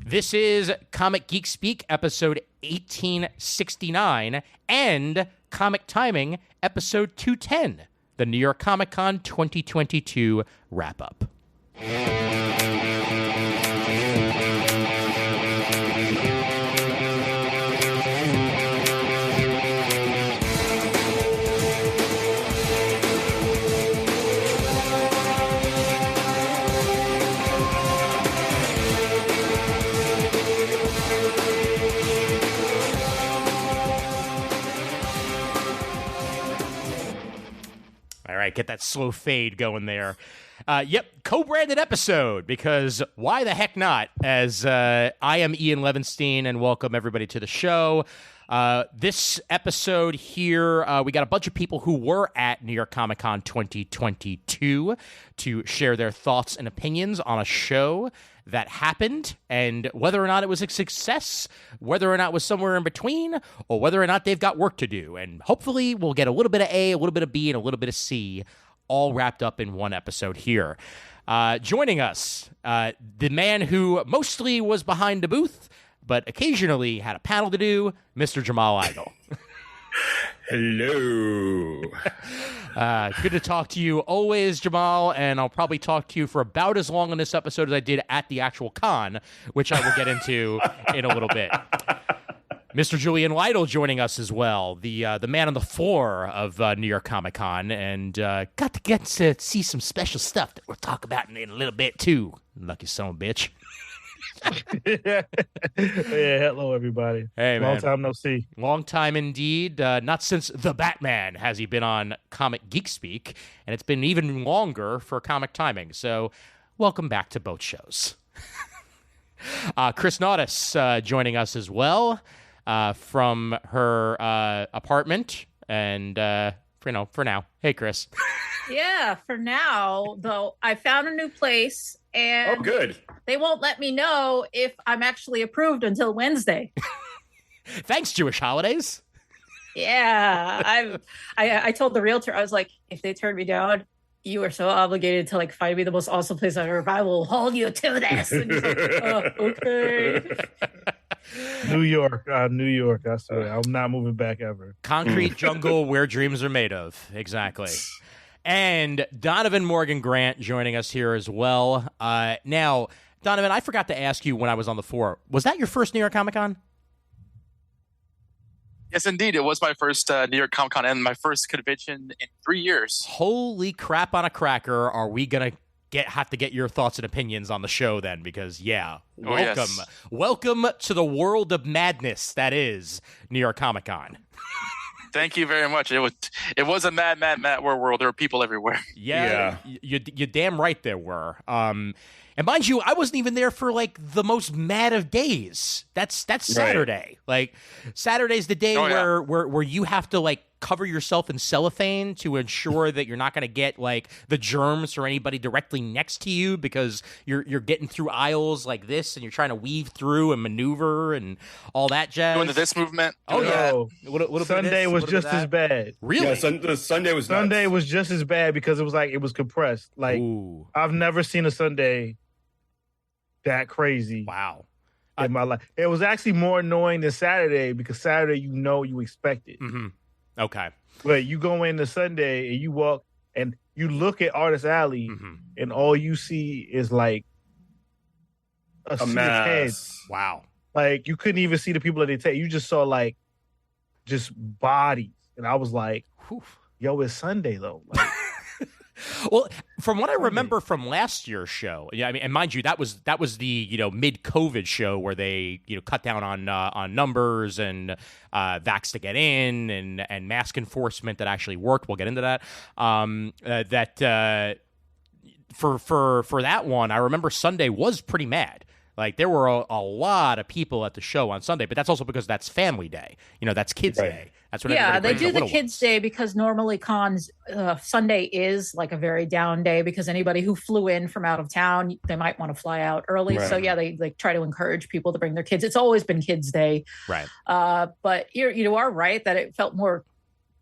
This is Comic Geek Speak, episode 1869, and Comic Timing, episode 210, the New York Comic Con 2022 wrap-up. All right, get that slow fade going there. Co-branded episode, because why the heck not? As I am Ian Levinstein, and welcome everybody to the show. This episode here, we got a bunch of people who were at New York Comic Con 2022 to share their thoughts and opinions on a show that happened, and whether or not it was a success, whether or not it was somewhere in between, or whether or not they've got work to do. And hopefully we'll get a little bit of A, a little bit of B, and a little bit of C, all wrapped up in one episode here. Joining us, the man who mostly was behind the booth, but occasionally had a panel to do, Mr. Jamal Idol. Hello. Good to talk to you always, Jamal, and I'll probably talk to you for about as long on this episode as I did at the actual con, which I will get into in a little bit. Mr. Julian Lytle joining us as well, the man on the floor of New York Comic Con, and got to get to see some special stuff that we'll talk about in a little bit, too. Lucky son of a bitch. Yeah, hello everybody. Hey, long man. time no see. Long time indeed. Not since The Batman has he been on Comic Geek Speak, and it's been even longer for Comic Timing. So, welcome back to both shows. Chris Naudis joining us as well from her apartment, and for now. Hey, Chris. Yeah, for now, though, I found a new place, and good. They won't let me know if I'm actually approved until Wednesday. Thanks, Jewish holidays. Yeah, I told the realtor, I was like, if they turn me down, you are so obligated to find me the most awesome place on earth. I will hold you to this. And he's like, okay. New York. I swear, I'm not moving back ever. Concrete jungle where dreams are made of. Exactly. And Donovan Morgan Grant joining us here as well. Now, Donovan, I forgot to ask you when I was on the floor. Was that your first New York Comic Con? Yes, indeed. It was my first New York Comic Con and my first convention in 3 years. Holy crap on a cracker. Are we going to have to get your thoughts and opinions on the show then? Because, welcome. Yes. Welcome to the world of madness that is New York Comic Con. Thank you very much. It was a mad world. There were people everywhere. Yeah. You damn right there were. And mind you, I wasn't even there for the most mad of days. That's Saturday. Right. Saturday's the day Oh, where you have to cover yourself in cellophane to ensure that you're not going to get the germs or anybody directly next to you, because you're getting through aisles like this and you're trying to weave through and maneuver and all that jazz. Doing the this movement. Oh yeah. No. Sunday was just as bad. Really? Yeah, the Sunday was nuts. Sunday was just as bad because it was compressed. Ooh. I've never seen a Sunday that crazy. Wow. In my life. It was actually more annoying than Saturday, because Saturday you expect it. Mm-hmm. Okay. But you go into Sunday and you walk and you look at Artist Alley, Mm-hmm. and all you see is a sea of heads. mess. Wow. You couldn't even see the people that they take. You just saw just bodies. And I was like, Whew. yo, it's Sunday though. Well, from what I remember from last year's show, and mind you, that was the mid-COVID show where they cut down on numbers and vax to get in and mask enforcement that actually worked. We'll get into that. For that one, I remember Sunday was pretty mad. There were a lot of people at the show on Sunday, but that's also because that's family day. That's kids' day. That's when Yeah, they everybody brings do their the little kids' ones. day because normally cons Sunday is a very down day, because anybody who flew in from out of town, they might want to fly out early. Right. So yeah, they try to encourage people to bring their kids. It's always been kids' day, Right. but you are right that it felt more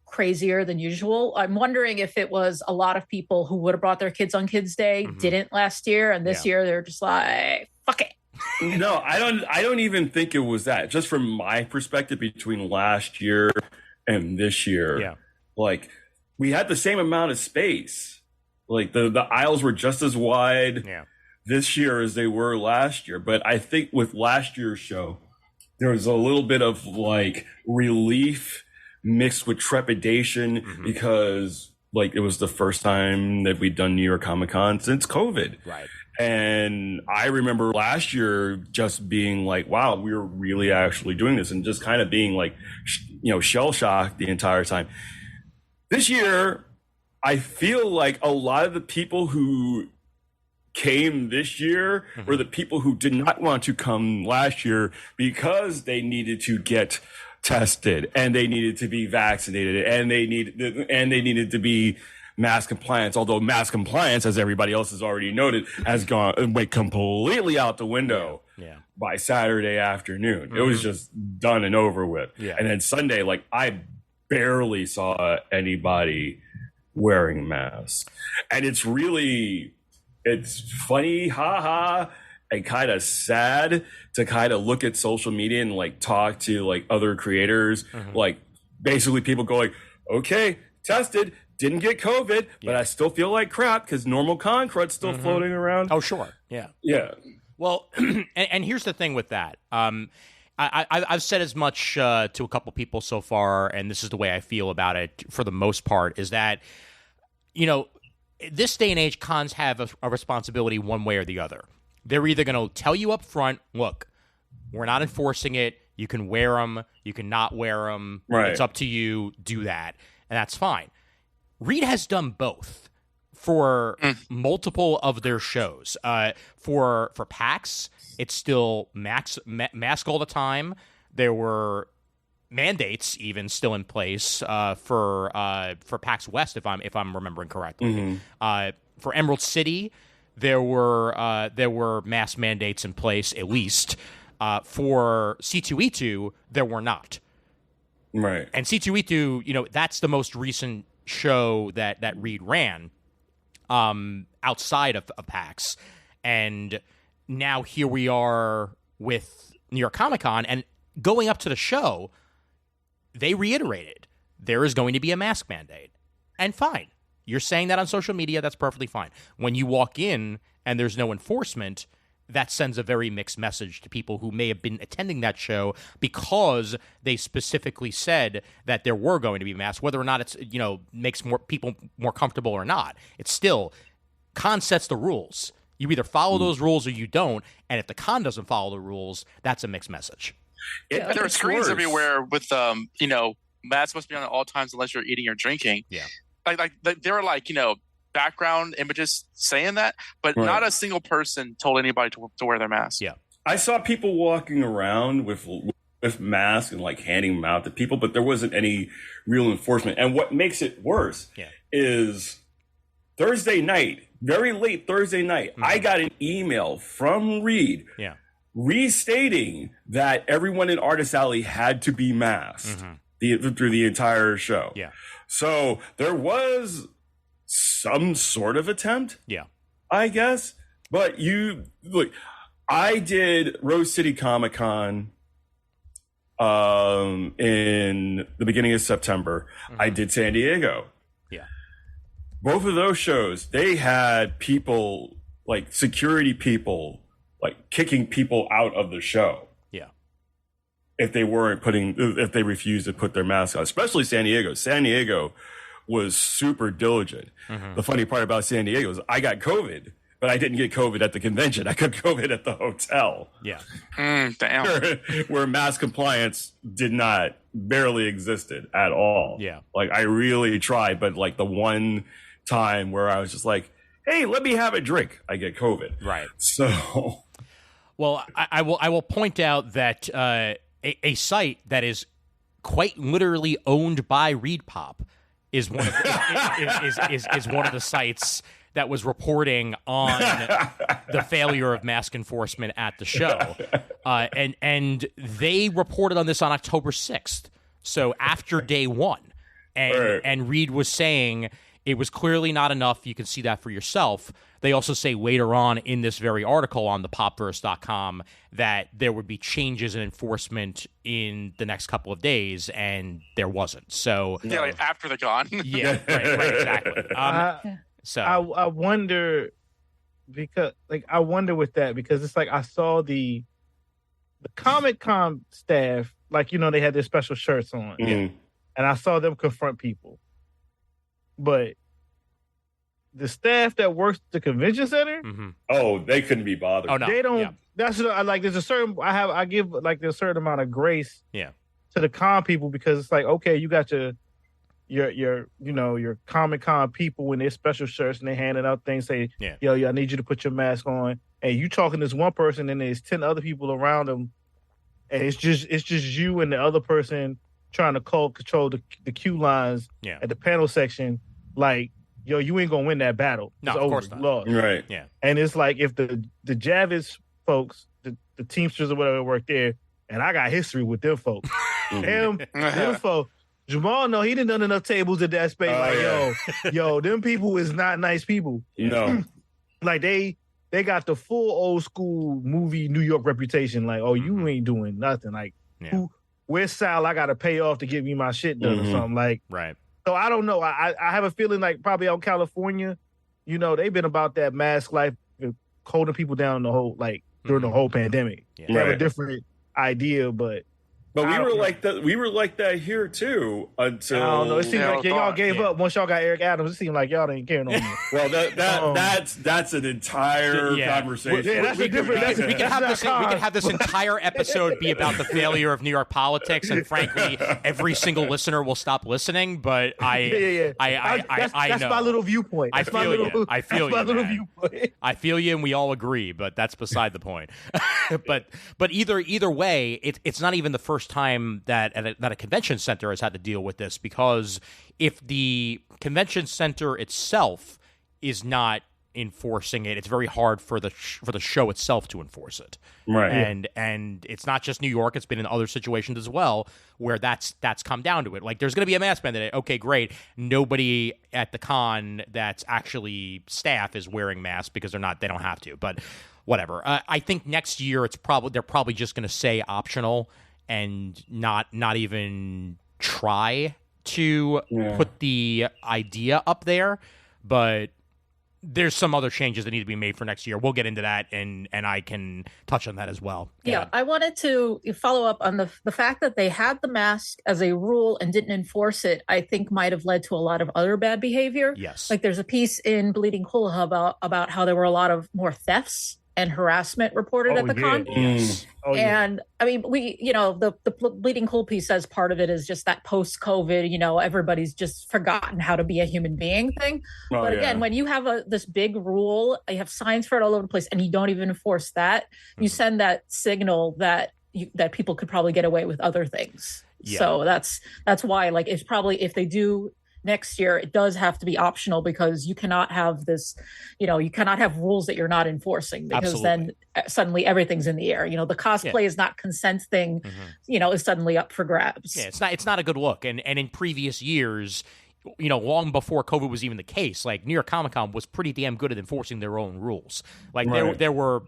crazier than usual. I'm wondering if it was a lot of people who would have brought their kids on Kids' Day Mhm. didn't last year, and this year they're just like, fuck it. No, I don't even think it was that. Just from my perspective, between last year and this year, Yeah. like we had the same amount of space. Like the aisles were just as wide Yeah. this year as they were last year. But I think with last year's show, there was a little bit of like relief mixed with trepidation because like it was the first time that we'd done New York Comic Con since COVID. Right. And I remember last year just being like, wow, we're really actually doing this, and just kind of being like, shell shocked the entire time. This year, I feel like a lot of the people who came this year were the people who did not want to come last year because they needed to get tested and they needed to be vaccinated and they needed to be mask compliance, although mask compliance, as everybody else has already noted, has went completely out the window by Saturday afternoon. It was just done and over with. Yeah. And then Sunday, like I barely saw anybody wearing masks. And it's funny, haha, and kind of sad to kind of look at social media and like talk to like other creators, like basically people going, okay, tested, didn't get COVID, but I still feel like crap because normal con crud's still floating around. Oh, sure. Yeah. Yeah. Well, and here's the thing with that. I've said as much to a couple people so far, and this is the way I feel about it for the most part, is that, this day and age, cons have a responsibility one way or the other. They're either going to tell you up front, look, we're not enforcing it. You can wear them. You can not wear them. Right. It's up to you. Do that. And that's fine. Reed has done both for multiple of their shows. For PAX, it's still mask all the time. There were mandates even still in place for PAX West, if I'm remembering correctly. For Emerald City, there were mask mandates in place at least. For C2E2, there were not. Right. And C2E2, that's the most recent show that Reed ran outside of PAX. And now here we are with New York Comic Con, and going up to the show, they reiterated there is going to be a mask mandate. And fine. You're saying that on social media, that's perfectly fine. When you walk in and there's no enforcement, that sends a very mixed message to people who may have been attending that show because they specifically said that there were going to be masks, whether or not it's, makes more people more comfortable or not. It's still, con sets the rules. You either follow those rules or you don't. And if the con doesn't follow the rules, that's a mixed message. There are screens everywhere with, masks must be on at all times unless you're eating or drinking. Yeah. Like there are background images saying that, but not a single person told anybody to wear their mask. Yeah. I saw people walking around with masks and like handing them out to people, but there wasn't any real enforcement. And what makes it worse is Thursday night, very late Thursday night, I got an email from Reed restating that everyone in Artist Alley had to be masked through the entire show. Yeah. So there was some sort of attempt, I guess. But I did Rose City Comic Con in the beginning of September. I did San Diego. Yeah. Both of those shows, they had people, like security people, like kicking people out of the show. Yeah. If they refused to put their mask on, especially San Diego. San Diego was super diligent. The funny part about San Diego is I got COVID, but I didn't get COVID at the convention. I got COVID at the hotel. Yeah. Damn. Where mask compliance barely existed at all. Yeah. Like I really tried, but like the one time where I was just like, hey, let me have a drink, I get COVID. Right. So. Well, I will point out that a site that is quite literally owned by ReedPop is one of is one of the sites that was reporting on the failure of mask enforcement at the show, and they reported on this on October 6th, so after day one, and Reed was saying It was clearly not enough. You can see that for yourself. They also say later on in this very article on the popverse.com that there would be changes in enforcement in the next couple of days, and there wasn't. So Yeah, like after they're gone. yeah, right, exactly. So I wonder because I wonder with that because it's like I saw the Comic-Con staff, like, you know, they had their special shirts on. Mhm. And I saw them confront people. But the staff that works at the convention center, mhm. Oh, they couldn't be bothered. Oh, no. they don't. Yeah. That's what I like. There's a certain I give like there's a certain amount of grace. Yeah. To the con people because it's like, okay, you got your you know your Comic-Con people in their special shirts and they handing out things say, Yeah. yo, I need you to put your mask on. And you talking to this one person and there's 10 other people around them, and it's just you and the other person trying to control the queue lines Yeah. at the panel section. Like, yo, you ain't gonna win that battle. No, It's of over. course not. Lost. Right. And it's like if the Javits folks, the Teamsters or whatever work there, and I got history with them folks. Mhm. them folks. Jamal, no, he didn't done enough tables at that space. Oh, like, yo, them people is not nice people. No. Like they got the full old school movie New York reputation. Like, oh, you ain't doing nothing. Like, Yeah. where's Sal? I got to pay off to get me my shit done or Mhm. something. Like, Right. so I don't know. I have a feeling like probably out in California, you know, they've been about that mask life, holding people down the whole during the whole pandemic. Yeah. They have a Right. different idea, but But I we don't were know. like that. We were like that here too until. I don't know. It seems Yeah, like y'all gave yeah. up once y'all got Eric Adams. It seemed like y'all didn't care no more. Well, Um, that's an entire Yeah. conversation. Yeah, that's a different- that's- We can have That's this. not We can con. have this entire episode be about the failure of New York politics, and frankly, every single listener will stop listening. But Yeah. I That's know. my little viewpoint. I That's my feel little, you. I feel that's my you, little man. viewpoint. I feel you, and we all agree, but that's beside the point. but either way, it's not even the first time that that a convention center has had to deal with this, because if the convention center itself is not enforcing it, it's very hard for the show itself to enforce it. Right. And it's not just New York; it's been in other situations as well where that's come down to it. Like, there's going to be a mask mandate. Okay, great. Nobody at the con that's actually staff is wearing masks because they don't have to. But whatever. I think next year they're probably just going to say optional and not even try to put the idea up there. But there's some other changes that need to be made for next year. We'll get into that, and I can touch on that as well. Go Yeah, ahead. I wanted to follow up on the fact that they had the mask as a rule and didn't enforce it. I think might have led to a lot of other bad behavior. Yes. Like, there's a piece in Bleeding Cool about how there were a lot of more thefts and harassment reported at the con. Yes. Oh, yeah. And I mean, the Bleeding Cool piece as part of it is just that post-COVID, everybody's just forgotten how to be a human being thing. Oh, But again, yeah. when you have this big rule, you have signs for it all over the place, and you don't even enforce that, you send that signal that that people could probably get away with other things. Yeah. So that's why, like, it's probably, if they do next year, it does have to be optional, because you cannot have this, you cannot have rules that you're not enforcing, because then suddenly everything's in the air. The cosplay is not consent thing, is suddenly up for grabs. Yeah, it's not a good look. And in previous years, long before COVID was even the case, like, New York Comic Con was pretty damn good at enforcing their own rules. Like, Right. there were,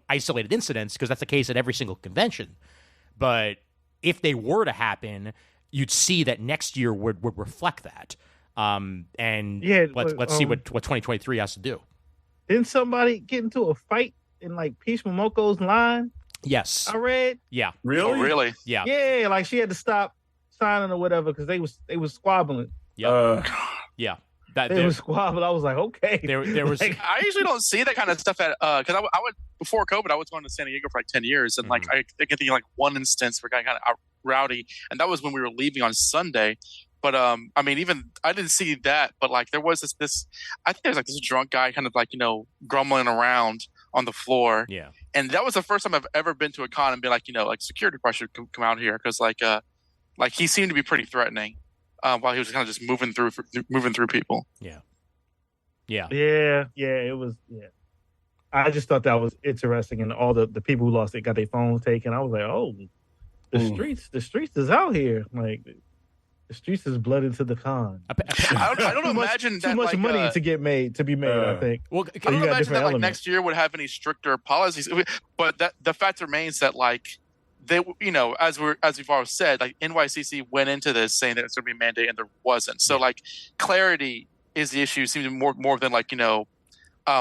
isolated incidents, because that's the case at every single convention. But if they were to happen, you'd see that next year would reflect that. And Yeah, let's see what 2023 has to do. Didn't somebody get into a fight in like Peach Momoko's line? Yes. I read. Yeah. Really? Oh, really? Yeah. Yeah, like she had to stop signing or whatever because they was squabbling. Yeah. Yeah. They was squabbling. I was like, okay. There was Like, I usually don't see that kind of stuff at because I went before COVID. I was going to San Diego for like 10 years, and like I can think of like one instance where it got kind of rowdy, and that was when we were leaving on Sunday. But I mean, even I didn't see that, but like there was this I think there's like this drunk guy kind of like grumbling around on the floor. Yeah. And that was the first time I've ever been to a con and been like like security probably should come out here, because like he seemed to be pretty threatening while he was kind of just moving through people. Yeah. Yeah. yeah, it was. Yeah, I just thought that was interesting, and all the people who lost it got their phones taken. I was like, oh, the streets is out here. Like, the The streets is blood into the con. I don't imagine that too much like, money to be made. I think. Well, I don't imagine that like next year would have any stricter policies, but that the fact remains that like they, as we've always said, like NYCC went into this saying that it's going to be a mandate and there wasn't. So like clarity is the issue. Seems more than like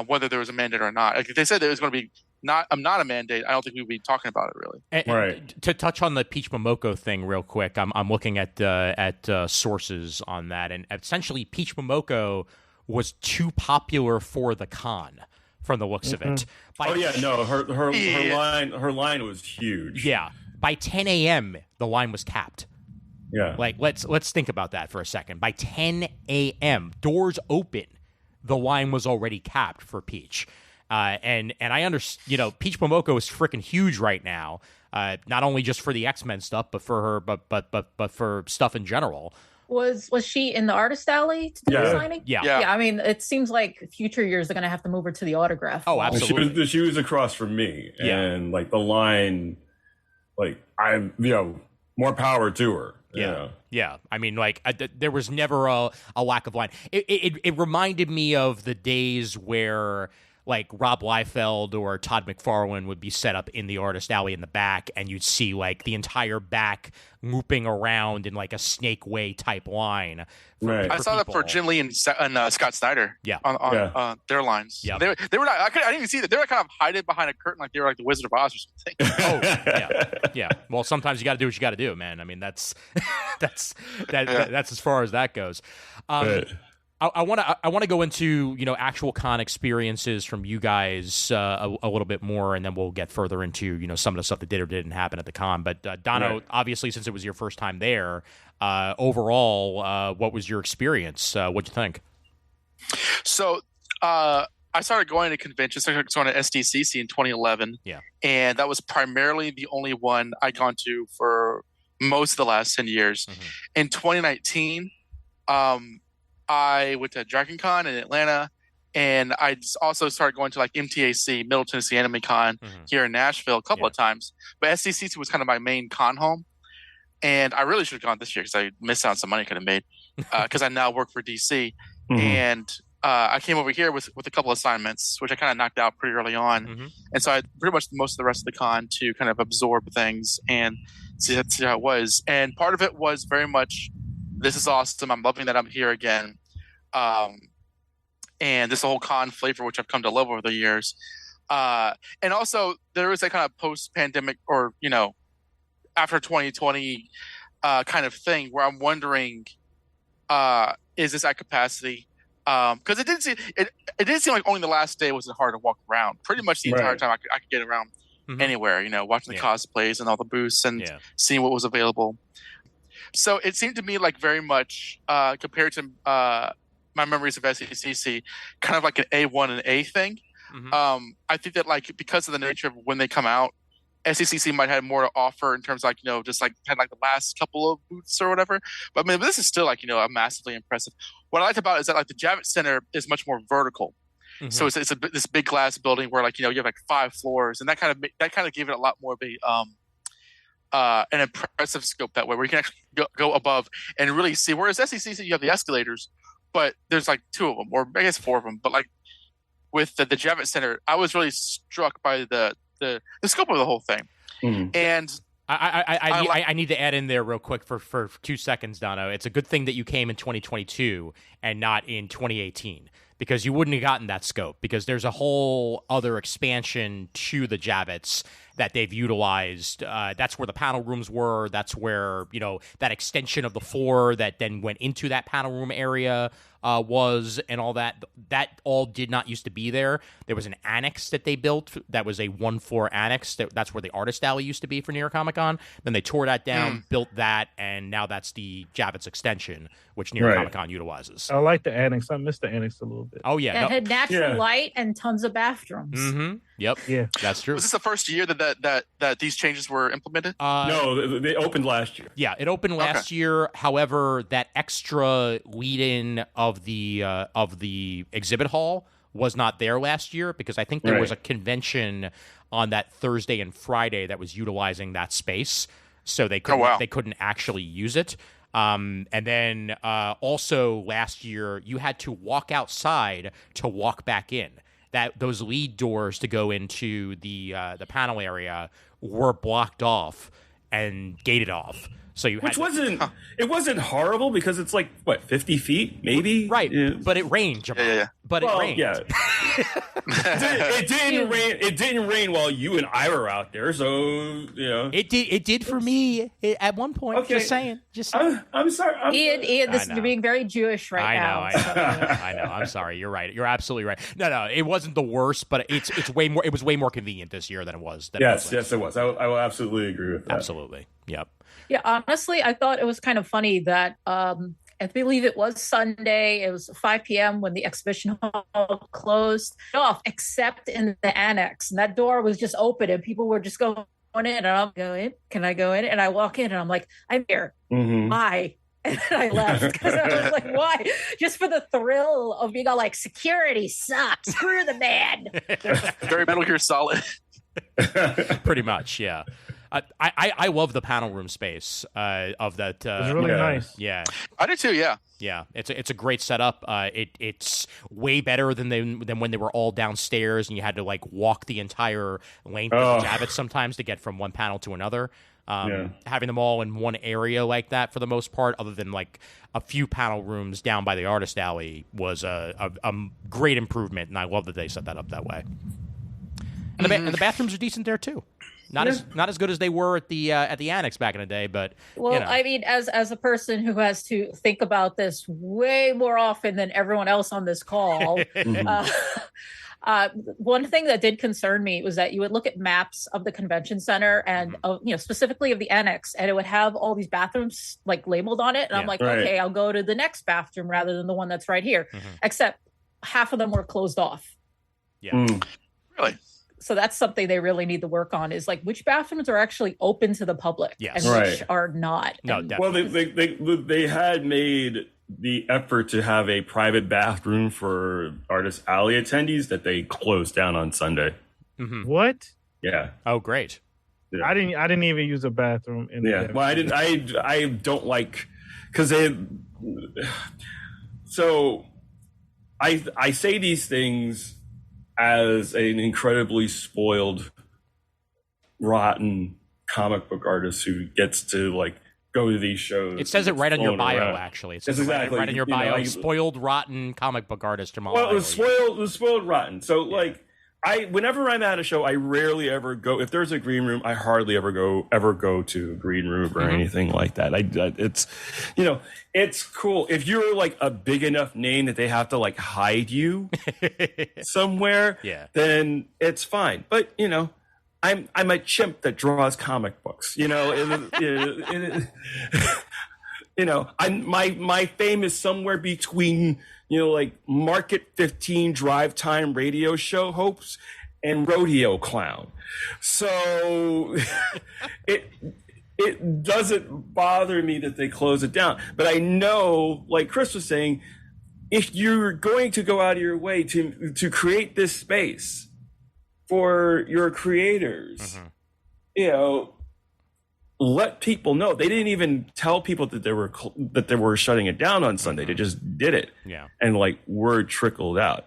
whether there was a mandate or not. Like if they said there was going to be not a mandate, I don't think we'd be talking about it really. And to touch on the Peach Momoko thing real quick, I'm looking at sources on that, and essentially Peach Momoko was too popular for the con from the looks of it. Her line was huge. Yeah, by 10 a.m. the line was capped. Yeah, like let's think about that for a second. By 10 a.m. doors open, the line was already capped for Peach. And I understand, Peach Momoko is freaking huge right now. Not only just for the X-Men stuff, but for her, but for stuff in general. Was she in the artist alley to do the signing? Yeah. I mean, it seems like future years are going to have to move her to the autograph. Oh, absolutely. She was across from me, and like the line, like more power to her. Yeah. I mean, like there was never a lack of line. It reminded me of the days where like Rob Liefeld or Todd McFarlane would be set up in the artist alley in the back, and you'd see like the entire back looping around in like a snake way type line. I saw that for Jim Lee and Scott Snyder. Yeah. On their lines. Yeah. They were not. I didn't even see that. They were kind of hiding behind a curtain, like they were like the Wizard of Oz or something. Yeah. Well, sometimes you got to do what you got to do, man. I mean, that's as far as that goes. I want to go into actual con experiences from you guys a little bit more, and then we'll get further into some of the stuff that did or didn't happen at the con. But Dono, obviously, since it was your first time there, overall, what was your experience? What'd you think? So I started going to conventions. I started going to SDCC in 2011, and that was primarily the only one I'd gone to for most of the last 10 years. Mm-hmm. In 2019, I went to Dragon Con in Atlanta, and I also started going to like MTAC, Middle Tennessee Anime Con, here in Nashville a couple of times. But SDCC was kind of my main con home, and I really should have gone this year because I missed out on some money I could have made because I now work for DC. Mm-hmm. And I came over here with a couple assignments, which I kind of knocked out pretty early on. Mm-hmm. And so I had pretty much most of the rest of the con to kind of absorb things and see how it was. And part of it was very much, this is awesome. I'm loving that I'm here again. And this whole con flavor, which I've come to love over the years. And also there is that kind of post-pandemic or, after 2020 kind of thing where I'm wondering, is this at capacity? Because it didn't seem like only the last day was it hard to walk around. Pretty much the entire time I could get around anywhere, watching the cosplays and all the booths and seeing what was available. So it seemed to me like very much compared to my memories of SDCC, kind of like an A1 and A thing. Mm-hmm. I think that like because of the nature of when they come out, SDCC might have more to offer in terms of like just like had like the last couple of booths or whatever. But I mean, this is still like a massively impressive. What I liked about it is that like the Javits Center is much more vertical. Mm-hmm. So it's this big glass building where like you have like 5 floors, and that kind of gave it a lot more of a an impressive scope that way, where you can actually go above and really see. Whereas SDCC, you have the escalators, but there's like 2 of them, or I guess 4 of them. But like with the Javits Center, I was really struck by the scope of the whole thing. Mm-hmm. And I need to add in there real quick for 2 seconds, Dono. It's a good thing that you came in 2022 and not in 2018, because you wouldn't have gotten that scope, because there's a whole other expansion to the Javits that they've utilized. That's where the panel rooms were. That's where, that extension of the floor that then went into that panel room area was, and all that. That all did not used to be there. There was an annex that they built that was a 1-floor annex. That's where the artist alley used to be for New York Comic Con. Then they tore that down, built that, and now that's the Javits extension, which New York Comic Con utilizes. I like the annex. I missed the annex a little bit. Oh, yeah. It had natural light and tons of bathrooms. Mm-hmm. Yep. Yeah. That's true. Was this the first year that these changes were implemented? No, they opened last year. Yeah, it opened last year. However, that extra lead-in of the exhibit hall was not there last year, because I think there was a convention on that Thursday and Friday that was utilizing that space, so they couldn't actually use it. And then also last year, you had to walk outside to walk back in. Those lead doors to go into the panel area were blocked off and gated off. So you Which it wasn't horrible because it's like, what, 50 feet, maybe? Right, yeah. But it rained, Jamal. Yeah. But it rained. Yeah. it didn't rain. It didn't rain while you and I were out there, so you know. It did for me at one point. Okay. Just saying. I'm sorry. Ian, you're being very Jewish right now. I know. I'm sorry. You're right. You're absolutely right. No, it wasn't the worst, but it's way more. It was way more convenient this year than it was. Yes, it was. I will absolutely agree with that. Absolutely. Yep. Yeah, honestly, I thought it was kind of funny that I believe it was Sunday. It was 5 p.m. when the exhibition hall closed off, except in the annex. And that door was just open and people were just going in. And I'm going, can I go in? And I walk in and I'm like, I'm here. Mm-hmm. Why? And then I left because I was like, why? Just for the thrill of being all like, security sucks. Screw the man. Very Metal Gear Solid. Pretty much, yeah. I love the panel room space of that. It's really nice. Yeah, I do too. Yeah. Yeah, it's a great setup. It's way better than when they were all downstairs and you had to like walk the entire length of the Javits sometimes to get from one panel to another. Having them all in one area like that for the most part, other than like a few panel rooms down by the artist alley, was a great improvement, and I love that they set that up that way. And the bathrooms are decent there too. Not as good as they were at the annex back in the day, but well, you know. I mean, as a person who has to think about this way more often than everyone else on this call, one thing that did concern me was that you would look at maps of the convention center and specifically of the annex, and it would have all these bathrooms like labeled on it, and I'm like, okay, I'll go to the next bathroom rather than the one that's right here. Except half of them were closed off. Yeah, really. So that's something they really need to work on, is like which bathrooms are actually open to the public and which are not. No, and, definitely. Well, they had made the effort to have a private bathroom for Artist Alley attendees that they closed down on Sunday. Mm-hmm. What? Yeah. Oh, great. Yeah. I didn't even use a bathroom. Well, I didn't. I don't like because they. So, I say these things as an incredibly spoiled, rotten comic book artist who gets to like go to these shows. It says it right on your bio, around. Actually. It That's says exactly right on your bio. Spoiled, rotten comic book artist Jamal. Well, it was spoiled, rotten. So like, whenever I'm at a show, I rarely ever go. If there's a green room, I hardly ever go to a green room or anything like that. It's, it's cool if you're like a big enough name that they have to like hide you somewhere. Yeah. Then it's fine. But I'm a chimp that draws comic books. My fame is somewhere between like Market 15 drive time radio show hopes and rodeo clown. So it doesn't bother me that they close it down. But I know, like Chris was saying, if you're going to go out of your way to create this space for your creators, let people know. They didn't even tell people that they were shutting it down on Sunday. They just did it. Yeah. And like word trickled out.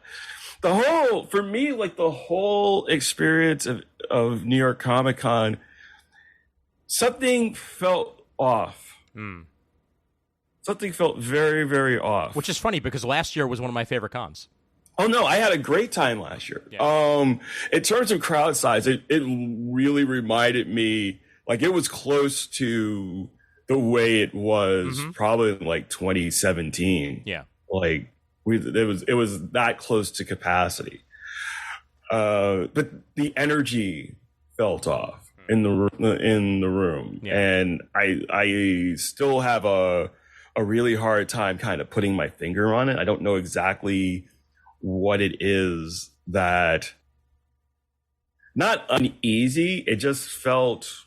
For me, like the whole experience of New York Comic Con, something felt off. Something felt very, very off. Which is funny because last year was one of my favorite cons. Oh no, I had a great time last year. Yeah. In terms of crowd size, it really reminded me, like it was close to the way it was probably in like 2017. Yeah. Like it was that close to capacity. But the energy felt off in the room. Yeah. And I still have a really hard time kind of putting my finger on it. I don't know exactly what it is that, not uneasy, it just felt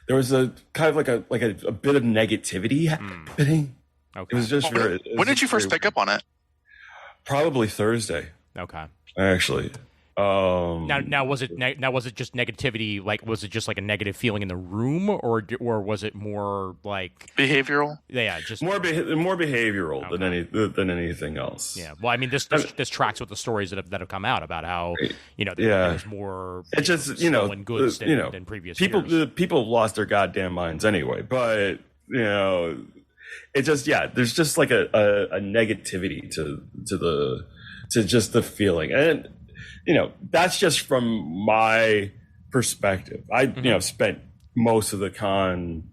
there was a kind of like a bit of negativity happening. Okay. It was just when did you first pick up on it? Probably Thursday, Okay. actually. Now was it just negativity? Like, was it just like a negative feeling in the room, or was it more like behavioral? Yeah, just more behavioral than anything else. Yeah. Well, I mean, this tracks with the stories that have come out about how there's more. It's just stolen goods than previous years. People have lost their goddamn minds anyway, but it just there's just like a negativity to just the feeling. And that's just from my perspective. I spent most of the con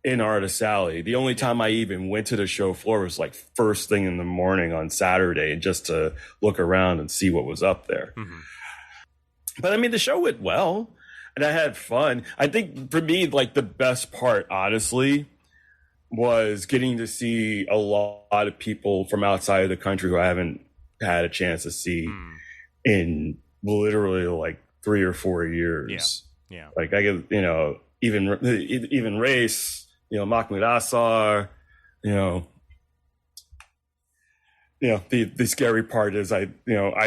in Artist Alley. The only time I even went to the show floor was like first thing in the morning on Saturday, just to look around and see what was up there. Mm-hmm. But I mean, the show went well and I had fun. I think for me, like the best part, honestly, was getting to see a lot of people from outside of the country who I haven't had a chance to see in literally like 3 or 4 years. Yeah. Like I get, even Race, Mahmoud Assar, the scary part is I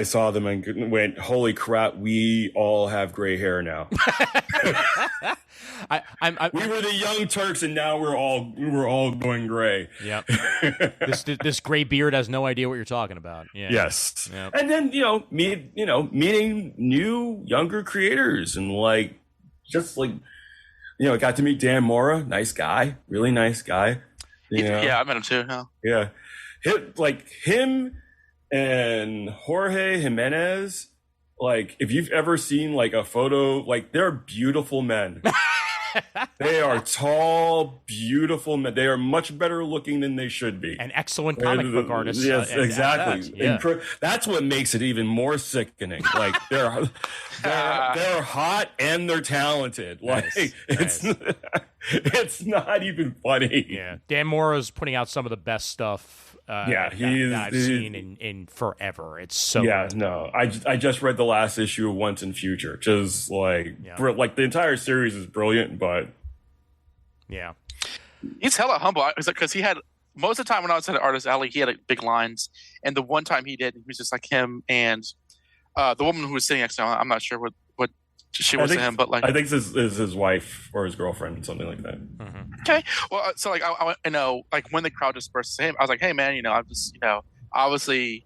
saw them and went, holy crap, we all have gray hair now. We were the Young Turks, and now we're all going gray. Yep. This gray beard has no idea what you're talking about. Yeah. Yes. Yep. And then meeting new younger creators and got to meet Dan Mora, nice guy, really nice guy. Yeah, I met him too. Huh? Yeah. Him and Jorge Jimenez, like if you've ever seen like a photo, like they're beautiful men. They are tall, beautiful men. They are much better looking than they should be. An excellent comic book artist. Yes, exactly. Yeah. That's what makes it even more sickening. Like they're hot and they're talented. Like it's not even funny. Yeah, Dan Mora's putting out some of the best stuff. That I've seen in forever. It's so good. No. I just read the last issue of Once and Future. Just like the entire series is brilliant, but he's hella humble. Because he had most of the time when I was at Artist Alley, he had big lines, and the one time he did, he was just like him and the woman who was sitting next to him. I'm not sure what she was to him, but like I think this is his wife or his girlfriend, something like that. Mm-hmm. Okay, well, so like I like when the crowd dispersed to him, I was like, hey man, I'm just obviously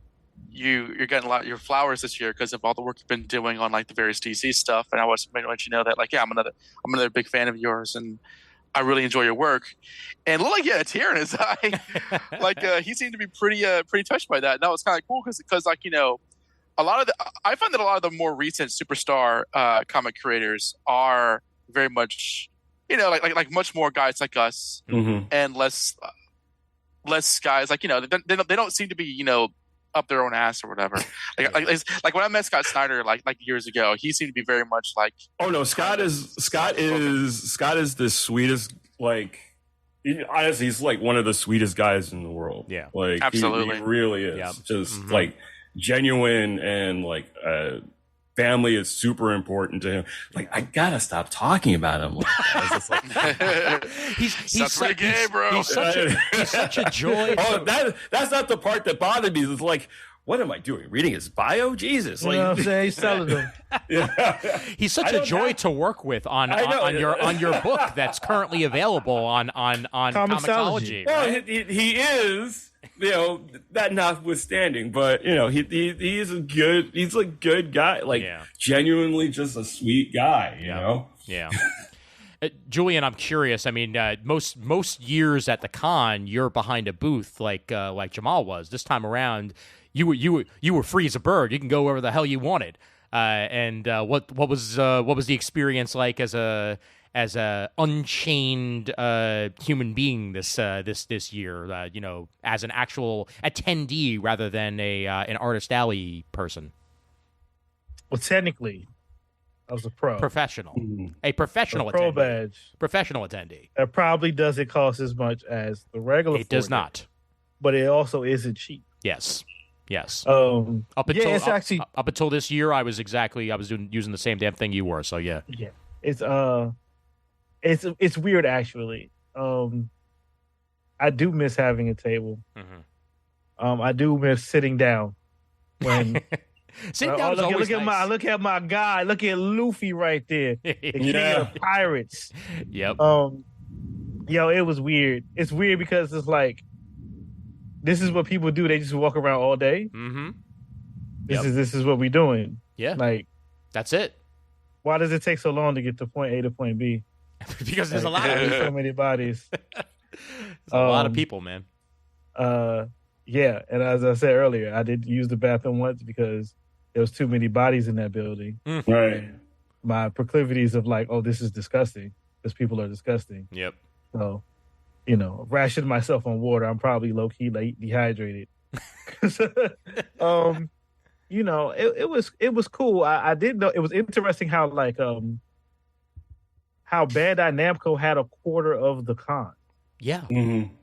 you're getting a lot of your flowers this year because of all the work you've been doing on like the various DC stuff, and I was to let you know that like I'm another big fan of yours, and I really enjoy your work. And looked like he had a tear in his eye, like he seemed to be pretty touched by that, and that was kind of cool because like I find that a lot of the more recent superstar comic creators are very much, like much more guys like us, and less guys like they don't seem to be up their own ass or whatever. Like when I met Scott Snyder like years ago, he seemed to be very much like. Oh no, Scott is the sweetest. Like honestly, he's like one of the sweetest guys in the world. Yeah, like absolutely, he really is. Yep. Just like. Genuine and like family is super important to him. Like I gotta stop talking about him like that. It's like, he's pretty gay, bro. He's such a joy. Oh, that's not the part that bothered me. It's like, what am I doing? Reading his bio? Jesus, you know what I'm saying? He's selling them. He's such a joy to work with on your book that's currently available on Comixology. Well, he is. That notwithstanding, but he's a good guy, like genuinely just a sweet guy, Yeah. Julian, I'm curious. I mean, most years at the con, you're behind a booth like Jamal was. This time around, you were free as a bird. You can go wherever the hell you wanted. And what was the experience like as a unchained human being this year, as an actual attendee rather than an Artist Alley person? Well, technically, I was a professional pro badge, professional attendee. It probably doesn't cost as much as the regular. It does not, but it also isn't cheap. Yes. Up until this year, I was using the same damn thing you were. So yeah. It's weird actually. I do miss having a table. Mm-hmm. I do miss sitting down when Sitting down is always nice. Look at my guy. Look at Luffy right there. The king of the pirates. Yep. Yo, it was weird. It's weird because it's like, this is what people do. They just walk around all day. Mm-hmm. This is what we doing. Yeah. Like, that's it. Why does it take so long to get to point A to point B? Because there's a lot of so many bodies. There's a lot of people, man. Yeah, and as I said earlier, I did use the bathroom once because there was too many bodies in that building. Right. My proclivities of like, oh, this is disgusting. Because people are disgusting. Yep. So, ration myself on water. I'm probably low key like dehydrated. It was cool. I did know it was interesting how like how Bandai Namco had a quarter of the con. Yeah. Mm-hmm.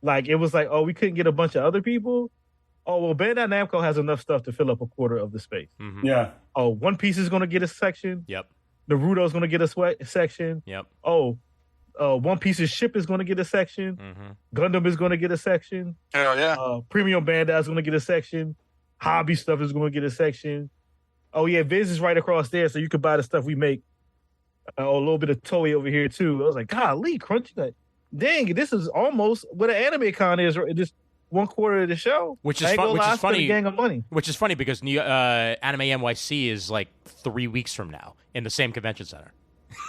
Like, it was like, oh, we couldn't get a bunch of other people. Oh, well, Bandai Namco has enough stuff to fill up a quarter of the space. Mm-hmm. Yeah. Oh, One Piece is going to get a section. Yep. Naruto's going to get a section. Yep. Oh, One Piece's ship is going to get a section. Mm-hmm. Gundam is going to get a section. Hell yeah. Premium Bandai is going to get a section. Hobby stuff is going to get a section. Oh, yeah, Viz is right across there, so you could buy the stuff we make. A little bit of Toei over here, too. I was like, golly, Crunchy. Like, dang, this is almost what an anime con is. Just 1/4 of the show. Which is funny. Gang of money. Which is funny because Anime NYC is like 3 weeks from now in the same convention center.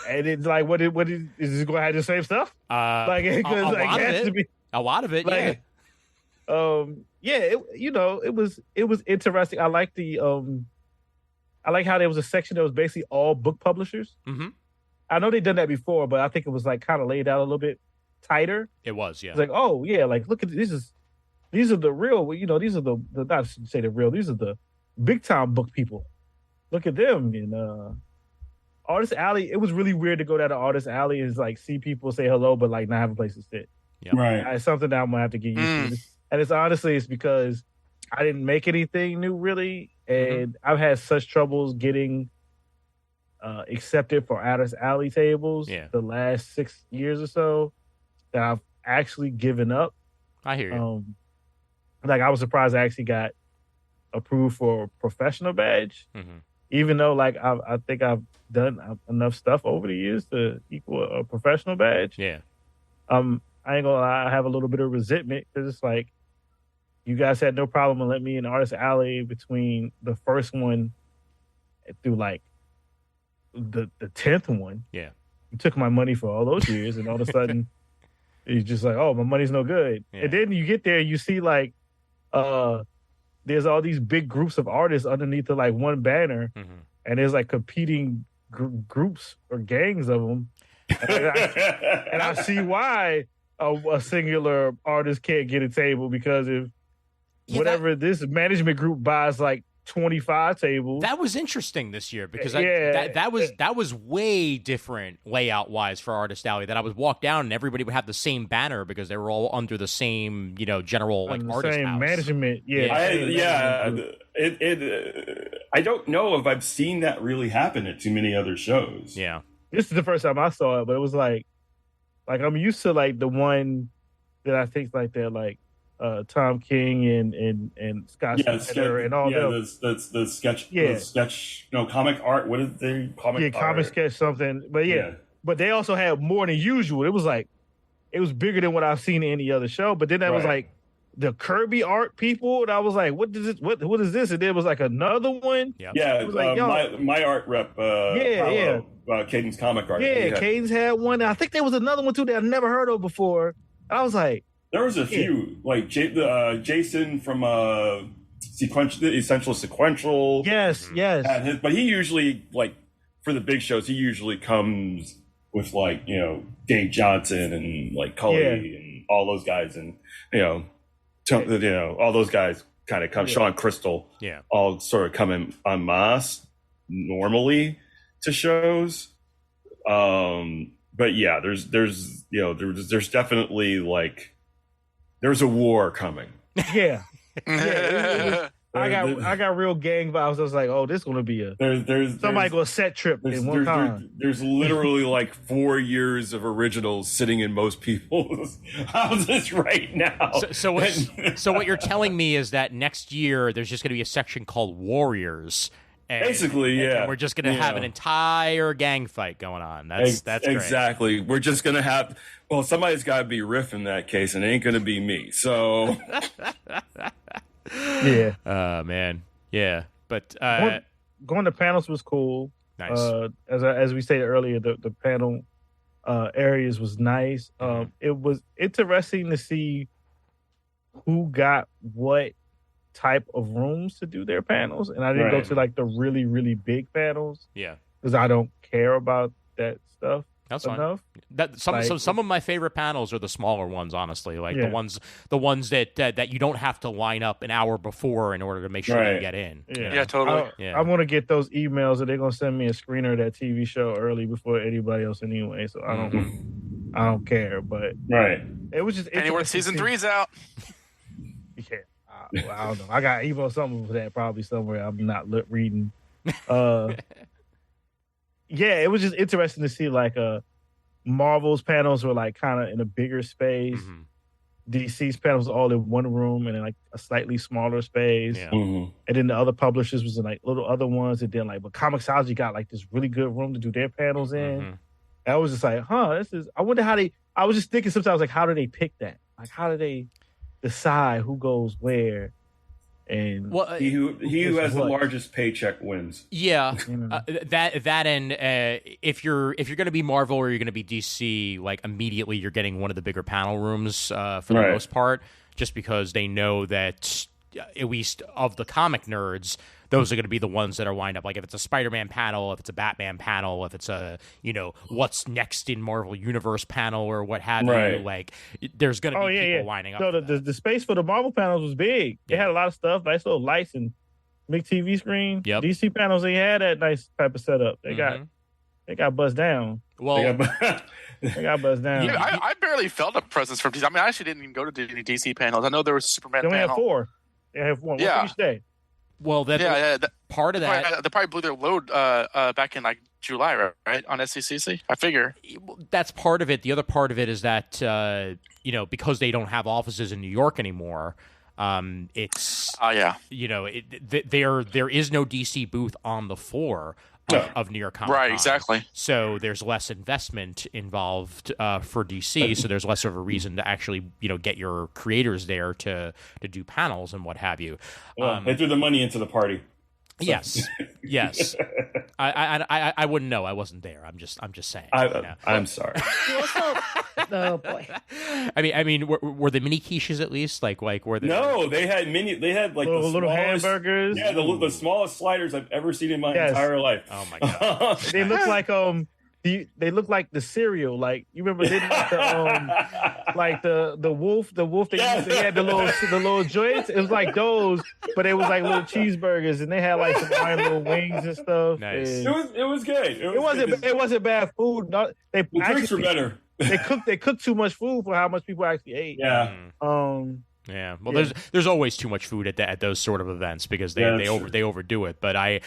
And it's like, what is this going to have the same stuff? A lot of it, like, yeah. It was interesting. I like I like how there was a section that was basically all book publishers. Mm-hmm. I know they've done that before, but I think it was like kind of laid out a little bit tighter. It was, yeah. It's like, oh yeah, like look at these are the real, these are the not to say the real, these are the big time book people. Look at them. And Artist Alley, it was really weird to go down to Artist Alley and like see people say hello, but like not have a place to sit. Yep. Right. It's something that I'm gonna have to get used to. And it's because I didn't make anything new really, and I've had such troubles getting accepted for Artist Alley tables the last 6 years or so that I've actually given up. I hear you. Like, I was surprised I actually got approved for a professional badge, even though like I think I've done enough stuff over the years to equal a professional badge. Yeah. I ain't gonna lie, I have a little bit of resentment because it's like, you guys had no problem with letting me in Artist Alley between the first one through like the 10th one. Yeah. You took my money for all those years, and all of a sudden you're just like, oh, my money's no good. Yeah. And then you get there, you see like there's all these big groups of artists underneath the like one banner, and there's like competing groups or gangs of them. And I see why a singular artist can't get a table, because if this management group buys like 25 tables. That was interesting this year because that was way different layout wise for Artist Alley. That I would walk down and everybody would have the same banner because they were all under the same general like artist same house. management. I don't know if I've seen that really happen at too many other shows. Yeah, this is the first time I saw it, but it was like I'm used to like the one that I think like they're like Tom King and Scott Snyder and all them. The sketch, comic art. What did they comic sketch something? But but they also had more than usual. It was like it was bigger than what I've seen in any other show. But then that was like the Kirby art people, and I was like, what is this? What is this? And there was like another one. My art rep. Caden's comic art. Yeah, Caden's had one. I think there was another one too that I never heard of before. I was like. There was a few, like Jason from Essential Sequential. Yes. Had his, but he usually, like, for the big shows, he usually comes with, like, Dave Johnson and, like, Cully and all those guys. And, all those guys kind of come. Sean Crystal. Yeah. All sort of come en masse normally to shows. But yeah, there's definitely, like, there's a war coming. Yeah. It I got real gang vibes. I was like, oh, this is gonna be somebody go a set trip in one time. There's literally like 4 years of originals sitting in most people's houses right now. So what you're telling me is that next year there's just going to be a section called Warriors. Basically, yeah. And we're just going to have an entire gang fight going on. That's great. Exactly. We're just going to have. Well, somebody's got to be Riff in that case, and it ain't going to be me. So. Yeah. Man. Yeah. But going to panels was cool. Nice. As we stated earlier, the panel areas was nice. It was interesting to see who got what type of rooms to do their panels, and I didn't go to like the really, really big panels. Yeah. Because I don't care about that stuff. That's enough. Fine. Some of my favorite panels are the smaller ones, honestly. Like the ones that you don't have to line up an hour before in order to make sure you get in. Yeah, totally. I want to get those emails, and they're gonna send me a screener of that TV show early before anybody else anyway. So I don't care. But it was just anywhere season 3's out. Yeah. Well, I don't know. I got Evo something for that probably somewhere. I'm not reading. Yeah, it was just interesting to see like Marvel's panels were like kind of in a bigger space. DC's panels all in one room and in like a slightly smaller space. Yeah. And then the other publishers was in like little other ones. And then like, but Comixology got like this really good room to do their panels in. I was just like, I wonder how I was just thinking sometimes like, how do they pick that? Like, how do they decide who goes where? And he who has the largest paycheck wins. Yeah, that and if you're going to be Marvel or you're going to be DC, like immediately you're getting one of the bigger panel rooms for the most part, just because they know that at least of the comic nerds, those are going to be the ones that are lined up. Like if it's a Spider-Man panel, if it's a Batman panel, if it's a what's next in Marvel Universe panel or what have you, like there's going to be people lining up. No, the space for the Marvel panels was big. They had a lot of stuff, nice little lights and big TV screen. Yep. DC panels, they had that nice type of setup. They got buzzed down. Well, they got buzzed down. Yeah, I barely felt a presence from DC. I mean, I actually didn't even go to any DC panels. I know there was a Superman they only panel. Have 4. They have 1 for each day. Well, part of that. They probably blew their load back in like July, right? On SCCC, I figure. That's part of it. The other part of it is that because they don't have offices in New York anymore, it's there is no DC booth on the floor of New York Comic Con. Right, exactly. So there's less investment involved for DC. So there's less of a reason to actually get your creators there to do panels and what have you. They threw the money into the party. Yes. I wouldn't know. I wasn't there. I'm just saying. I'm sorry. Oh boy. I mean, were the mini quiches at least like were they? No, they had like little smallest, hamburgers. Yeah, the smallest sliders I've ever seen in my entire life. Oh my god. They look like they look like the cereal. Like you remember they like the wolf they had the little joints. It was like those, but it was like little cheeseburgers, and they had like some iron little wings and stuff. Nice. And it was good. It wasn't bad food. No, the drinks were better. They cooked too much food for how much people actually ate. Yeah. Yeah. Well, there's always too much food at those sort of events because they overdo it. But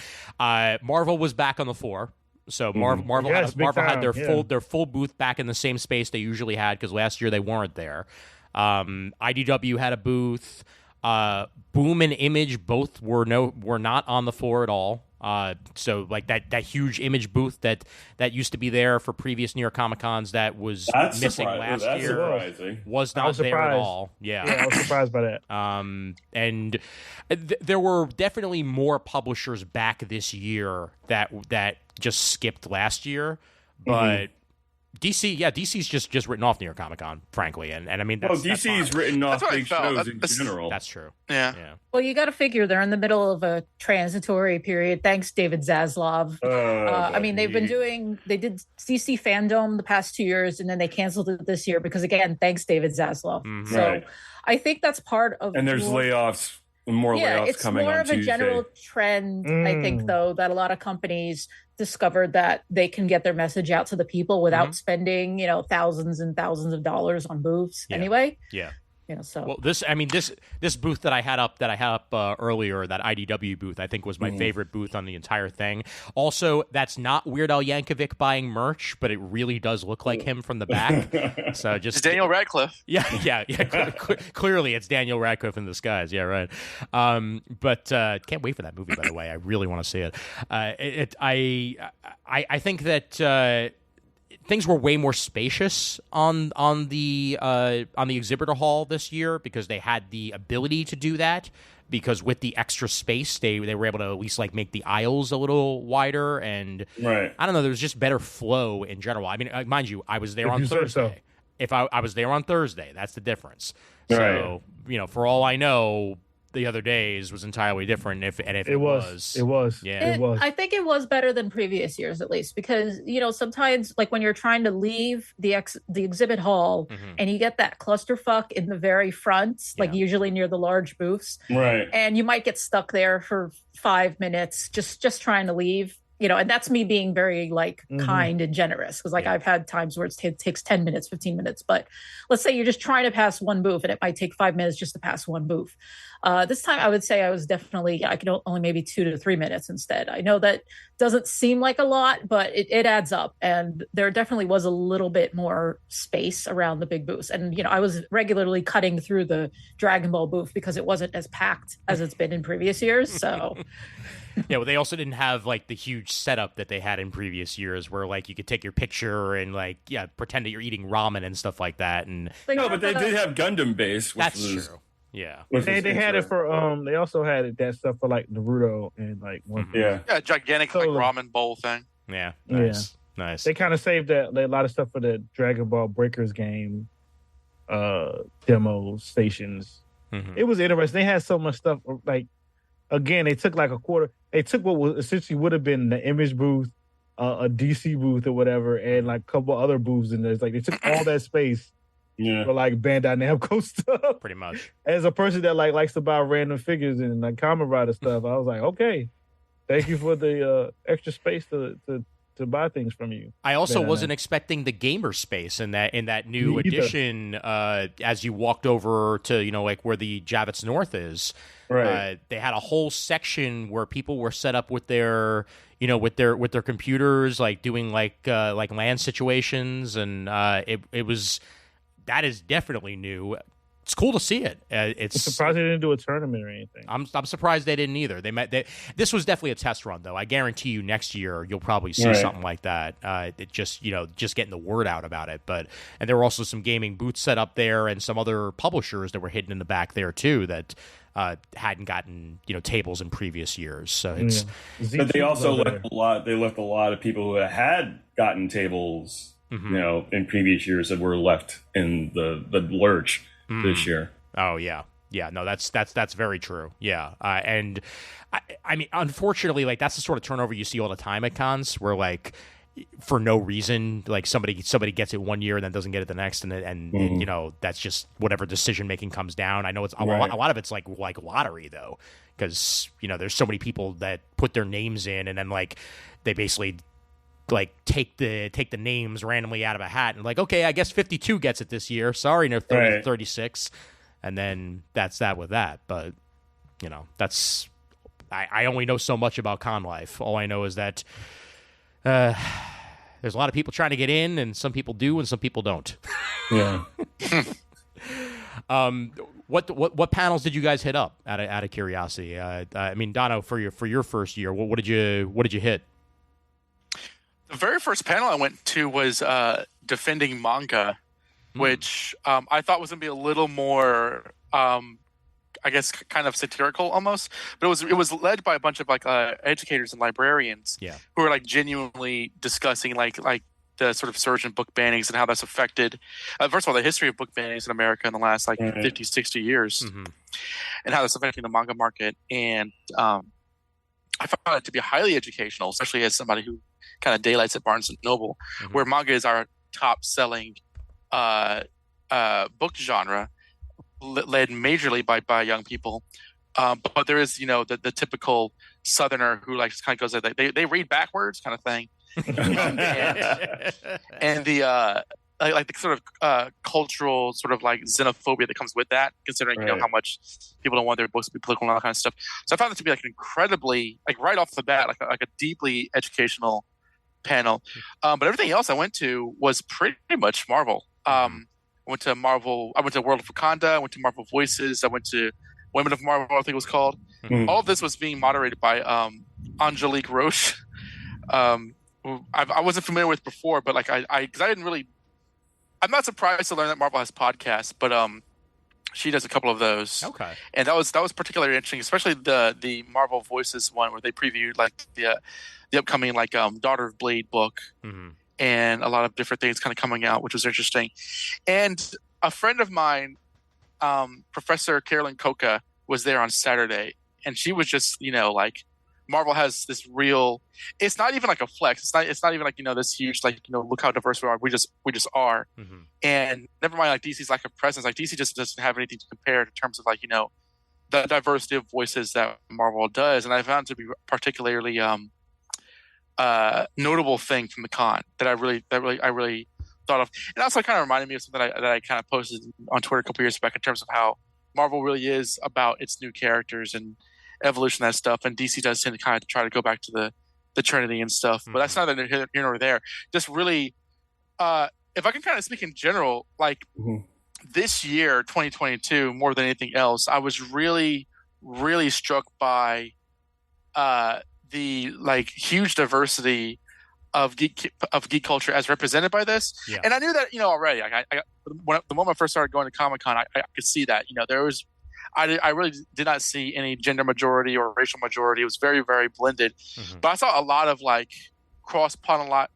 Marvel was back on the floor. So Marvel had their full booth back in the same space they usually had because last year they weren't there. IDW had a booth. Boom and Image both were not on the floor at all. So like that huge Image booth that used to be there for previous New York Comic Cons that was missing last year was not there at all. Yeah, I was surprised by that. And there were definitely more publishers back this year that just skipped last year, but. DC's just written off New York Comic Con, frankly, and I mean, DC's written off big shows in general. That's true. Yeah. Well, you got to figure they're in the middle of a transitory period. Thanks, David Zaslav. I mean, they did DC Fandom the past 2 years, and then they canceled it this year because, again, thanks, David Zaslav. Mm-hmm. So I think that's part of. And there's layoffs. More layoffs coming on Tuesday. It's more of a general trend, I think, though, that a lot of companies discovered that they can get their message out to the people without spending, thousands and thousands of dollars on booths anyway. Yeah. So Well, this booth that I had up earlier, that IDW booth, I think was my favorite booth on the entire thing. Also, that's not Weird Al Yankovic buying merch, but it really does look like him from the back. So just It's Daniel Radcliffe. Yeah. Clearly, it's Daniel Radcliffe in disguise. Yeah, right. But can't wait for that movie. By the way, I really want to see it. I think that. Things were way more spacious on the exhibitor hall this year because they had the ability to do that. Because with the extra space, they were able to at least like make the aisles a little wider, and Right. I don't know, there was just better flow in general. I mean, mind you, I was there on Thursday. If I was there on Thursday, that's the difference. So for all I know, the other days was entirely different. If it was. I think it was better than previous years, at least, because sometimes like when you're trying to leave the exhibit hall and you get that clusterfuck in the very front, like usually near the large booths, Right. and you might get stuck there for 5 minutes just trying to leave. And that's me being very like kind and generous, because like I've had times where it takes 10 minutes, 15 minutes. But let's say you're just trying to pass one booth and it might take 5 minutes just to pass one booth. This time I would say I was definitely, I could only maybe 2 to 3 minutes instead. I know that doesn't seem like a lot, but it adds up. And there definitely was a little bit more space around the big booths. And, I was regularly cutting through the Dragon Ball booth because it wasn't as packed as it's been in previous years. So... Yeah, well, they also didn't have like the huge setup that they had in previous years, where like you could take your picture and like pretend that you're eating ramen and stuff like that. And No, but they did have Gundam base. Which that's was, true. Yeah, they had it for they also had that stuff for like Naruto and like one. Yeah, gigantic like ramen bowl thing. Yeah, nice. They kind of saved that a lot of stuff for the Dragon Ball Breakers game demo stations. It was interesting. They had so much stuff. Like again, they took like a quarter. They took what was essentially would have been the Image booth, a DC booth or whatever, and like a couple other booths in there. It's like they took all that space for like Bandai Namco stuff. Pretty much. As a person that like likes to buy random figures and like Kamen Rider stuff, I was like, okay, thank you for the extra space to buy things from you. I also wasn't expecting the gamer space in that new edition. As you walked over to like where the Javits North is. Right. They had a whole section where people were set up with their, with their computers, like doing like LAN situations, and that is definitely new. It's cool to see it. I'm surprised they didn't do a tournament or anything. I'm surprised they didn't either. This was definitely a test run, though. I guarantee you, next year you'll probably see something like that. It just getting the word out about it. And there were also some gaming booths set up there, and some other publishers that were hidden in the back there too that hadn't gotten tables in previous years. So it's. But they also left a lot. They left a lot of people who had gotten tables, in previous years that were left in the lurch. This year. Oh yeah. No, that's very true. Yeah, and I mean, unfortunately, like that's the sort of turnover you see all the time at cons, where like for no reason, like somebody gets it one year and then doesn't get it the next, and that's just whatever decision making comes down. I know it's a lot of it's like lottery though, because there's so many people that put their names in, and then like they basically like take the names randomly out of a hat and like, okay, I guess 52 gets it this year. Sorry, no 36. And then that's that with that. But that's I only know so much about con life. All I know is that there's a lot of people trying to get in, and some people do and some people don't. Yeah. What panels did you guys hit up out of curiosity? I mean, Dono, for your first year, what did you hit? The very first panel I went to was defending manga, which I thought was going to be a little more, I guess, kind of satirical almost. But it was led by a bunch of like educators and librarians who were like genuinely discussing like the sort of surge in book bannings and how that's affected, first of all, the history of book bannings in America in the last like 50, 60 years, and how that's affecting the manga market. And I found it to be highly educational, especially as somebody who kind of daylights at Barnes & Noble, where manga is our top-selling book genre, led majorly by young people. But there is, the typical Southerner who like kind of goes, they read backwards kind of thing. and like the sort of cultural sort of like xenophobia that comes with that, considering you know Right. how much people don't want their books to be political and all that kind of stuff. So I found it to be like incredibly, like right off the bat, like a deeply educational panel. But everything else I went to was pretty much Marvel. I went to Marvel. I went to World of Wakanda. I went to Marvel Voices. I went to Women of Marvel, I think it was called. Mhm. All of this was being moderated by Angelique Roche. Who I wasn't familiar with before, but like because I didn't really. I'm not surprised to learn that Marvel has podcasts, but she does a couple of those. Okay. And that was particularly interesting, especially the Marvel Voices one where they previewed like the upcoming like Daughter of Blade book and a lot of different things kind of coming out, which was interesting. And a friend of mine, Professor Carolyn Coca, was there on Saturday, and she was just like Marvel has this real. It's not even like a flex. It's not even like this huge like look how diverse we are. We just are. And never mind like DC's lack of presence. Like DC just doesn't have anything to compare in terms of like the diversity of voices that Marvel does. And I found it to be particularly notable thing from the con that I really thought of. And also kind of reminded me of something that I kind of posted on Twitter a couple years back in terms of how Marvel really is about its new characters and evolution of that stuff, and DC does tend to kind of try to go back to the Trinity and stuff, but that's neither here nor there. Just really, if I can kind of speak in general, like this year, 2022, more than anything else, I was really, really struck by the like huge diversity of geek culture as represented by this. Yeah. And I knew that already. Like the moment I first started going to Comic-Con, I could see that there was. I really did not see any gender majority or racial majority. It was very, very blended. But I saw a lot of like cross pollination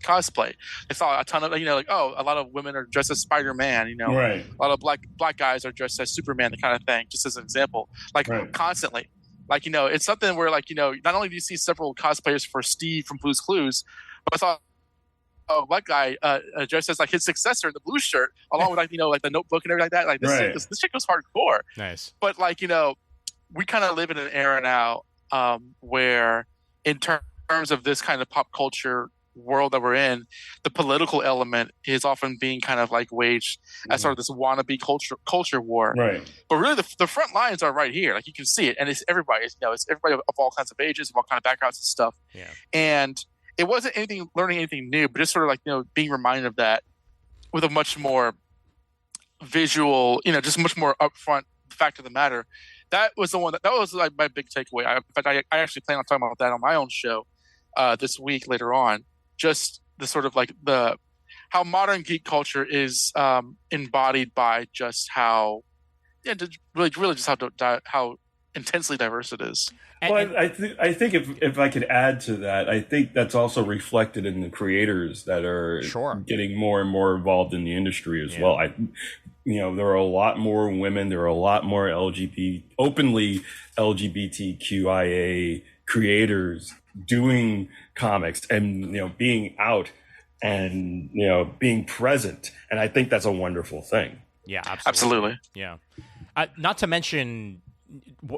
cosplay. I saw a ton of like a lot of women are dressed as Spider-Man. Right. A lot of black guys are dressed as Superman, the kind of thing. Just as an example, like constantly. Like it's something where like not only do you see several cosplayers for Steve from Blue's Clues, but I saw a black guy dressed as like his successor in the blue shirt, along with like like the Notebook and everything like that. Like this shit goes hardcore. Nice. But like we kind of live in an era now where, in terms of this kind of pop culture world that we're in, the political element is often being kind of like waged as sort of this wannabe culture war. Right. But really, the front lines are right here. Like you can see it, and it's everybody. It's everybody of all kinds of ages, of all kinds of backgrounds and stuff. Yeah. And it wasn't learning anything new, but just sort of like being reminded of that with a much more visual, just much more upfront fact of the matter. That was the one that was like my big takeaway. In fact, I actually plan on talking about that on my own show this week later on. Just the sort of like how modern geek culture is embodied by just how really just how intensely diverse it is. Well, I think if I could add to that, I think that's also reflected in the creators that are getting more and more involved in the industry as well. There are a lot more women. There are a lot more openly LGBTQIA creators doing comics and being out and being present. And I think that's a wonderful thing. Yeah, absolutely. Yeah, not to mention.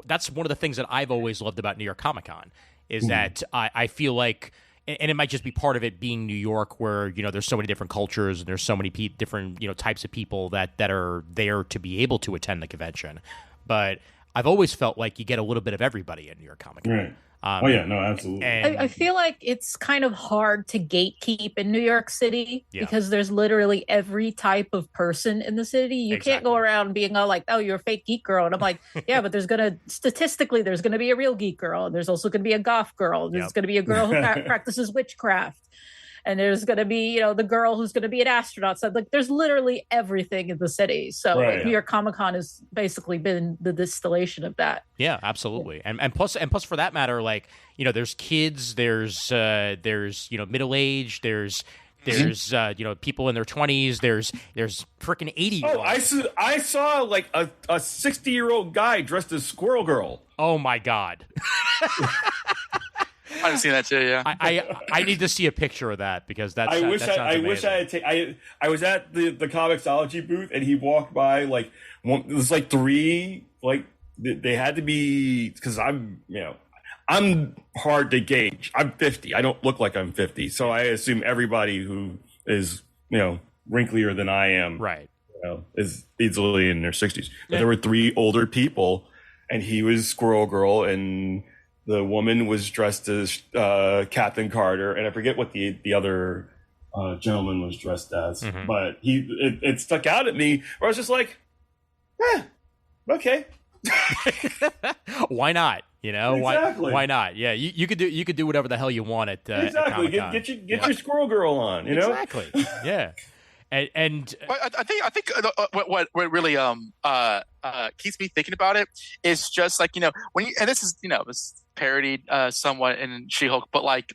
That's one of the things that I've always loved about New York Comic Con is that I feel like, and it might just be part of it being New York, where there's so many different cultures and there's so many different types of people that are there to be able to attend the convention. But I've always felt like you get a little bit of everybody at New York Comic Con. Right. Absolutely. I feel like it's kind of hard to gatekeep in New York City because there's literally every type of person in the city. You can't go around being all like, oh, you're a fake geek girl. And I'm like, yeah, but statistically, there's going to be a real geek girl. And there's also going to be a goth girl. There's going to be a girl who practices witchcraft. And there's going to be, the girl who's going to be an astronaut. So like, there's literally everything in the city. So New York Comic Con has basically been the distillation of that. Yeah, absolutely. And plus for that matter, like, there's kids, there's middle age, there's people in their 20s, there's freaking 80. Oh, I saw like a 60-year-old guy dressed as Squirrel Girl. Oh my God. I've seen that too. Yeah, I need to see a picture of that because that. I wish I had I was at the Comixology booth and he walked by like it was like three like they had to be because I'm hard to gauge. I'm 50. I don't look like I'm 50, so I assume everybody who is, wrinklier than I am. Right. Is easily in their 60s. But Yeah. there were 3 older people, and he was Squirrel Girl, and the woman was dressed as Captain Carter, and I forget what the other gentleman was dressed as. Mhm. But it stuck out at me, where I was just like, okay. Why not? Exactly. Why not? Yeah, you could do whatever the hell you want at Exactly. Comic-Con. Get your Squirrel Girl on, Exactly. Yeah. And But I think what really keeps me thinking about it is just like when you, and this is this parodied somewhat in She-Hulk, but like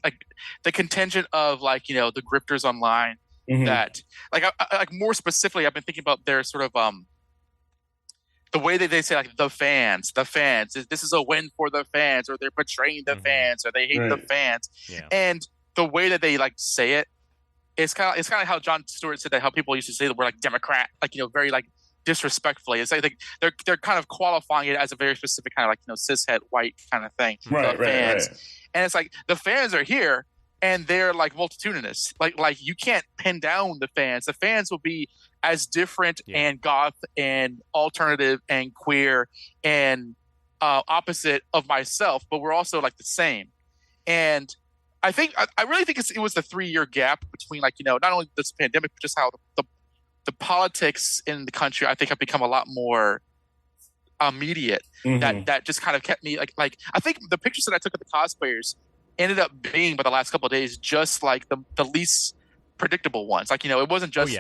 the contingent of the grifters online Mhm. that like more specifically, I've been thinking about their sort of the way that they say the fans, this is a win for the fans, or they're betraying the Mhm. fans, or they hate the Right. fans, yeah. and the way that they say it, it's kind of how Jon Stewart said that, how people used to say that we're Democrat, very disrespectfully. It's like they're kind of qualifying it as a very specific kind of cishet white kind of thing. Right, the right, fans. right. And it's like the fans are here and they're multitudinous. Like you can't pin down the fans. The fans will be as different Yeah. and goth and alternative and queer and opposite of myself, but we're also the same. And I really think it was the 3-year gap between not only this pandemic, but just how the politics in the country, I think, have become a lot more immediate. Mhm. That just kind of kept me I think the pictures that I took of the cosplayers ended up being, by the last couple of days, just the least predictable ones. It wasn't just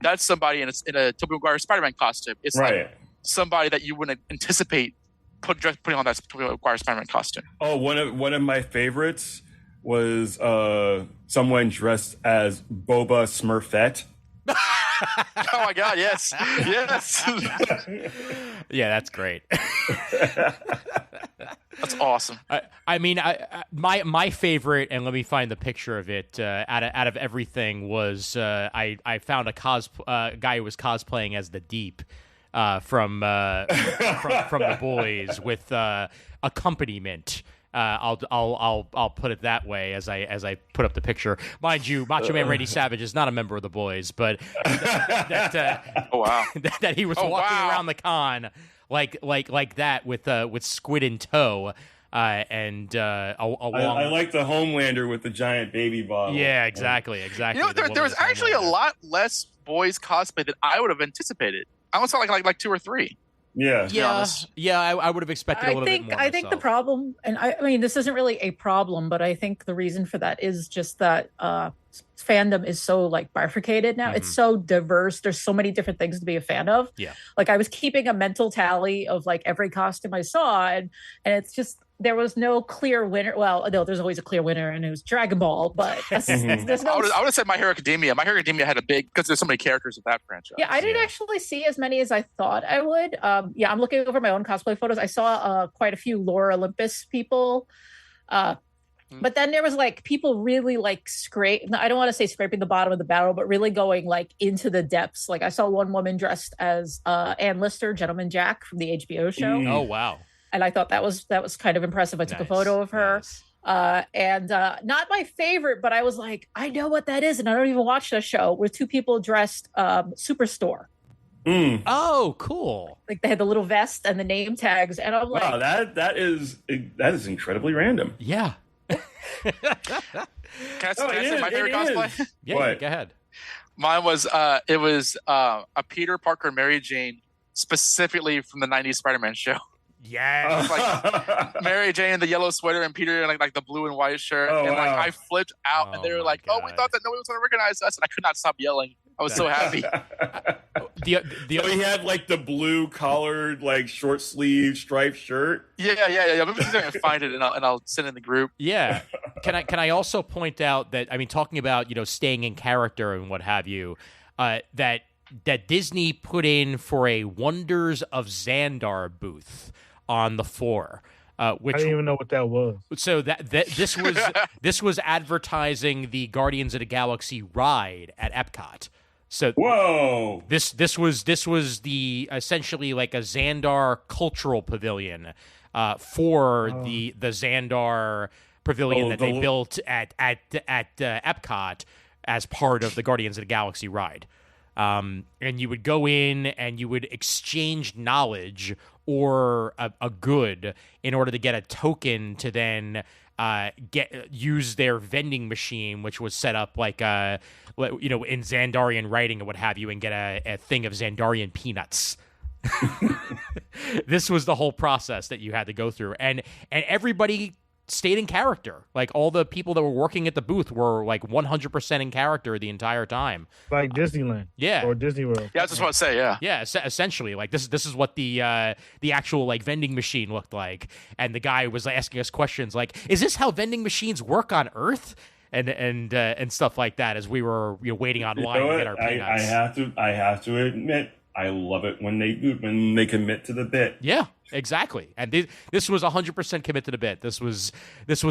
that's somebody in a Tobey Maguire Spider-Man costume. It's Right. somebody that you wouldn't anticipate putting on that Tobey Maguire Spider-Man costume. Oh, one of my favorites was someone dressed as Boba Smurfette. Oh my God! Yes, yes, Yeah, that's great. that's awesome. I mean, my favorite, and let me find the picture of it. Out of everything, was I found a guy who was cosplaying as the Deep from the Boys with accompaniment. I'll put it that way as I put up the picture. Mind you, Macho Man Randy Savage is not a member of the Boys, but Oh wow! that he was Oh, walking wow. around the con like that with Squid in tow, and along. I like the Homelander with the giant baby bottle. Yeah, exactly. There was actually a lot less Boys cosplay than I would have anticipated. I almost felt like 2 or 3. Yeah. be honest. I would have expected a little bit more. I think the myself. problem, and I mean, this isn't really a problem, but I think the reason for that is just that fandom is so bifurcated now. It's so diverse. There's so many different things to be a fan of. Yeah. I was keeping a mental tally of every costume I saw, and it's just there was no clear winner. Well, no, there's always a clear winner, and it was Dragon Ball, but there's no. I would have said My Hero Academia. My Hero Academia had a big, because there's so many characters of that franchise. Yeah, I didn't Yeah. actually see as many as I thought I would. I'm looking over my own cosplay photos. I saw quite a few Lore Olympus people. But then there was people really I don't want to say scraping the bottom of the barrel, but really going into the depths. I saw one woman dressed as Ann Lister, Gentleman Jack from the HBO show. Mm. Oh wow! And I thought that was kind of impressive. I took a Nice, photo of her. nice. And not my favorite, but I was I know what that is, and I don't even watch the show. With 2 people dressed Superstore. Mm. Oh, cool. They had the little vest and the name tags, and I'm Wow, that is incredibly random. Yeah. Can I Oh, say my it favorite is. cosplay? Yeah. What? Go ahead. Mine was it was a Peter Parker and Mary Jane, specifically from the 90s Spider-Man show. Yes. Mary Jane in the yellow sweater and Peter in the blue and white shirt. Oh, And wow. I flipped out, Oh, and they were my like, "Oh, we God. thought that nobody was going to recognize us," and I could not stop yelling. I was so happy. the So he had the blue collared, short sleeve striped shirt. Yeah. Maybe I can find it and I'll send it in the group. Yeah. Can I also point out that, I mean, talking about, staying in character and what have you, that Disney put in for a Wonders of Xandar booth on the floor, which I didn't even know what that was. so that this was advertising the Guardians of the Galaxy ride at Epcot. So Whoa! this was the essentially a Xandar cultural pavilion for the Xandar pavilion that they built at Epcot, as part of the Guardians of the Galaxy ride. And you would go in and you would exchange knowledge or a good in order to get a token to then use their vending machine, which was set up like in Xandarian writing and what have you, and get a thing of Xandarian peanuts. This was the whole process that you had to go through, and everybody stayed in character. Like all the people that were working at the booth were like 100% in character the entire time, like Disneyland, yeah, or Disney World. Yeah, I was just want to say, yeah, essentially, like this is what the actual like vending machine looked like, and the guy was asking us questions like, "Is this how vending machines work on Earth?" and stuff like that as we were waiting online to get our peanuts. I have to admit, I love it when they commit to the bit. Yeah, exactly. And this was 100% commit to the bit. This was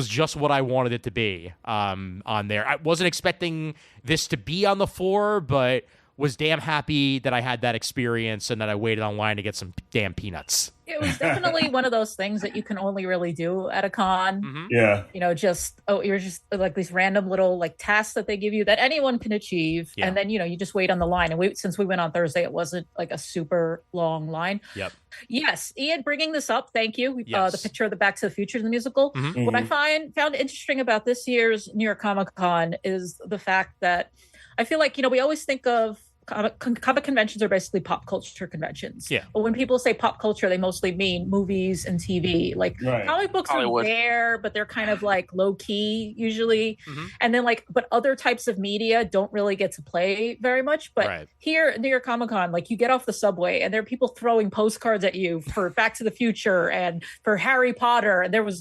just what I wanted it to be on there. I wasn't expecting this to be on the floor, but was damn happy that I had that experience and that I waited online to get some damn peanuts. It was definitely one of those things that you can only really do at a con. Mm-hmm. Yeah. You're just like these random little like tasks that they give you that anyone can achieve. Yeah. And then, you just wait on the line. And since we went on Thursday, it wasn't like a super long line. Yep. Yes. Ian, bringing this up. Thank you. Yes. The picture of the Back to the Future, the musical. Mm-hmm. What I found interesting about this year's New York Comic Con is the fact that I feel like, we always think of comic conventions are basically pop culture conventions. Yeah. But when people say pop culture, they mostly mean movies and TV. Like comic books Hollywood. are there, but they're kind of like low key usually. Mm-hmm. And then but other types of media don't really get to play very much. But here at New York Comic Con, like you get off the subway and there are people throwing postcards at you for Back to the Future and for Harry Potter. And there were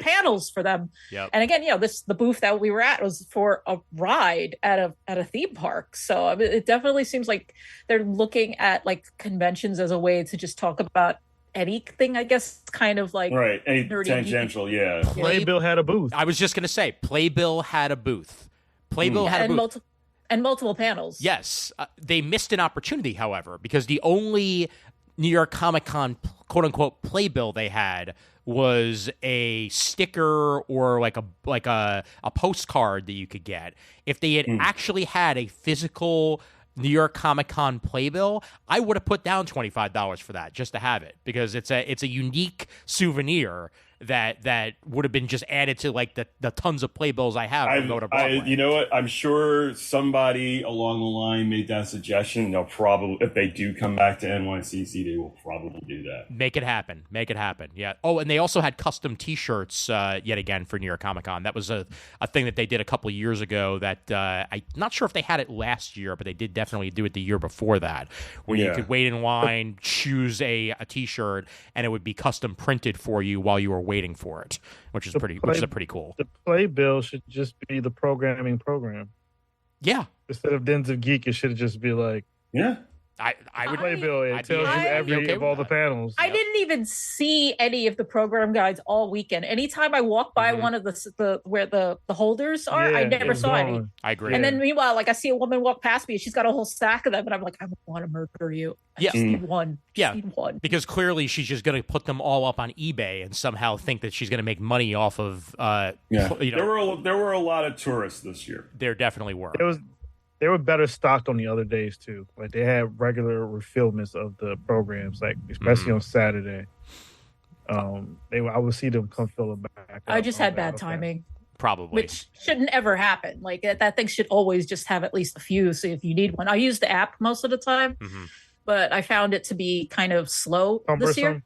panels for them. Yep. And again, the booth that we were at was for a ride at a theme park. So I mean, it definitely seems like they're looking at like conventions as a way to just talk about anything, I guess, kind of like any nerdy, tangential, yeah. Playbill had a booth. I was just going to say, Playbill had a booth. Playbill had a booth. And multiple panels. Yes. They missed an opportunity, however, because the only New York Comic Con quote-unquote playbill they had was a sticker or like a postcard that you could get. If they had actually had a physical New York Comic Con playbill, I would have put down $25 for that just to have it, because it's a unique souvenir that would have been just added to like the tons of playbills I have to go to Broadway. You know what? I'm sure somebody along the line made that suggestion. They'll probably, if they do come back to NYCC, they will probably do that. Make it happen. Yeah. Oh, and they also had custom T-shirts yet again for New York Comic Con. That was a thing that they did a couple of years ago that I'm not sure if they had it last year, but they did definitely do it the year before that, where you could wait in line, choose a T-shirt, and it would be custom printed for you while you were waiting for it, which is pretty cool. The playbill should just be the programming program. Yeah. Instead of Dens of Geek, it should just be like I would playbill. It tells you every of all the panels. I didn't even see any of the program guides all weekend. Anytime I walk by one of the where the holders are, I never saw any. I agree. And then meanwhile, like I see a woman walk past me, she's got a whole stack of them, and I'm like, I want to murder you. I just need one. Yeah, need one. Because clearly she's just going to put them all up on eBay and somehow think that she's going to make money off of. There were a lot of tourists this year. There definitely were. They were better stocked on the other days too. Like they had regular refillments of the programs, like especially on Saturday. I would see them come fill it back. I just had bad timing. Probably. Which shouldn't ever happen. Like that thing should always just have at least a few. So if you need one, I use the app most of the time, but I found it to be kind of slow this year.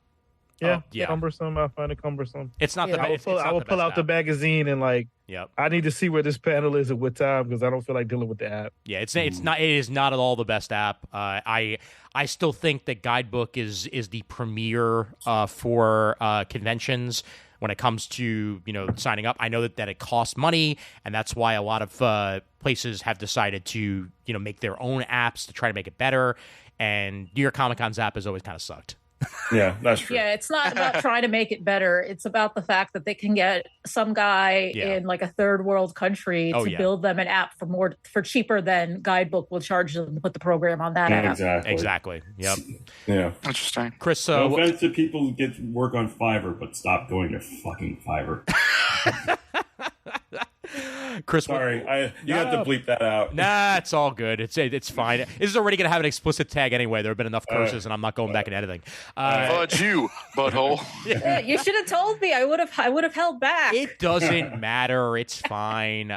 Yeah, cumbersome. I find it cumbersome. It's not the best. I will pull out the magazine and like. Yep. I need to see where this panel is at what time because I don't feel like dealing with the app. Yeah, it is not at all the best app. I still think that Guidebook is the premier for conventions when it comes to signing up. I know that it costs money, and that's why a lot of places have decided to make their own apps to try to make it better. And New York Comic Con's app has always kind of sucked. Yeah, that's true. Yeah, it's not about trying to make it better. It's about the fact that they can get some guy in like a third world country to build them an app for cheaper than Guidebook will charge them to put the program on that app. Exactly. Yep. Yeah. Interesting. Chris, no offense to people who get work on Fiverr, but stop going to fucking Fiverr. Chris, Sorry, you have to bleep that out. Nah, it's all good. It's fine. This is already going to have an explicit tag anyway. There have been enough curses, and I'm not going back and editing. Fudge you, butthole. Yeah, you should have told me. I would have held back. It doesn't matter. It's fine.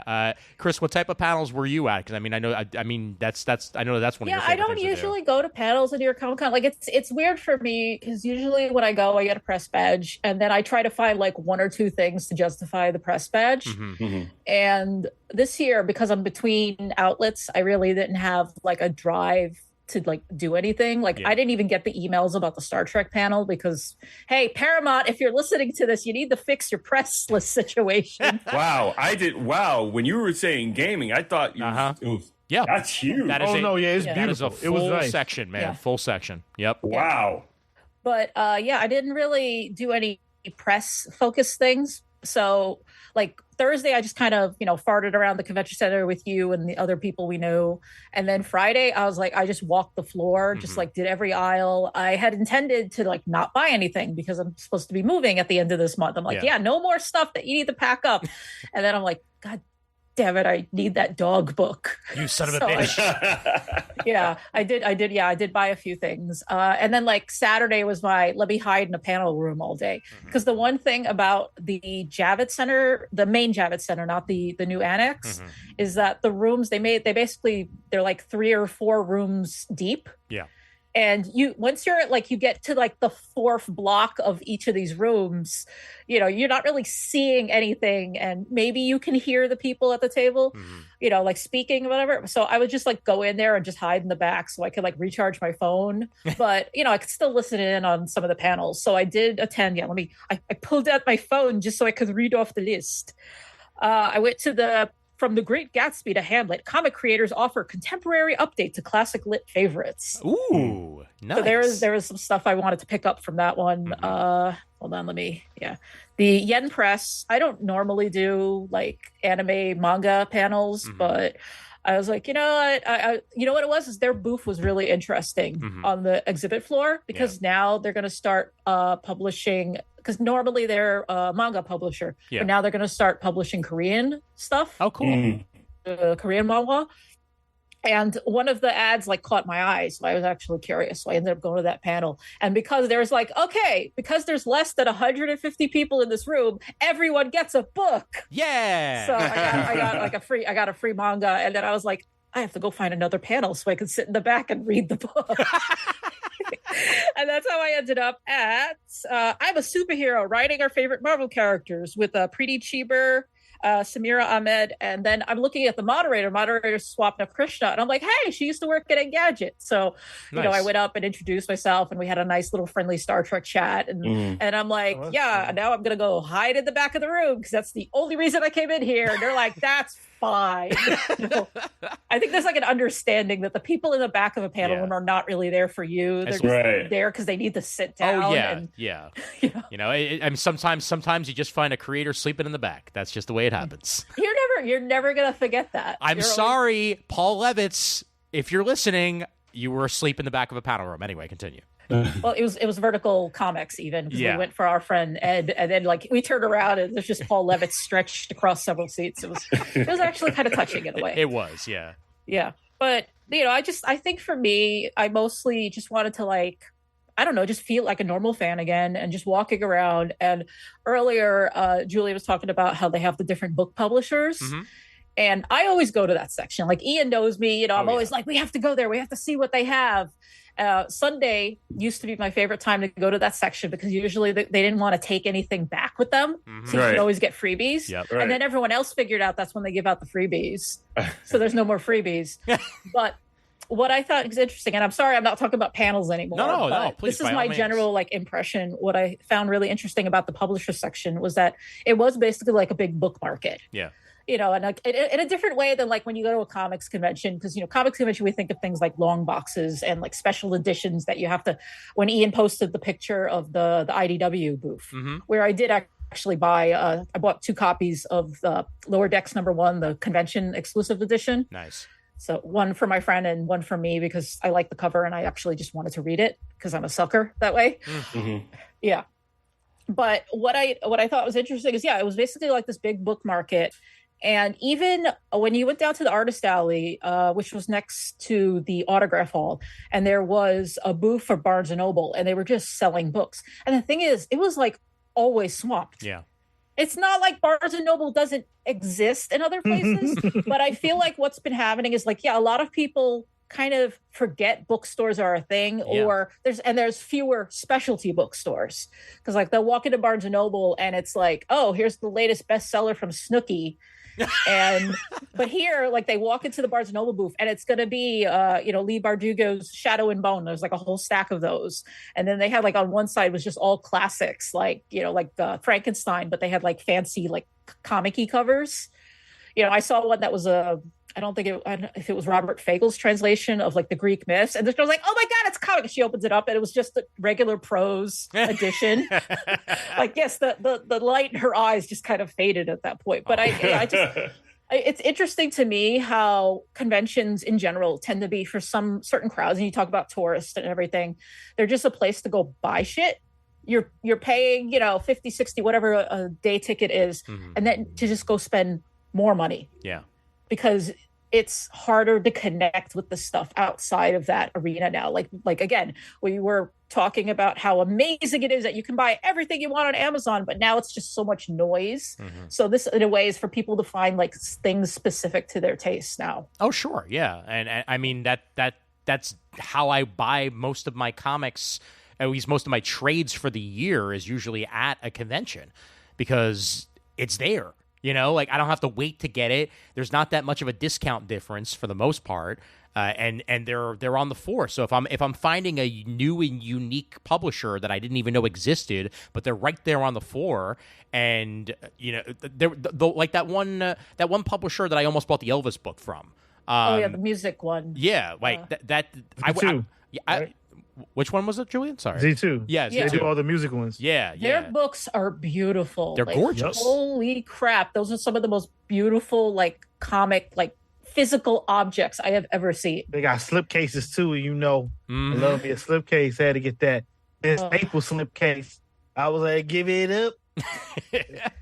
Chris, what type of panels were you at? Because I know that's one of your favorite Yeah, I don't things to usually go to panels at New York Comic Con. Like it's weird for me because usually when I go, I get a press badge, and then I try to find like one or two things to justify the press badge. And this year, because I'm between outlets, I really didn't have like a drive to like do anything. Like I didn't even get the emails about the Star Trek panel because, hey, Paramount, if you're listening to this, you need to fix your press list situation. Wow, I did. Wow, when you were saying gaming, I thought you. Yeah, that's huge. That is it's that beautiful. is a full it was nice. section, man. Yeah. Full section. Yep. Wow. But I didn't really do any press focused things. So like Thursday, I just kind of, farted around the convention center with you and the other people we knew. And then Friday, I was like, I just walked the floor, just like did every aisle. I had intended to like not buy anything because I'm supposed to be moving at the end of this month. I'm like, no more stuff that you need to pack up. And then I'm like, God damn it, I need that dog book. You son of a bitch. I did buy a few things. And then like Saturday was let me hide in a panel room all day. Because the one thing about the Javits Center, the main Javits Center, not the new annex, is that the rooms they're like 3 or 4 rooms deep. Yeah. And once you're you get to like the 4th block of each of these rooms, you're not really seeing anything. And maybe you can hear the people at the table, like speaking or whatever. So I would just like go in there and just hide in the back so I could like recharge my phone. But, I could still listen in on some of the panels. So I did attend. I pulled out my phone just so I could read off the list. I went to From the Great Gatsby to Hamlet, comic creators offer contemporary update to classic lit favorites. Ooh, nice. So there was some stuff I wanted to pick up from that one. Hold on, the Yen Press. I don't normally do like anime manga panels, but I was like, I you know what it was? Is their booth was really interesting on the exhibit floor because now they're going to start publishing. Because normally they're a manga publisher, but now they're going to start publishing Korean stuff. Oh, cool. Korean manga. And one of the ads caught my eye, so I was actually curious. So I ended up going to that panel. And because there's because there's less than 150 people in this room, everyone gets a book. Yeah. So I got a free manga, and then I was like, I have to go find another panel so I can sit in the back and read the book. And that's how I ended up at I'm a Superhero, writing our favorite Marvel characters with Preeti Cheeber, Samira Ahmed, and then I'm looking at the moderator Swapna Krishna, and I'm like, hey, she used to work at Engadget. So, I went up and introduced myself, and we had a nice little friendly Star Trek chat, and I'm like, now I'm gonna go hide in the back of the room because that's the only reason I came in here. And they're like, that's fine. I think there's an understanding that the people in the back of a panel room are not really there for you. They're just there because they need to sit down. Oh yeah, I mean, sometimes you just find a creator sleeping in the back. That's just the way it happens. You're never gonna forget that. I'm sorry, Paul Levitz, if you're listening, you were asleep in the back of a panel room. Anyway, continue. Well, it was Vertical Comics even because we went for our friend Ed, and then we turned around and there's just Paul Levitz stretched across several seats. It was actually kind of touching in a way. It was, yeah. Yeah, but I think for me, I mostly just wanted to just feel like a normal fan again and just walking around. And earlier, Julia was talking about how they have the different book publishers. And I always go to that section. Like Ian knows me, I'm always like, we have to go there. We have to see what they have. Sunday used to be my favorite time to go to that section because usually they didn't want to take anything back with them. So you could always get freebies. Yep. And then everyone else figured out that's when they give out the freebies. So there's no more freebies. But what I thought was interesting, and I'm sorry I'm not talking about panels anymore. No, please. This is my general impression. What I found really interesting about the publisher section was that it was basically like a big book market. Yeah. And in a different way than when you go to a comics convention, because comics convention we think of things like long boxes and special editions that you have to. When Ian posted the picture of the IDW booth, where I did actually buy, I bought 2 copies of the Lower Decks #1, the convention exclusive edition. Nice. So one for my friend and one for me because I like the cover and I actually just wanted to read it because I'm a sucker that way. Yeah. But what I thought was interesting is it was basically like this big book market. And even when you went down to the artist alley, which was next to the autograph hall, and there was a booth for Barnes and Noble, and they were just selling books. And the thing is, it was like always swamped. Yeah. It's not like Barnes and Noble doesn't exist in other places, but I feel like what's been happening is like, yeah, a lot of people kind of forget bookstores are a thing, or there's fewer specialty bookstores, because like they'll walk into Barnes and Noble and it's like, oh, here's the latest bestseller from Snooki. And but here, like, they walk into the Barnes and Noble booth and it's gonna be Lee Bardugo's Shadow and Bone. There's like a whole stack of those, and then they had like on one side was just all classics, like Frankenstein, but they had like fancy like comic-y covers. I saw one that was I don't know if it was Robert Fagel's translation of like the Greek myths, and this girl's like, oh my god, it's comic, and she opens it up and it was just the regular prose edition. Like, yes, the light in her eyes just kind of faded at that point. But it's interesting to me how conventions in general tend to be, for some certain crowds, and you talk about tourists and everything, they're just a place to go buy shit. You're paying 50, 60, whatever a day ticket is, and then to just go spend more money. Yeah. Because it's harder to connect with the stuff outside of that arena now. Like again, we were talking about how amazing it is that you can buy everything you want on Amazon, but now it's just so much noise. So this, in a way, is for people to find like things specific to their tastes now. Oh, sure. Yeah. And I mean, that's how I buy most of my comics, at least most of my trades for the year, is usually at a convention, because it's there. Like, I don't have to wait to get it. There's not that much of a discount difference for the most part, and they're on the floor. So if I'm finding a new and unique publisher that I didn't even know existed, but they're right there on the floor, and they're like that one publisher that I almost bought the Elvis book from. The music one. Yeah, like that. Which one was it, Julian? Sorry. Z2. Yeah, They do all the music ones. Yeah. Their books are beautiful. They're gorgeous. Holy crap. Those are some of the most beautiful, like, comic, like, physical objects I have ever seen. They got slipcases, too, and I love me a slipcase. I had to get that. This April slipcase. I was like, give it up.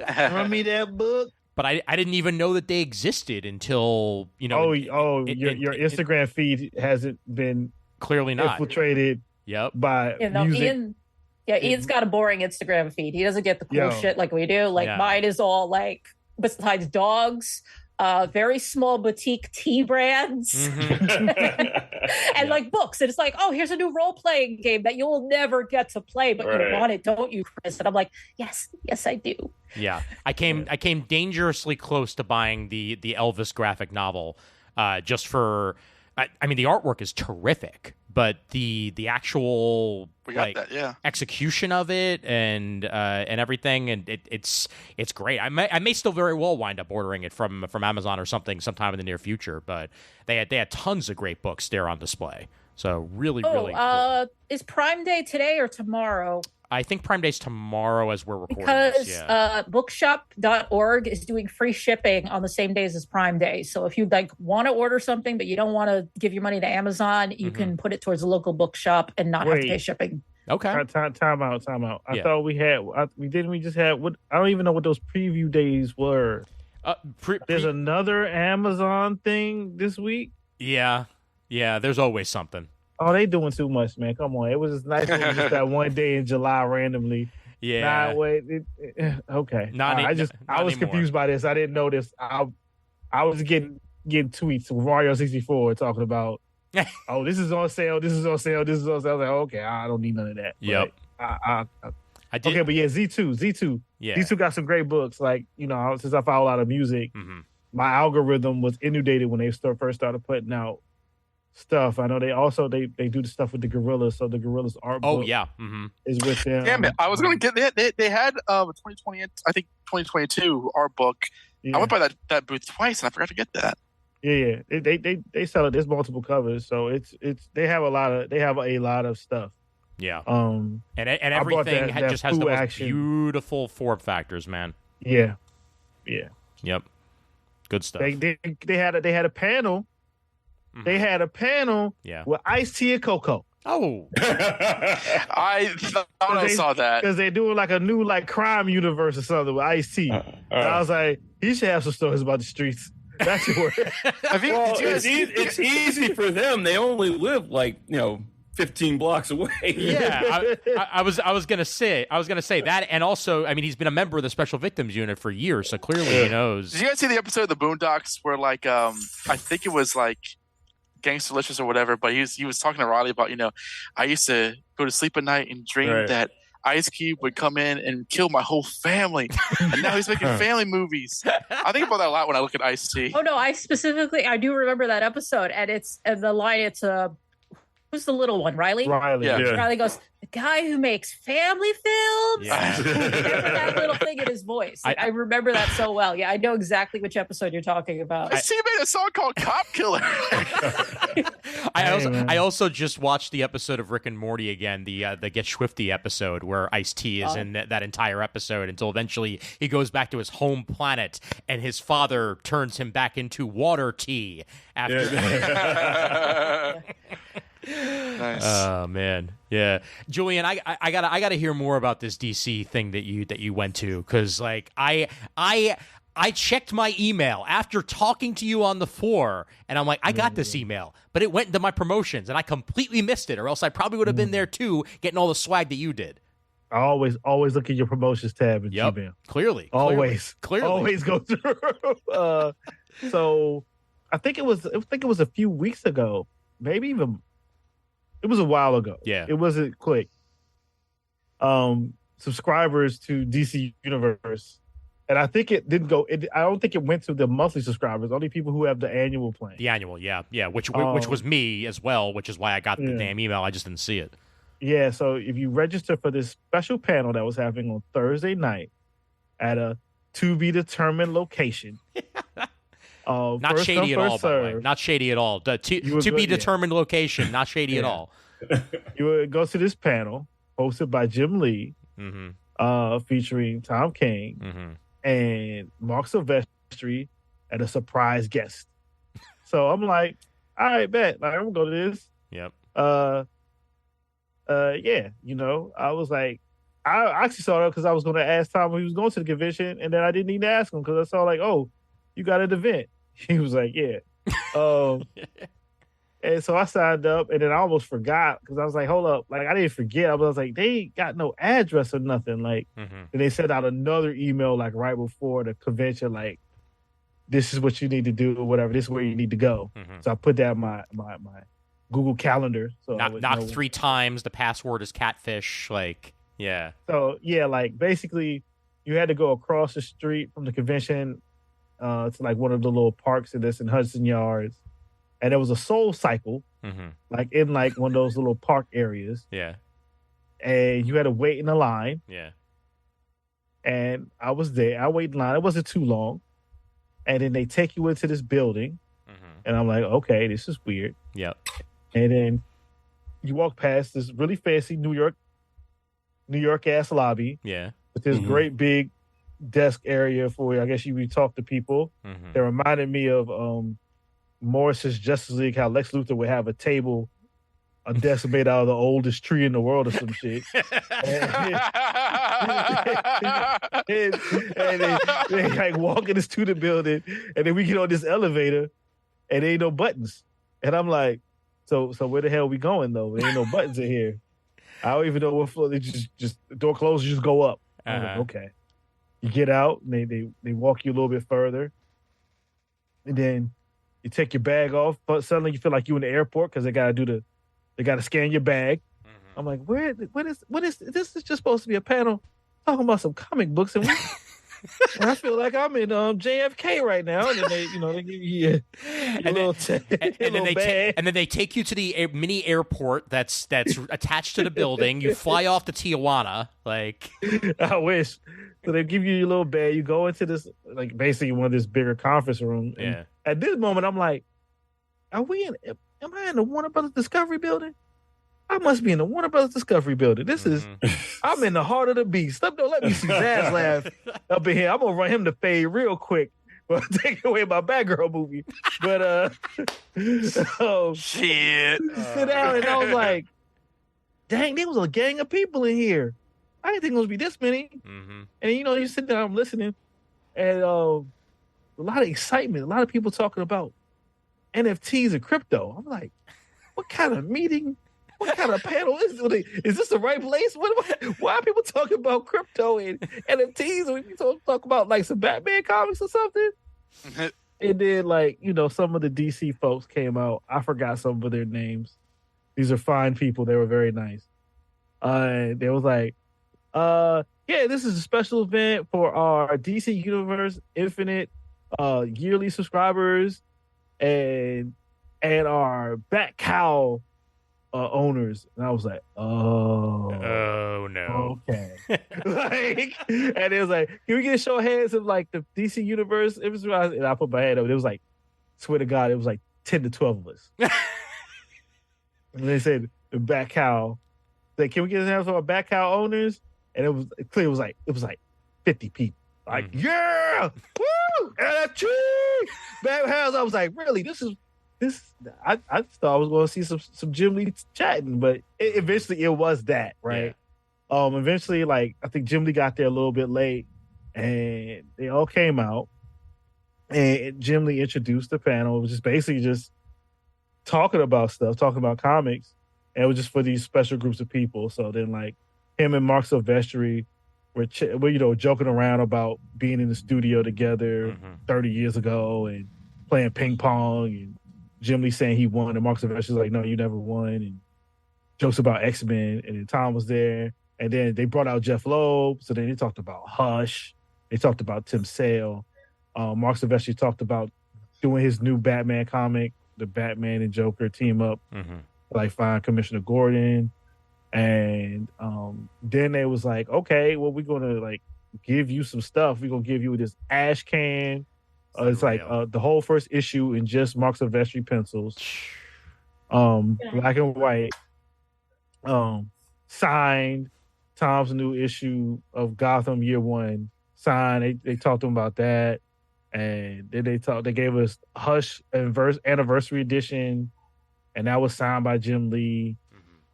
Run me that book. But I didn't even know that they existed until, your Instagram feed hasn't been clearly not infiltrated. Yep. By music. Ian's got a boring Instagram feed. He doesn't get the cool shit like we do. Like, mine is all like, besides dogs, very small boutique tea brands, and like books. And it's like, oh, here's a new role-playing game that you'll never get to play, but you want it, don't you, Chris? And I'm like, yes, I do. Yeah, I came dangerously close to buying the Elvis graphic novel, just for. I mean, the artwork is terrific, but the actual execution of it and everything, and it's great. I may still very well wind up ordering it from Amazon or something sometime in the near future. But they had tons of great books there on display. So really cool. Is Prime Day today or tomorrow? I think Prime Day's tomorrow as we're recording because this. bookshop.org is doing free shipping on the same days as Prime Day. So if you want to order something, but you don't want to give your money to Amazon, you can put it towards a local bookshop and not have to pay shipping. Okay. Time out. I thought we just had what? I don't even know what those preview days were. There's another Amazon thing this week. Yeah. There's always something. Oh, they doing too much, man. Come on. It was just nice when it was just that one day in July randomly. Yeah. Okay. I was confused by this. I didn't know this. I was getting tweets with Mario 64 talking about, oh, this is on sale. This is on sale. This is on sale. I was like, okay, I don't need none of that. Yep. I did. Okay, but yeah, Z2. Yeah. Z2 got some great books. Like, since I follow a lot of music, my algorithm was inundated when they first started putting out stuff. I know they do the stuff with the Gorillas, so the Gorillas art book is with them. Damn it! I was gonna get they had 2020, I think 2022 art book. Yeah. I went by that booth twice and I forgot to get that. Yeah. They sell it. There's multiple covers, so it's they have a lot of stuff. Yeah. And everything just has the most beautiful form factors, man. Yeah. Yep. Good stuff. They had a panel. They had a panel with Ice-T and Coco. Oh. I thought I saw that. Because they're doing like a new like crime universe or something with Ice-T. I was like, He should have some stories about the streets. That's where. Well, it's easy for them. They only live 15 blocks away. Yeah, I was gonna say that, and also, I mean, he's been a member of the Special Victims Unit for years, so clearly he knows. Did you guys see the episode of the Boondocks where I think it was like Gangsterlicious or whatever, but he was talking to Riley about, I used to go to sleep at night and dream that Ice Cube would come in and kill my whole family, and now he's making family movies. I think about that a lot when I look at Ice-T. Oh no, I do remember that episode, and the line, it's who's the little one, Riley? Riley. Yeah. Riley goes, the guy who makes family films. Yeah. Remember that little thing in his voice. I remember that so well. Yeah, I know exactly which episode you're talking about. Ice-T made a song called Cop Killer. I also just watched the episode of Rick and Morty again, the Get Swifty episode, where Ice-T is in that entire episode until eventually he goes back to his home planet and his father turns him back into water tea after that. Nice. Oh man, yeah, Julian, I gotta hear more about this DC thing that you went to, because I checked my email after talking to you on the floor, and I'm like, I got this email, but it went into my promotions, and I completely missed it, or else I probably would have been there too, getting all the swag that you did. I always look at your promotions tab in Gmail. Clearly, always clearly. go through. So I think it was a few weeks ago, maybe even. It was a while ago. Yeah. It wasn't quick. Subscribers to DC Universe. And I think it didn't go. I don't think it went to the monthly subscribers, only people who have the annual plan. The annual, yeah. Which was me as well, which is why I got the damn email. I just didn't see it. Yeah, so if you register for this special panel that was happening on Thursday night at a to be determined location. Not shady at all, by the way. Not shady at all. To be determined location, not shady at all. You would go to this panel hosted by Jim Lee, featuring Tom King and Mark Silvestri and a surprise guest. So I'm like, all right, bet. Like, I'm gonna go to this. Yep. Yeah, I was like, I actually saw it because I was going to ask Tom when he was going to the convention, and then I didn't need to ask him because I saw like, oh, you got an event. He was like, yeah. And so I signed up, and then I almost forgot because I was like, hold up. Like, I didn't forget. I was like, they ain't got no address or nothing. Like, and they sent out another email, like, right before the convention, like, this is what you need to do or whatever. This is where you need to go. So I put that in my Google Calendar. So knock 3 times. The password is catfish. Like, yeah. So, yeah, like, basically, you had to go across the street from the convention to, like, one of the little parks in Hudson Yards. And there was a Soul Cycle, like, in, like, one of those little park areas. Yeah. And you had to wait in a line. Yeah. And I was there. I waited in line. It wasn't too long. And then they take you into this building. And I'm like, okay, this is weird. Yep. And then you walk past this really fancy New York ass lobby. Yeah. With this great big desk area for, I guess, you would talk to people. That reminded me of Morris's Justice League, how Lex Luthor would have a desk made out of the oldest tree in the world or some shit. and they like walk in the student building, and then we get on this elevator, and there ain't no buttons. And I'm like, so where the hell are we going though? There ain't no buttons in here. I don't even know what floor. They just the door closes, you just go up. I'm like, okay. You get out, and they walk you a little bit further, and then you take your bag off, but suddenly you feel like you're in the airport because they gotta scan your bag. I'm like, what is this? Is just supposed to be a panel talking about some comic books, and I feel like I'm in JFK right now. And then they give you a little and then they take you to the mini airport that's attached to the building. You fly off to Tijuana, like. I wish. So they give you your little bag. You go into this, like, basically one of this bigger conference room. And at this moment, I'm like, am I in the Warner Brothers Discovery building? I must be in the Warner Brothers Discovery building. This is, I'm in the heart of the beast. Don't let me see Zaz laugh up in here. I'm going to run him to fade real quick. Well, take away my Batgirl movie. But, shit. Sit down, and I was like, dang, there was a gang of people in here. I didn't think it was be this many. And you sit down, I'm listening, and a lot of excitement, a lot of people talking about NFTs and crypto. I'm like, what kind of meeting? What kind of panel is this? Is this the right place? Why are people talking about crypto and NFTs? We talk about like some Batman comics or something. And then, like, you know, some of the DC folks came out. I forgot some of their names. These are fine people. They were very nice. They was like, yeah, this is a special event for our DC Universe Infinite yearly subscribers and our Bat Cow owners. And I was like, oh no, okay. Like, and it was like, can we get a show of hands of like the DC Universe? It was, and I put my hand up. It was like, swear to God, it was like 10 to 12 of us. And they said the Bat Cow. Like, can we get a hands for our Bat Cow owners? And it was clear. It was like 50 people. Like, yeah, woo, NFT, Bat House. I was like, really? This. I thought I was going to see some Jim Lee chatting, but eventually it was that, right? Yeah. Eventually, like, I think Jim Lee got there a little bit late, and they all came out, and Jim Lee introduced the panel. It was just basically just talking about stuff, talking about comics, and it was just for these special groups of people. So then, like, him and Mark Silvestri were you know, joking around about being in the studio together 30 years ago and playing ping pong, and Jim Lee saying he won, and Mark Silvestri's like, no, you never won, and jokes about X-Men, and then Tom was there, and then they brought out Jeff Loeb, so then they talked about Hush, they talked about Tim Sale, Mark Silvestri talked about doing his new Batman comic, the Batman and Joker team up, like find Commissioner Gordon, and then they was like, okay, well, we're gonna like give you some stuff, we're gonna give you this ash can. It's like the whole first issue in just Mark Silvestri pencils, black and white, signed. Tom's new issue of Gotham Year One signed. They talked to him about that, and then they gave us Hush Anniversary Edition, and that was signed by Jim Lee.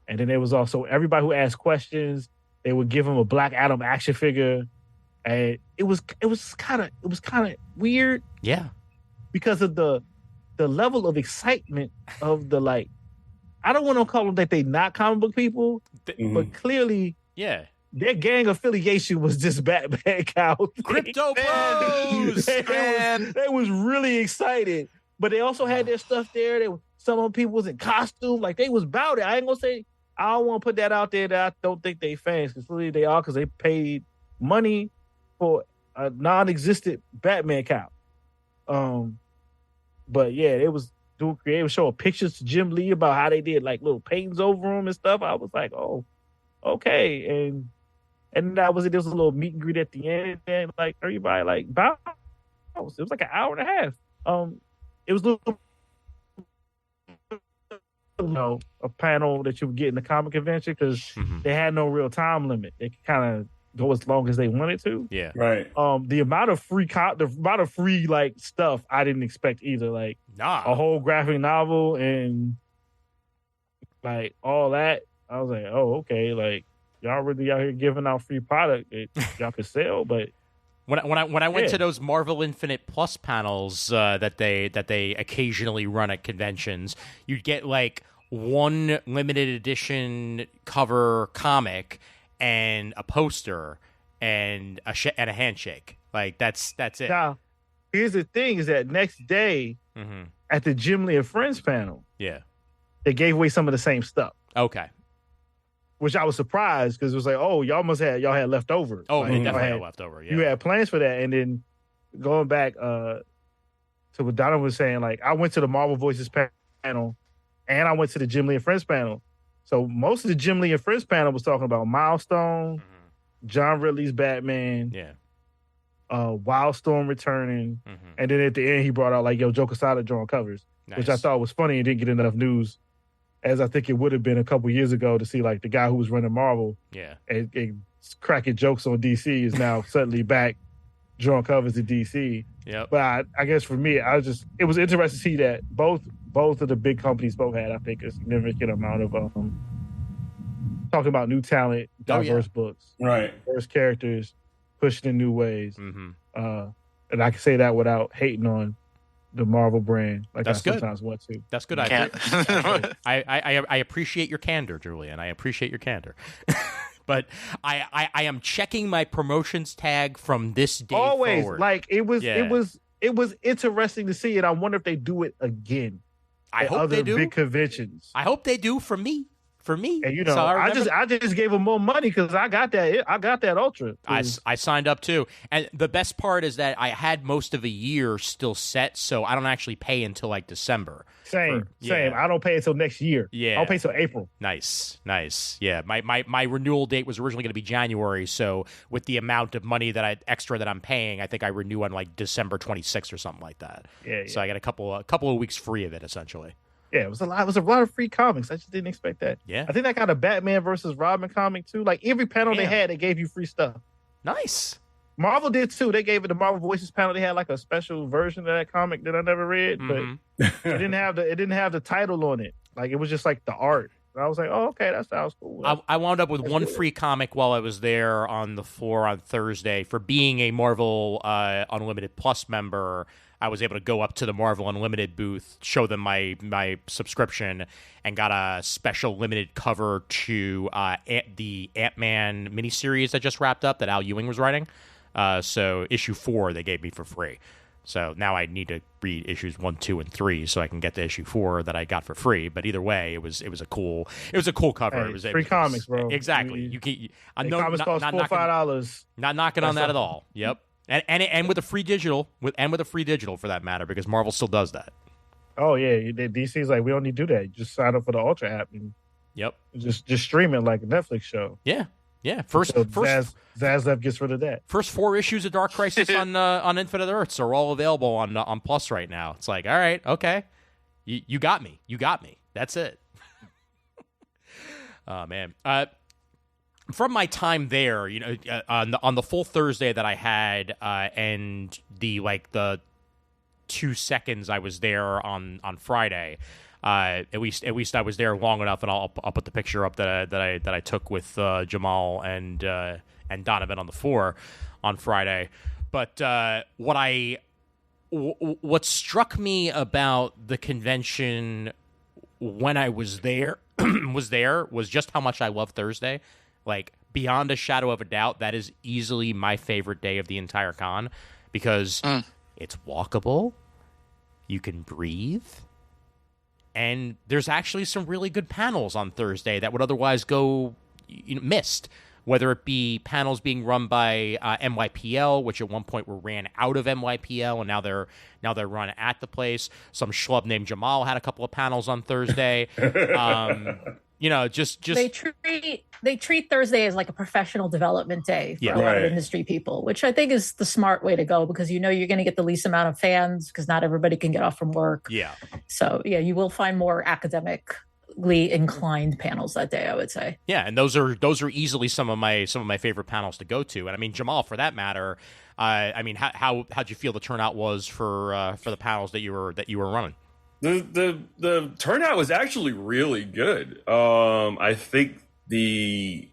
And then there was also everybody who asked questions. They would give him a Black Adam action figure. And it was kind of weird, yeah, because of the level of excitement of the, like, I don't want to call them that they not comic book people, but clearly, yeah, their gang affiliation was just Batman Cow, Crypto Bros, they was really excited, but they also had their stuff there. Some of them people was in costume, like they was about it. I ain't gonna say I don't want to put that out there that I don't think they fans, because clearly they are, because they paid money for a non-existent Batman Cow. But yeah, it was doing creative, showing pictures to Jim Lee about how they did like little paintings over him and stuff. I was like, oh, okay. And that was it. There was a little meet and greet at the end, and like everybody like bounced. It was like an hour and a half. It was a little, you know, a panel that you would get in the comic convention, because they had no real time limit. They could kind of go as long as they wanted to. Yeah. Right. The amount of free like stuff I didn't expect either. Like a whole graphic novel and like all that. I was like, oh, okay. Like y'all really out here giving out free product that y'all could sell. But when I went to those Marvel Infinite Plus panels that they occasionally run at conventions, you'd get like one limited edition cover comic and a poster and a handshake. Like that's it. Now, here's the thing: is that next day at the Jim Lee and Friends panel, they gave away some of the same stuff. Okay. Which I was surprised, because it was like, oh, y'all had leftover. Oh, like, they definitely had leftover. Yeah. You had plans for that, and then going back to what Donna was saying, like I went to the Marvel Voices panel, and I went to the Jim Lee and Friends panel. So most of the Jim Lee and Friends panel was talking about Milestone, John Ridley's Batman, Wildstorm returning, and then at the end he brought out like Joe Quesada drawing covers, which I thought was funny and didn't get enough news, as I think it would have been a couple years ago, to see like the guy who was running Marvel, and cracking jokes on DC is now suddenly back drawing covers to DC. Yeah, but I guess for me, it was interesting to see that both of the big companies had, I think, a significant amount of talking about new talent, diverse books, right, diverse characters, pushing in new ways. and I can say that without hating on the Marvel brand, like That's I good. sometimes want to. That's good. Can't. I appreciate your candor, Julian. I appreciate your candor. But I am checking my promotions tag from this day Always, forward. like it was Yeah. interesting to see it. I wonder if they do it again. I at hope other they do. big conventions. I hope they do for me. For me. And you know, So I remember- just gave them more money because I got that Ultra. I signed up too. And the best part is that I had most of a year still set, so I don't actually pay until like December. Same. Yeah. I don't pay until next year. Yeah. I'll pay till April. Nice. Yeah, my renewal date was originally going to be January, so with the amount of money extra that I'm paying, I think I renew on like December 26th or something like that. Yeah. So I got a couple of weeks free of it essentially. Yeah, it was a lot. It was a lot of free comics. I just didn't expect that. Yeah. I think they got a Batman versus Robin comic too. Like every panel they Damn. had, they gave you free stuff. Nice. Marvel did too. They gave it the Marvel Voices panel. They had like a special version of that comic that I never read, but Mhm. it didn't have the title on it. Like it was just like the art. And I was like, oh, okay, that sounds cool. I wound up with That's one good. free comic while I was there on the floor on Thursday. For being a Marvel Unlimited Plus member, I was able to go up to the Marvel Unlimited booth, show them my subscription, and got a special limited cover to the Ant-Man miniseries that just wrapped up that Al Ewing was writing. So issue 4 they gave me for free. So now I need to read issues 1, 2, and 3 so I can get to issue 4 that I got for free. But either way, it was a cool cover. Hey, It was free comics, bro. Exactly. You- You can. I'm The comics cost $4 or $5. not knocking on That's that at all. Yep. And with a free digital, with a free digital for that matter, because Marvel still does that. Oh yeah, DC's like we don't need to do that. You just sign up for the Ultra app and Yep. just stream it like a Netflix show. Yeah. First So Zaslav gets rid of that. first 4 issues of Dark Crisis on Infinite Earths are all available on Plus right now. It's like, all right, okay, you got me. That's it. Oh man. From my time there, you know, on the full Thursday that I had, and the 2 seconds I was there on Friday, at least I was there long enough, and I'll put the picture up that I took with Jamal and Donovan on the floor on Friday. But what struck me about the convention when I was there was just how much I love Thursday. Like, beyond a shadow of a doubt, that is easily my favorite day of the entire con because it's walkable, you can breathe, and there's actually some really good panels on Thursday that would otherwise go missed. Whether it be panels being run by NYPL, which at one point were ran out of NYPL, and now they're run at the place. Some schlub named Jamal had a couple of panels on Thursday. Just they treat Thursday as like a professional development day for Yeah. a lot of Right. industry people, which I think is the smart way to go because you're going to get the least amount of fans because not everybody can get off from work. Yeah. So yeah, you will find more academically inclined panels that day, I would say. Yeah, and those are easily some of my favorite panels to go to. And I mean, Jamal, for that matter, how'd you feel the turnout was for the panels that you were running? The turnout was actually really good. I think the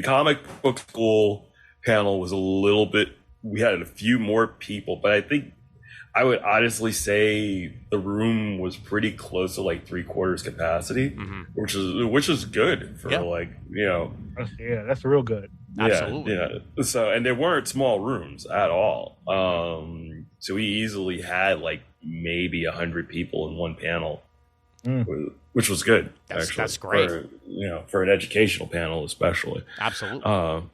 comic book school panel was a little bit. We had a few more people, but I think I would honestly say the room was pretty close to like 3/4 capacity, which is good for Yeah, that's real good. Absolutely. Yeah. So, and they weren't small rooms at all. So we easily had like maybe 100 people in one panel, which was good. That's great. For an educational panel, especially. Absolutely.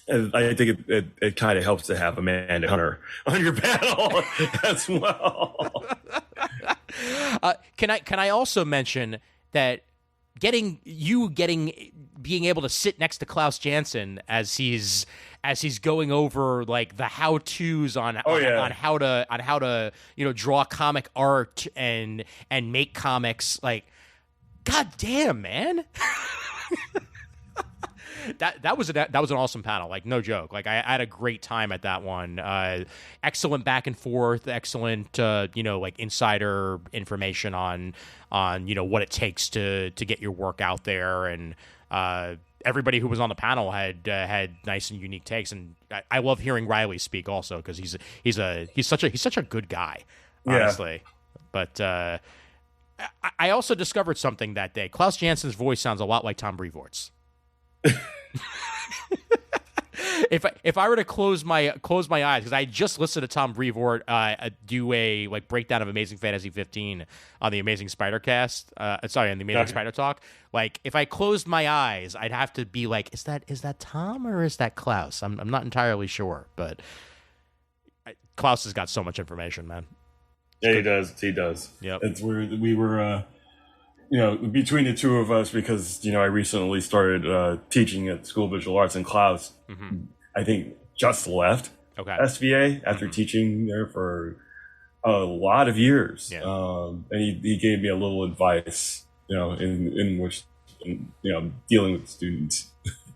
And I think it kind of helps to have Amanda Hunter on your panel as well. Can I also mention that being able to sit next to Klaus Janson as he's going over like the how-tos on how to draw comic art and make comics, like, god damn, man. That was an awesome panel, like, no joke. Like, I had a great time at that one. Excellent back and forth, excellent like insider information on what it takes to get your work out there, and everybody who was on the panel had nice and unique takes, and I love hearing Riley speak also because he's such a good guy, honestly. Yeah. But I also discovered something that day. Klaus Jansen's voice sounds a lot like Tom Brevoort's. If I were to close my eyes, because I just listened to Tom Brevoort do a breakdown of Amazing Fantasy 15 on the Amazing Spider-Cast, on the Amazing Spider Talk. Like, if I closed my eyes, I'd have to be like, is that Tom or is that Klaus? I'm not entirely sure, but Klaus has got so much information, man. Yeah, he does. He does. Yep. We were between the two of us, because I recently started teaching at School of Visual Arts, and Klaus, I think, just left SVA after teaching there for a lot of years. Yeah. And he gave me a little advice, in which dealing with students.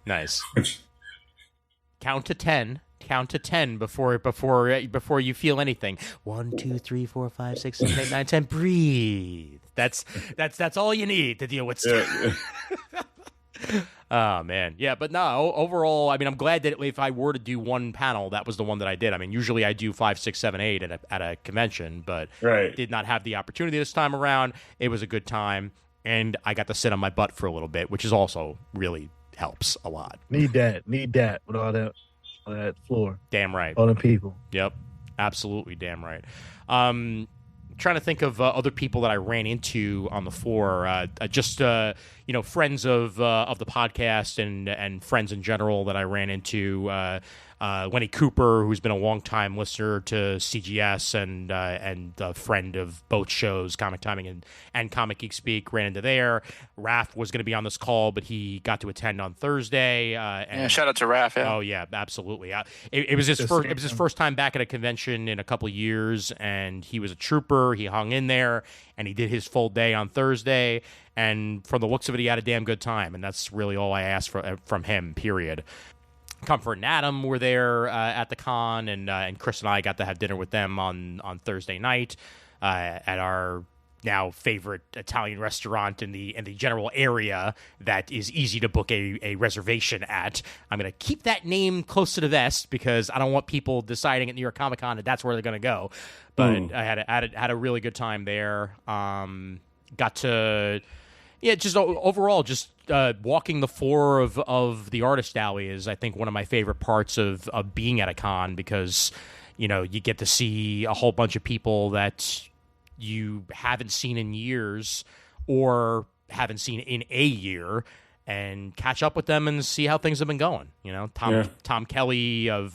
Nice. Count to 10 before you feel anything. 1, 2, 3, 4, 5, 6, 7, 8, 9, 10. Breathe. That's all you need to deal with stuff. Oh man, yeah. But no, overall, I mean, I'm glad that if I were to do one panel, that was the one that I did. I mean, usually I do 5, 6, 7, 8 at a convention, but did not have the opportunity this time around. It was a good time, and I got to sit on my butt for a little bit, which is also really helps a lot. Need that with all that floor. Damn right. All the people. Yep. Absolutely damn right. Trying to think of other people that I ran into on the floor. Just friends of the podcast and friends in general that I ran into. Lenny Cooper, who's been a longtime listener to CGS and a friend of both shows, Comic Timing and Comic Geek Speak, ran into there. Raph was going to be on this call, but he got to attend on Thursday. Shout out to Raph. Yeah. Oh yeah, absolutely. It was his first time back at a convention in a couple of years, and he was a trooper. He hung in there, and he did his full day on Thursday. And from the looks of it, he had a damn good time, and that's really all I asked from him. Period. Comfort and Adam were there at the con, and Chris and I got to have dinner with them on Thursday night at our now favorite Italian restaurant in the general area that is easy to book a reservation at. I'm going to keep that name close to the vest because I don't want people deciding at New York Comic Con that that's where they're going to go. But I had a really good time there. Got to just overall just. Walking the floor of the artist alley is, I think, one of my favorite parts of being at a con because, you get to see a whole bunch of people that you haven't seen in years or haven't seen in a year and catch up with them and see how things have been going. Tom Kelly of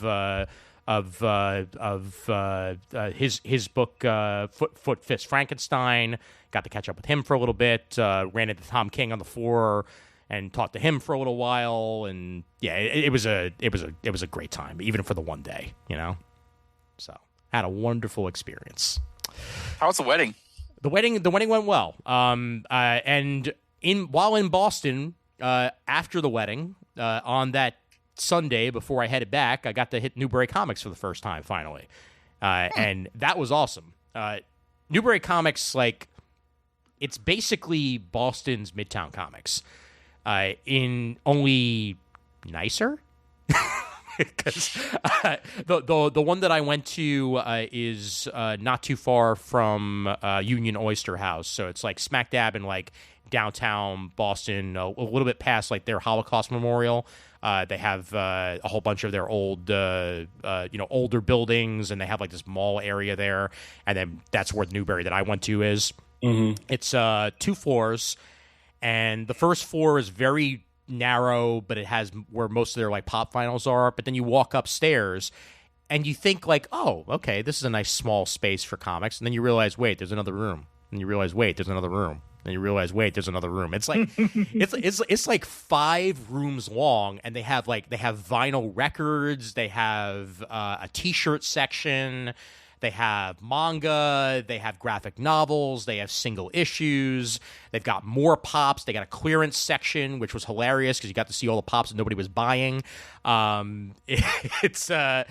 his book Foot Fist Frankenstein. Got to catch up with him for a little bit. Ran into Tom King on the floor and talked to him for a little while. And yeah, it was a great time, even for the one day. So had a wonderful experience. How was the wedding? The wedding went well. And while in Boston after the wedding on that Sunday before I headed back, I got to hit Newbury Comics for the first time finally, and that was awesome. Newbury Comics, it's basically Boston's Midtown Comics, in only nicer. Because the one that I went to is not too far from Union Oyster House, so it's smack dab in downtown Boston, a little bit past their Holocaust Memorial. They have a whole bunch of their old, older buildings, and they have this mall area there. And then that's where the Newbury that I went to is. Mm-hmm. It's 2 floors, and the first floor is very narrow, but it has where most of their pop vinyls are. But then you walk upstairs, and you think oh, okay, this is a nice small space for comics. And then you realize, wait, there's another room. And you realize, wait, there's another room. And you realize, wait, there's another room. It's it's 5 rooms long, and they have vinyl records. They have a T-shirt section. They have manga. They have graphic novels. They have single issues. They've got more pops. They got a clearance section, which was hilarious because you got to see all the pops that nobody was buying. And for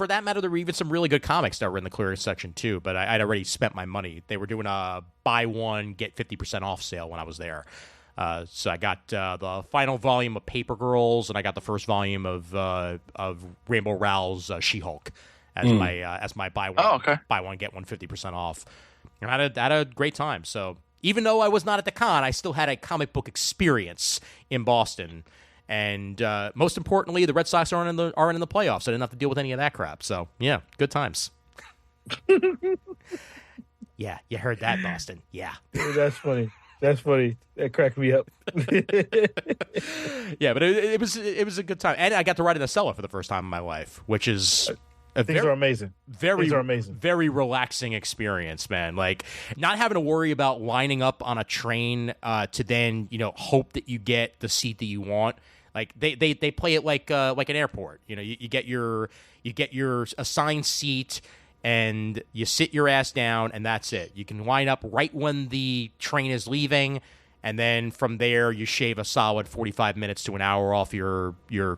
that matter, there were even some really good comics that were in the clearance section too. But I'd already spent my money. They were doing a buy one get 50% off sale when I was there. So I got the final volume of Paper Girls, and I got the first volume of Rainbow Rowell's She-Hulk as my buy one get one 50% off. And I had a great time. So even though I was not at the con, I still had a comic book experience in Boston. And most importantly, the Red Sox aren't in the playoffs. I didn't have to deal with any of that crap. So yeah, good times. Yeah, you heard that, Boston. Yeah. That's funny. That cracked me up. Yeah, but it was a good time, and I got to ride in the cellar for the first time in my life, which is things are amazing. Things are amazing. Very relaxing experience, man. Like not having to worry about lining up on a train to then hope that you get the seat that you want. Like they play it like an airport. You get your assigned seat. And you sit your ass down, and that's it. You can line up right when the train is leaving, and then from there you shave a solid 45 minutes to an hour off your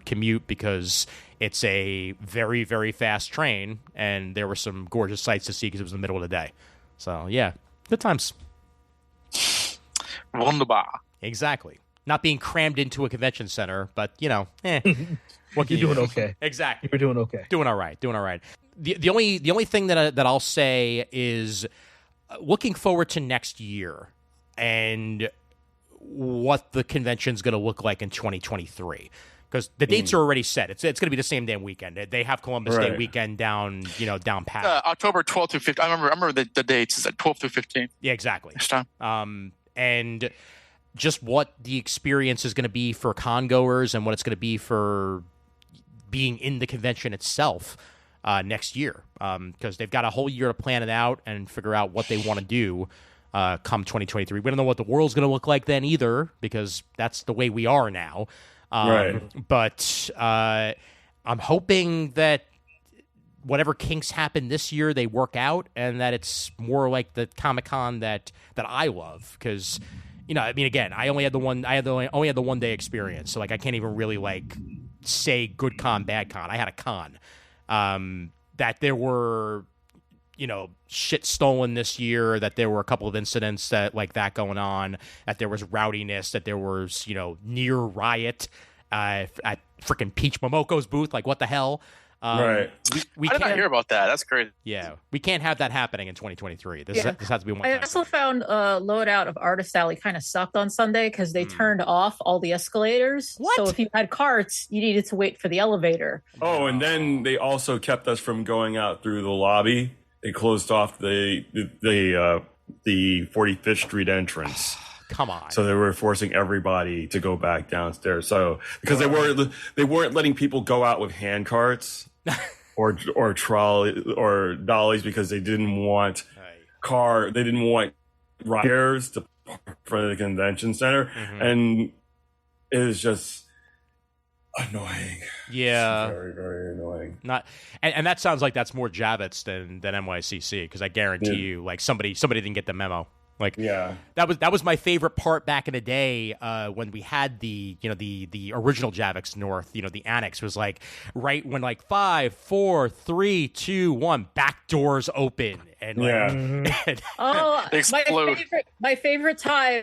commute because it's a very, very fast train, and there were some gorgeous sights to see because it was in the middle of the day. So, yeah, good times. Wunderbar. Exactly. Not being crammed into a convention center, but, what can You're doing okay. Exactly. You're doing okay. Doing all right. The only thing that I'll say is looking forward to next year and what the convention's going to look like in 2023, because the dates are already set. It's going to be the same damn weekend. They have Columbus Day weekend down pat. October 12th through 15th. I remember the dates. It's at 12th through 15th. Yeah, exactly. Next time. And just what the experience is going to be for con goers and what it's going to be for being in the convention itself. Next year, because they've got a whole year to plan it out and figure out what they want to do come 2023. We don't know what the world's going to look like then either, because that's the way we are now. Right. But I'm hoping that whatever kinks happen this year, they work out, and that it's more like the Comic-Con that I love, because again, I only had the one day experience, so like I can't even really say good con, bad con. I had a con. That there were, shit stolen this year, that there were a couple of incidents that going on, that there was rowdiness, that there was, near riot at freaking Peach Momoko's booth. Like, what the hell? Right. I did not hear about that. That's great. Yeah. We can't have that happening in 2023. This has to be one I time. also found loadout of Artist Alley kind of sucked on Sunday because they turned off all the escalators. What? So if you had carts, you needed to wait for the elevator. Oh, and then they also kept us from going out through the lobby. They closed off the 45th Street entrance. Come on. So they were forcing everybody to go back downstairs. So because they weren't letting people go out with hand carts or trolley or dollies, because they didn't want riders to park for the convention center, and it was just annoying. Yeah. Very, very annoying. And that sounds like that's more Javits than NYCC, because I guarantee you, somebody didn't get the memo. That was my favorite part back in the day when we had the original Javix North. The annex was right when 5, 4, 3, 2, 1, back doors open, and my favorite time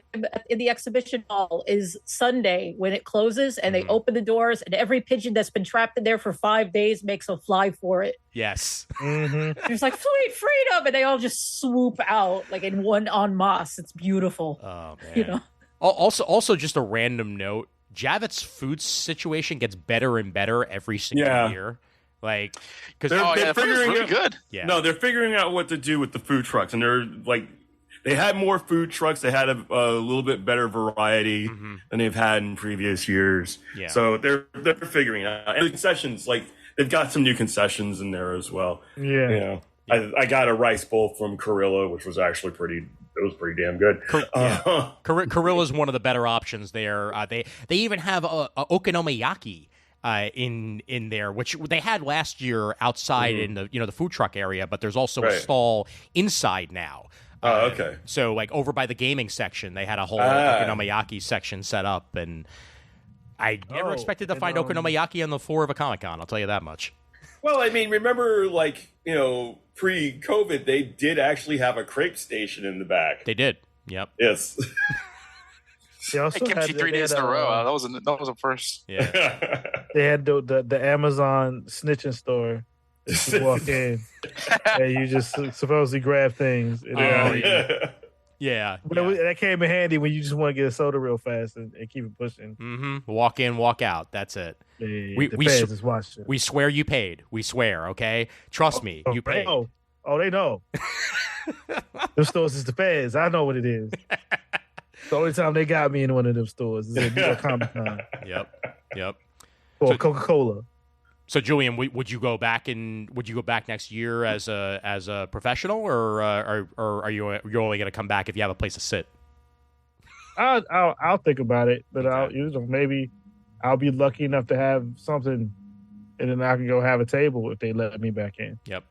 in the exhibition hall is Sunday when it closes and they open the doors and every pigeon that's been trapped in there for 5 days makes a fly for it. Yes. There's sweet freedom, and they all just swoop out in one en masse. It's beautiful. Oh man. Also, just a random note: Javits' food situation gets better and better every single year. Because they're figuring really out, good. Yeah. No, they're figuring out what to do with the food trucks, and they're they had more food trucks. They had a little bit better variety than they've had in previous years. Yeah. So they're figuring it out. And the concessions, they've got some new concessions in there as well. Yeah. I got a rice bowl from Carilla, which was actually pretty damn good. Carilla is one of the better options there. They even have a okonomiyaki in there, which they had last year outside in the food truck area, but there's also a stall inside now. Oh, okay. So over by the gaming section, they had a whole okonomiyaki section set up, and I never expected to find okonomiyaki on the floor of a Comic-Con. I'll tell you that much. Well, I mean, remember, pre-COVID, they did actually have a crepe station in the back. They did. Yep. Yes. They also Kimchi had 3 days in a row. That was a first. Yeah. They had the Amazon snitching store. You walk in and you just supposedly grab things. And Yeah. that came in handy when you just want to get a soda real fast and keep it pushing. Mm-hmm. Walk in, walk out. That's it. The feds is watching. We swear you paid. We swear, okay? Trust me, you paid. They know. Them stores is the feds. I know what it is. The only time they got me in one of them stores is at New York Comic Con. Yep. Or Coca-Cola. So, Julian, would you go back next year as a professional, or are you're only going to come back if you have a place to sit? I'll think about it, but Okay. maybe I'll be lucky enough to have something, and then I can go have a table if they let me back in. Yep.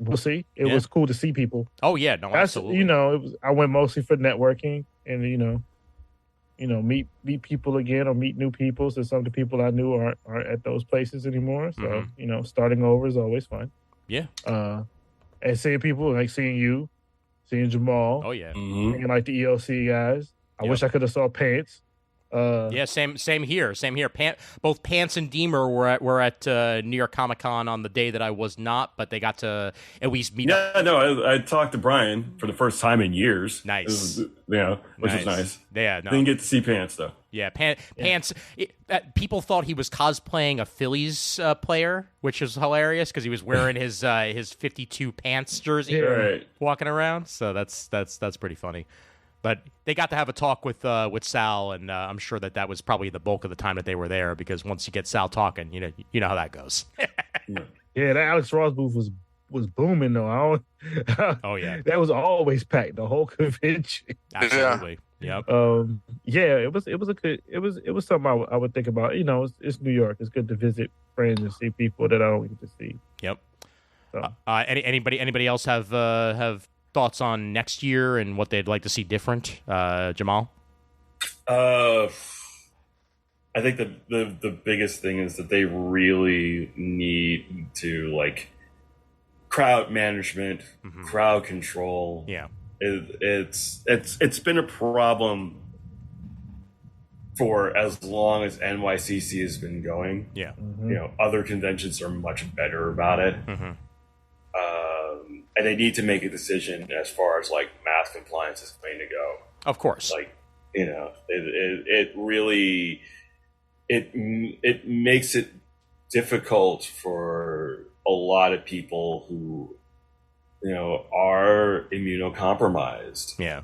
We'll see. It was cool to see people. Oh yeah, no, absolutely. I went mostly for networking and meet people again or meet new people. So some of the people I knew aren't at those places anymore. So starting over is always fun. Yeah. And seeing people like seeing you, seeing Jamal. Oh yeah. Seeing like the ELC guys. I wish I could have saw Pants. Yeah, same here. Both Pants and Deemer were at New York Comic Con on the day that I was not, but they got to at least meet up. Yeah, no, I talked to Brian for the first time in years. Nice. Which was nice. Yeah, no. Didn't get to see Pants though. Yeah, Pants. People thought he was cosplaying a Phillies player, which is hilarious because he was wearing his 52 Pants jersey, walking around. So that's pretty funny. But they got to have a talk with Sal, and I'm sure that was probably the bulk of the time that they were there, because once you get Sal talking, you know how that goes. Yeah, that Alex Ross booth was booming though. Oh yeah, that was always packed the whole convention. Absolutely. Yep. It was something I would think about. It's New York. It's good to visit friends and see people that I don't get to see. Yep. So. Anybody else have thoughts on next year and what they'd like to see different? Jamal? I think the biggest thing is that they really need to crowd management, crowd control. Yeah. It's been a problem for as long as NYCC has been going. Yeah. Other conventions are much better about it. And they need to make a decision as far as mask compliance is going to go. Of course. It really it makes it difficult for a lot of people who are immunocompromised. Yeah.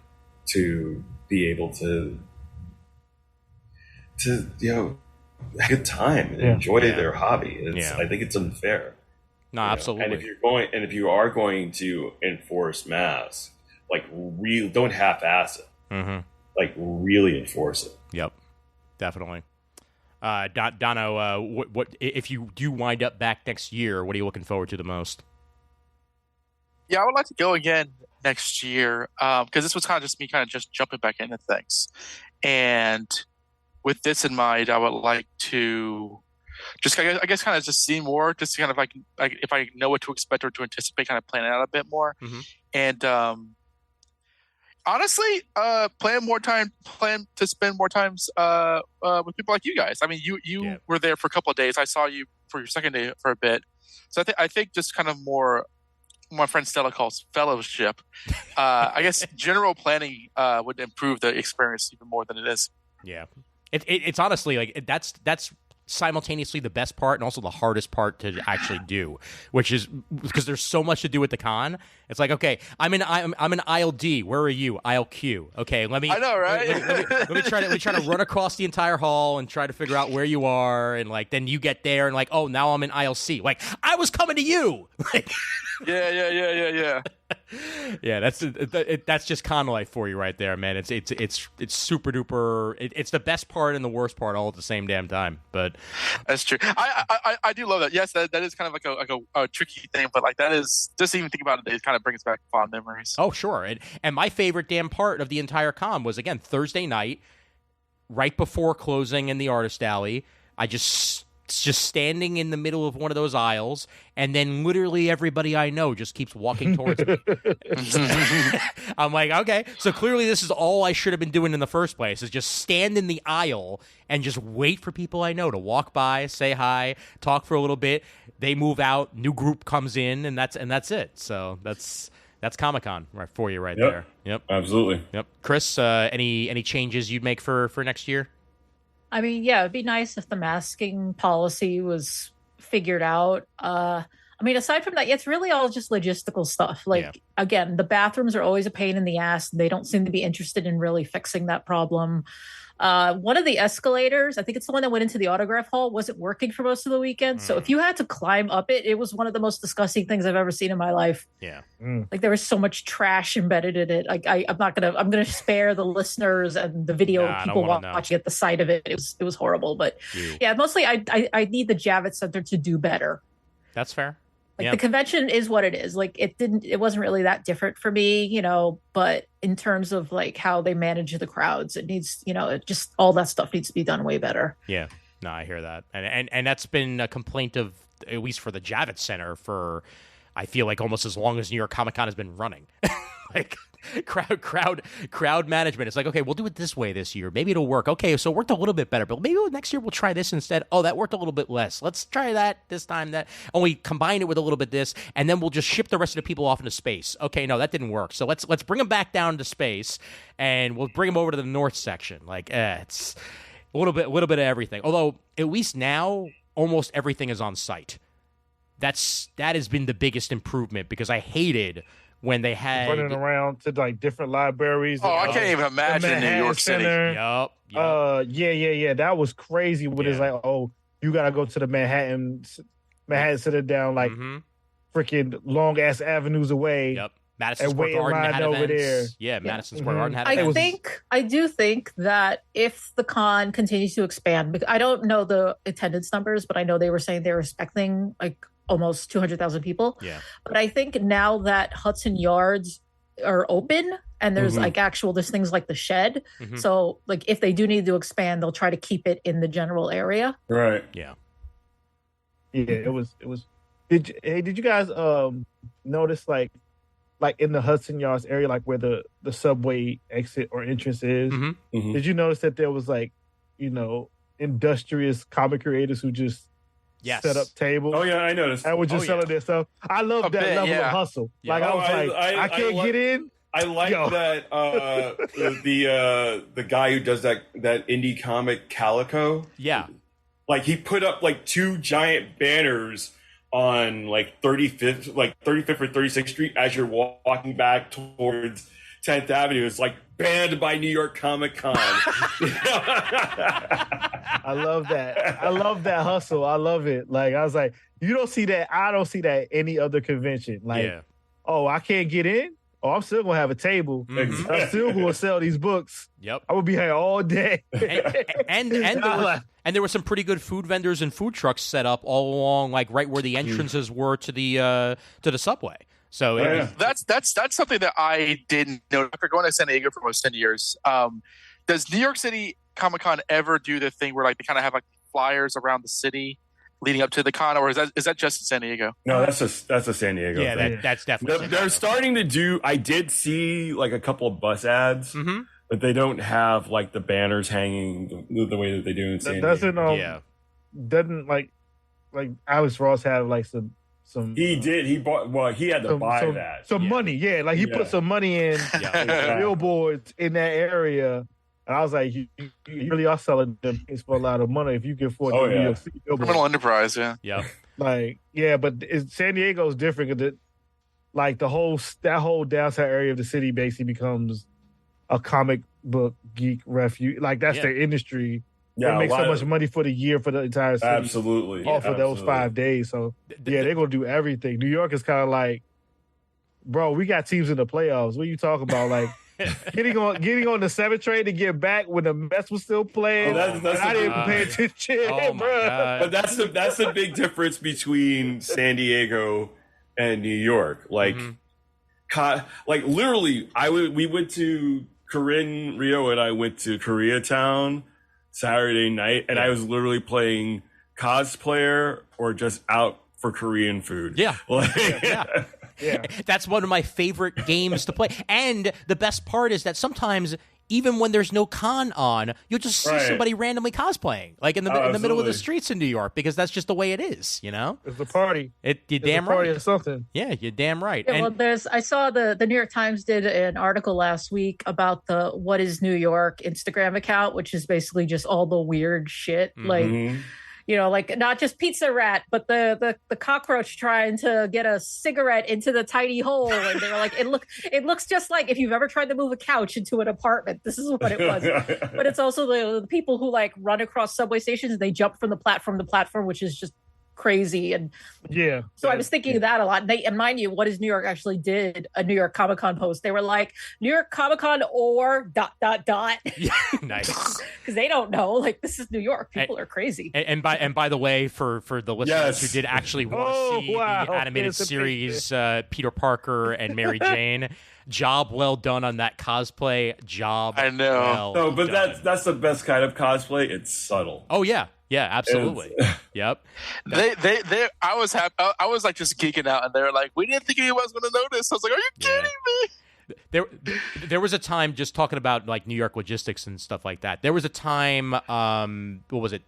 To be able to have a good time and enjoy their hobby. I think it's unfair. No, absolutely. And if you are going to enforce masks, really don't half-ass it. Really enforce it. Yep, definitely. Dono, what if you do wind up back next year? What are you looking forward to the most? Yeah, I would like to go again next year because this was kind of just jumping back into things, and with this in mind, I would like to just I guess kind of just see more, just kind of like if I know what to expect or to anticipate, kind of plan it out a bit more, and honestly, plan to spend more times with people like you guys. I mean, you were there for a couple of days. I saw you for your second day for a bit, so I think just kind of more. My friend Stella calls fellowship. I guess general planning would improve the experience even more than it is. Yeah, it's honestly that's simultaneously the best part and also the hardest part to actually do, which is because there's so much to do at the con. It's okay, I'm in aisle D. Where are you? Aisle Q. Okay, I know, right? let me try to run across the entire hall and try to figure out where you are, and then you get there and oh, now I'm in aisle C. I was coming to you. Yeah. Yeah, that's just con life for you right there, man. It's super duper. It's the best part and the worst part all at the same damn time. But that's true. I do love that. Yes, that is kind of a tricky thing, but that is just even thinking about it kind of brings back fond memories. Oh sure, and my favorite damn part of the entire con was again Thursday night, right before closing in the artist alley. I just just standing in the middle of one of those aisles, and then literally everybody I know just keeps walking towards me. I'm like, okay, so clearly this is all I should have been doing in the first place, is just stand in the aisle and just wait for people I know to walk by, say hi, talk for a little bit. They move out, new group comes in, and that's it. So that's Comic-Con right for you right there. Yep, absolutely. Yep, Chris, any changes you'd make for next year? I mean, yeah, it'd be nice if the masking policy was figured out. I mean, aside from that, it's really all just logistical stuff. Like, again, the bathrooms are always a pain in the ass. They don't seem to be interested in really fixing that problem. One of the escalators, I think it's the one that went into the autograph hall, wasn't working for most of the weekend. So if you had to climb up it, it was one of the most disgusting things I've ever seen in my life. Yeah. Like, there was so much trash embedded in it. Like, I'm gonna spare the listeners and the video people watching at the sight of it. It was horrible. But yeah, mostly I need the Javits Center to do better. That's fair. Like, the convention is what it is. Like, it wasn't really that different for me, you know, but in terms of like how they manage the crowds, it needs, you know, it just, all that stuff needs to be done way better. Yeah. No, I hear that. And that's been a complaint of, at least for the Javits Center, for, I feel like, almost as long as New York Comic Con has been running. Like, crowd management. It's like, okay, we'll do it this way this year. Maybe it'll work. Okay, so it worked a little bit better, but maybe next year we'll try this instead. Oh, that worked a little bit less. Let's try that this time. That only combine it with a little bit this, and then we'll just ship the rest of the people off into space. Okay, no, that didn't work. So let's bring them back down to space, and we'll bring them over to the north section. Like, it's a little bit of everything. Although at least now, almost everything is on site. That has been the biggest improvement, because I hated when they had running around to like different libraries. Oh, I can't even imagine in New York City. Yep. Yeah. That was crazy. When it's like, oh, you gotta go to the Manhattan Center down like freaking long ass avenues away. Yep. Madison Square Garden had events. There. Yeah, Madison Square Garden had events. I do think that if the con continues to expand, because I don't know the attendance numbers, but I know they were saying they were expecting like almost 200,000 people. Yeah. But I think now that Hudson Yards are open and there's like there's things like the Shed. So like if they do need to expand, they'll try to keep it in the general area. Right. Yeah. Yeah, it was. Did you guys notice like in the Hudson Yards area, like where the subway exit or entrance is? Did you notice that there was like, you know, industrious comic creators who just set up tables? Oh yeah, I noticed. And were just selling their stuff. I love that level of hustle. Yeah. Like I was I can't get in. I like that the guy who does that indie comic Calico. Yeah. Like he put up like two giant banners on like 35th or 36th Street as you're walking back towards 10th Avenue. It's like banned by New York Comic Con. I love that. I love that hustle. I love it. Like I was like, you don't see that. I don't see that at any other convention. Like, oh, I can't get in. Oh, I'm still gonna have a table. I'm still gonna sell these books. Yep. I will be here all day. and there were some pretty good food vendors and food trucks set up all along, like right where the entrances were to the subway. So that's something that I didn't know after going to San Diego for almost 10 years. Does New York City Comic Con ever do the thing where like they kind of have like flyers around the city leading up to the con, or is that just in San Diego? No, that's a San Diego thing. Yeah, that's definitely. They're starting to do. I did see like a couple of bus ads, but they don't have like the banners hanging the way that they do in San Diego. Doesn't like Alex Ross have like some. He did. He bought. Well, he had to buy that. Some money, like he put some money in billboards in that area. And I was like, you really are selling them for a lot of money if you can afford the New York City billboard. Criminal enterprise, yeah. Like, but San Diego's different because like that whole downtown area of the city basically becomes a comic book geek refuge. Like that's their industry. Yeah, they make so much money for the year for the entire city. Absolutely. Off of those 5 days. So they're gonna do everything. New York is kind of like, bro, we got teams in the playoffs. What are you talking about? Like getting on the 7 train to get back when the Mets was still playing. That's I didn't pay attention, bro. But that's the big difference between San Diego and New York. Like, like literally, we went to Corinne, Rio, and I went to Koreatown Saturday night, and I was literally playing cosplayer or just out for Korean food. Yeah. Like, Yeah. Yeah. That's one of my favorite games to play. And the best part is that sometimes, even when there's no con on, you'll just see Right. somebody randomly cosplaying, like in the middle of the absolutely. streets in New York, because that's just the way it is, you know? It's a party. You It's damn a party right. or something. Yeah, you're damn right. Yeah, And well, I saw the New York Times did an article last week about the What is New York Instagram account, which is basically just all the weird shit. Like, Mhm. like not just Pizza Rat, but the cockroach trying to get a cigarette into the tiny hole. And they were like, it looks just like if you've ever tried to move a couch into an apartment. This is what it was. But it's also the people who like run across subway stations and they jump from the platform to platform, which is just crazy. And Yeah. so I was thinking of that a lot. And mind you, What is New York actually did a New York Comic Con post. They were like, New York Comic Con or ... yeah, nice. Because they don't know. Like, this is New York. People are crazy. And by the way, for the listeners Yes. who did actually want to Oh, see wow. the animated Here's a series, Peter Parker and Mary Jane, job well done on that cosplay. Job I know. well No, but done. that's the best kind of cosplay. It's subtle. Oh yeah, absolutely. Yep. They I was happy. I was like just geeking out, and they were like, "We didn't think anyone was going to notice." I was like, "Are you kidding me?" There was a time, just talking about like New York logistics and stuff like that. There was a time, what was it,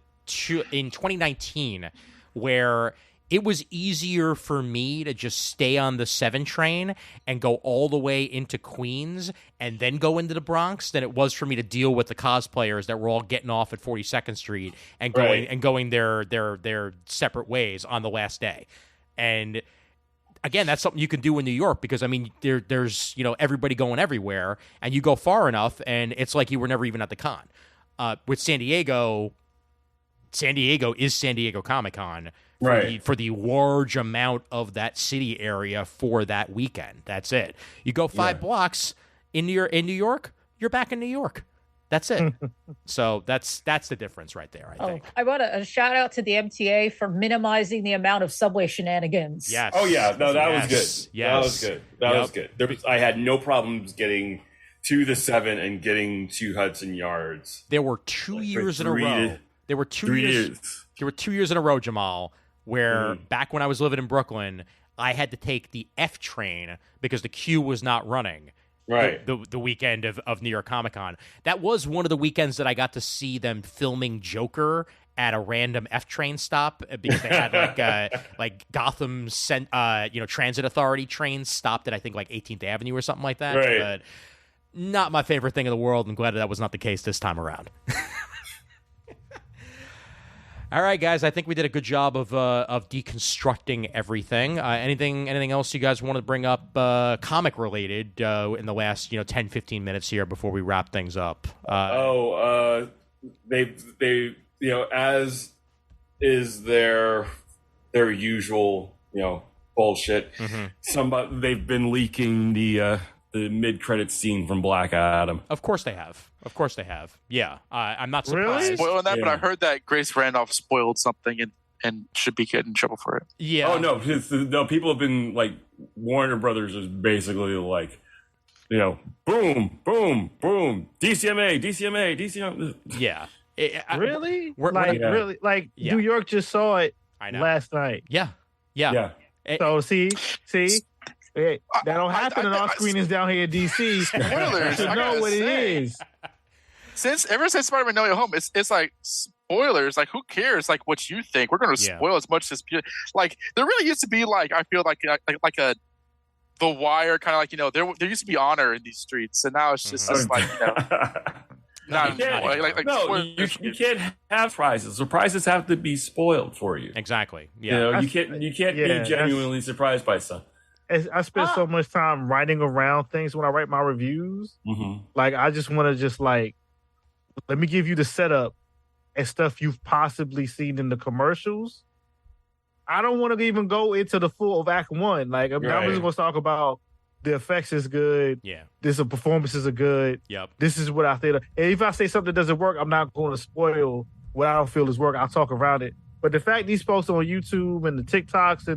in 2019, where it was easier for me to just stay on the 7 train and go all the way into Queens and then go into the Bronx than it was for me to deal with the cosplayers that were all getting off at 42nd Street and going their separate ways on the last day. And again, that's something you can do in New York, because I mean, there's everybody going everywhere, and you go far enough, and it's like you were never even at the con. With San Diego is San Diego Comic-Con for the large amount of that city area for that weekend. That's it. You go 5 blocks in New York, you're back in New York. That's it. So that's the difference right there, I think. I want a shout out to the MTA for minimizing the amount of subway shenanigans. Yes. Oh yeah, no, that was Yes. good. That was good. That was good. I had no problems getting to the 7 and getting to Hudson Yards. There were 2 years in a row. There were 2 3 years. years. There were 2 years in a row, Jamal, where back when I was living in Brooklyn, I had to take the F train because the queue was not running. Right. The weekend of New York Comic Con. That was one of the weekends that I got to see them filming Joker at a random F train stop, because they had like Gotham Transit Authority trains stopped at I think like 18th Avenue or something like that. Right. But not my favorite thing in the world. I'm glad that was not the case this time around. All right, guys. I think we did a good job of deconstructing everything. Anything else you guys want to bring up comic related in the last 10, 15 minutes here before we wrap things up? They as is their usual bullshit. Mm-hmm. They've been leaking the mid-credits scene from Black Adam. Of course they have. Yeah, I'm not surprised. Really? Spoiling that, but Yeah. I heard that Grace Randolph spoiled something and should be getting in trouble for it. Yeah. Oh no, no, people have been like, Warner Brothers is basically like, boom, boom, boom, DCMA. Yeah. Really? we're Like not- really? Like Yeah. New York just saw it I know. last night. Yeah. Yeah. So see, hey, that don't happen in I- our screenings down here in DC. Spoilers. You I know gotta what it say. is. Ever since Spider-Man: No Way Home, it's like spoilers. Like, who cares? Like, what you think? We're going to Yeah. spoil as much as like. There really used to be like, I feel like a The Wire kind of like, there used to be honor in these streets, and now it's just like not You anymore. can't- Like no, spoilers. you can't have surprises. Surprises have to be spoiled for you. Exactly. Yeah. You can't Yeah, be genuinely surprised by something. I spend so much time writing around things when I write my reviews. Mm-hmm. Like, I just want to just like, let me give you the setup and stuff you've possibly seen in the commercials. I don't want to even go into the full of Act 1. Like, I'm Right. just going to talk about the effects is good. Yeah. The performances are good. Yep. This is what I think. And if I say something doesn't work, I'm not going to spoil what I don't feel is work. I'll talk around it. But the fact these posts on YouTube and the TikToks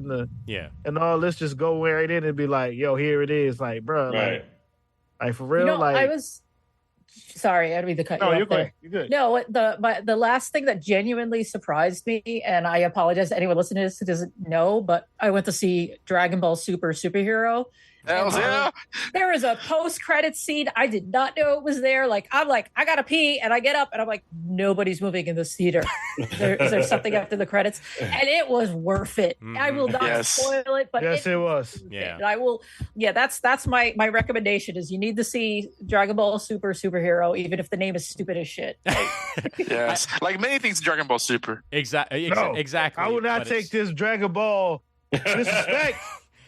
and all this just go right in and be like, yo, here it is. Like, bro, Right. like for real, I like was Sorry, I didn't mean to cut No, you you're off there. good. You're good. No, the last thing that genuinely surprised me, and I apologize to anyone listening to this who doesn't know, but I went to see Dragon Ball Super Superhero. Hells yeah. There is a post-credit scene. I did not know it was there. I'm like, I gotta pee, and I get up, and I'm like, nobody's moving in this theater. Is there something after the credits? And it was worth it. I will not spoil it, but yes, it was. Yeah. I will. Yeah, that's my recommendation. Is you need to see Dragon Ball Superhero, even if the name is stupid as shit. Yes, like many things in Dragon Ball Super. Exactly. No, Exactly. I will not but take it's- this Dragon Ball disrespect.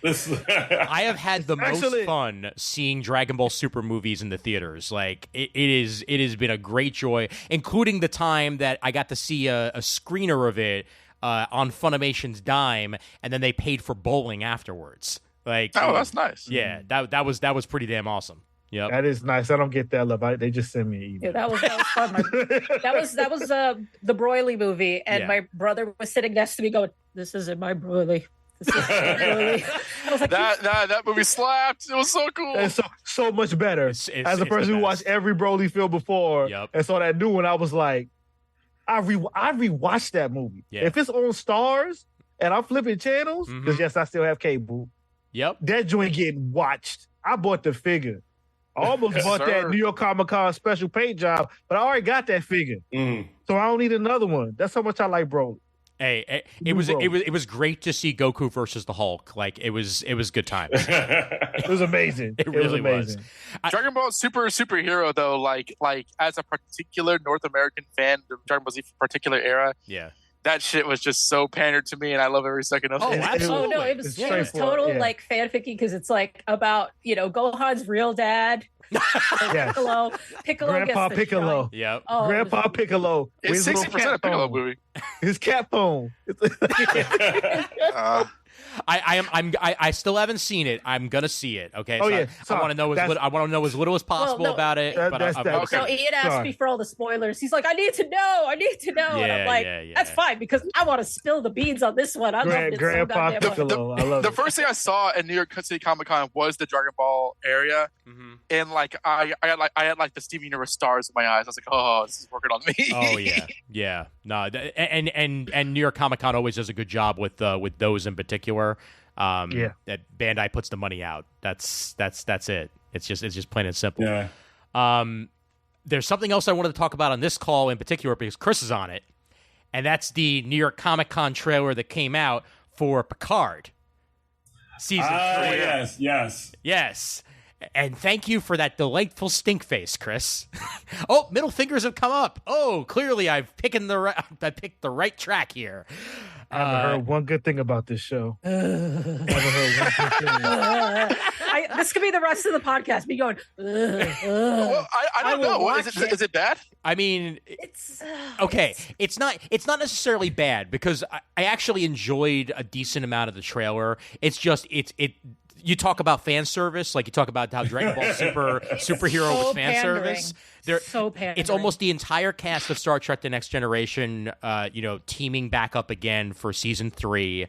I have had the most Excellent. fun seeing Dragon Ball Super movies in the theaters. Like it has been a great joy, including the time that I got to see a screener of it on Funimation's dime, and then they paid for bowling afterwards. Like, Oh, that's nice. yeah, that was pretty damn awesome. Yep. That is nice. I don't get that love. They just send me an email. Yeah, that was fun. That was the Broly movie, and Yeah. my brother was sitting next to me, going, "This isn't my Broly. This is my Broly." I was like, That movie slapped. It was so cool. It's so much better. It's As a the person who best. watched every Broly film before Yep. and saw that new one, I was like, I rewatched that movie. Yeah. If it's on Stars and I'm flipping channels, Mhm. because yes, I still have cable, Yep. that joint getting watched. I bought the figure. I almost Yes, bought sir. that New York Comic Con special paint job, but I already got that figure. Mm. So I don't need another one. That's how much I like Broly. Hey, New Broly. it was great to see Goku versus the Hulk. Like it was good times. It was amazing. It was really was. amazing. Dragon Ball Superhero though, like as a particular North American fan of Dragon Ball Z particular era, Yeah. that shit was just so pandered to me, and I love every second of Oh, it. absolutely. "Oh no, it was It's it was straightforward, total yeah. like fanficky because it's like about Gohan's real dad, Yes. Piccolo Grandpa gets the Piccolo. shine. Yep. Oh, it was- Grandpa Piccolo. It's with his little 60% cat of Piccolo phone. movie. His cat phone. I still haven't seen it. I'm gonna see it. Okay. Oh, So yeah. I want to know That's- I want to know as little as possible no, about it. that- but that's- I'm- that's- So Ian asked Sorry. me for all the spoilers. He's like, I need to know. And Yeah, I'm like, yeah, yeah. that's fine because I want to spill the beans on this one. I loved it so Grandpa goddamn much. Piccolo. I love The it. first thing I saw at New York City Comic Con was the Dragon Ball area, Mhm. and like I had like the Steven Universe stars in my eyes. I was like, oh, this is working on me. Oh yeah, yeah. No, and New York Comic Con always does a good job with those in particular. Yeah. That Bandai puts the money out. That's it. It's just plain and simple. Yeah. There's something else I wanted to talk about on this call in particular because Chris is on it, and that's the New York Comic Con trailer that came out for Picard season 3. Yes. Yes. And thank you for that delightful stink face, Chris. Oh, middle fingers have come up. Oh, clearly I picked the right track here. I haven't heard one good thing about this show. Never heard one good thing. This could be the rest of the podcast. Me going, Well, I I don't will know. watch Is it. it bad? I mean, it's okay, it's not necessarily bad because I actually enjoyed a decent amount of the trailer. It's just you talk about fan service, like you talk about how Dragon Ball Superhero so was fan pandering. service. So pandering. It's almost the entire cast of Star Trek: The Next Generation, teaming back up again for season 3.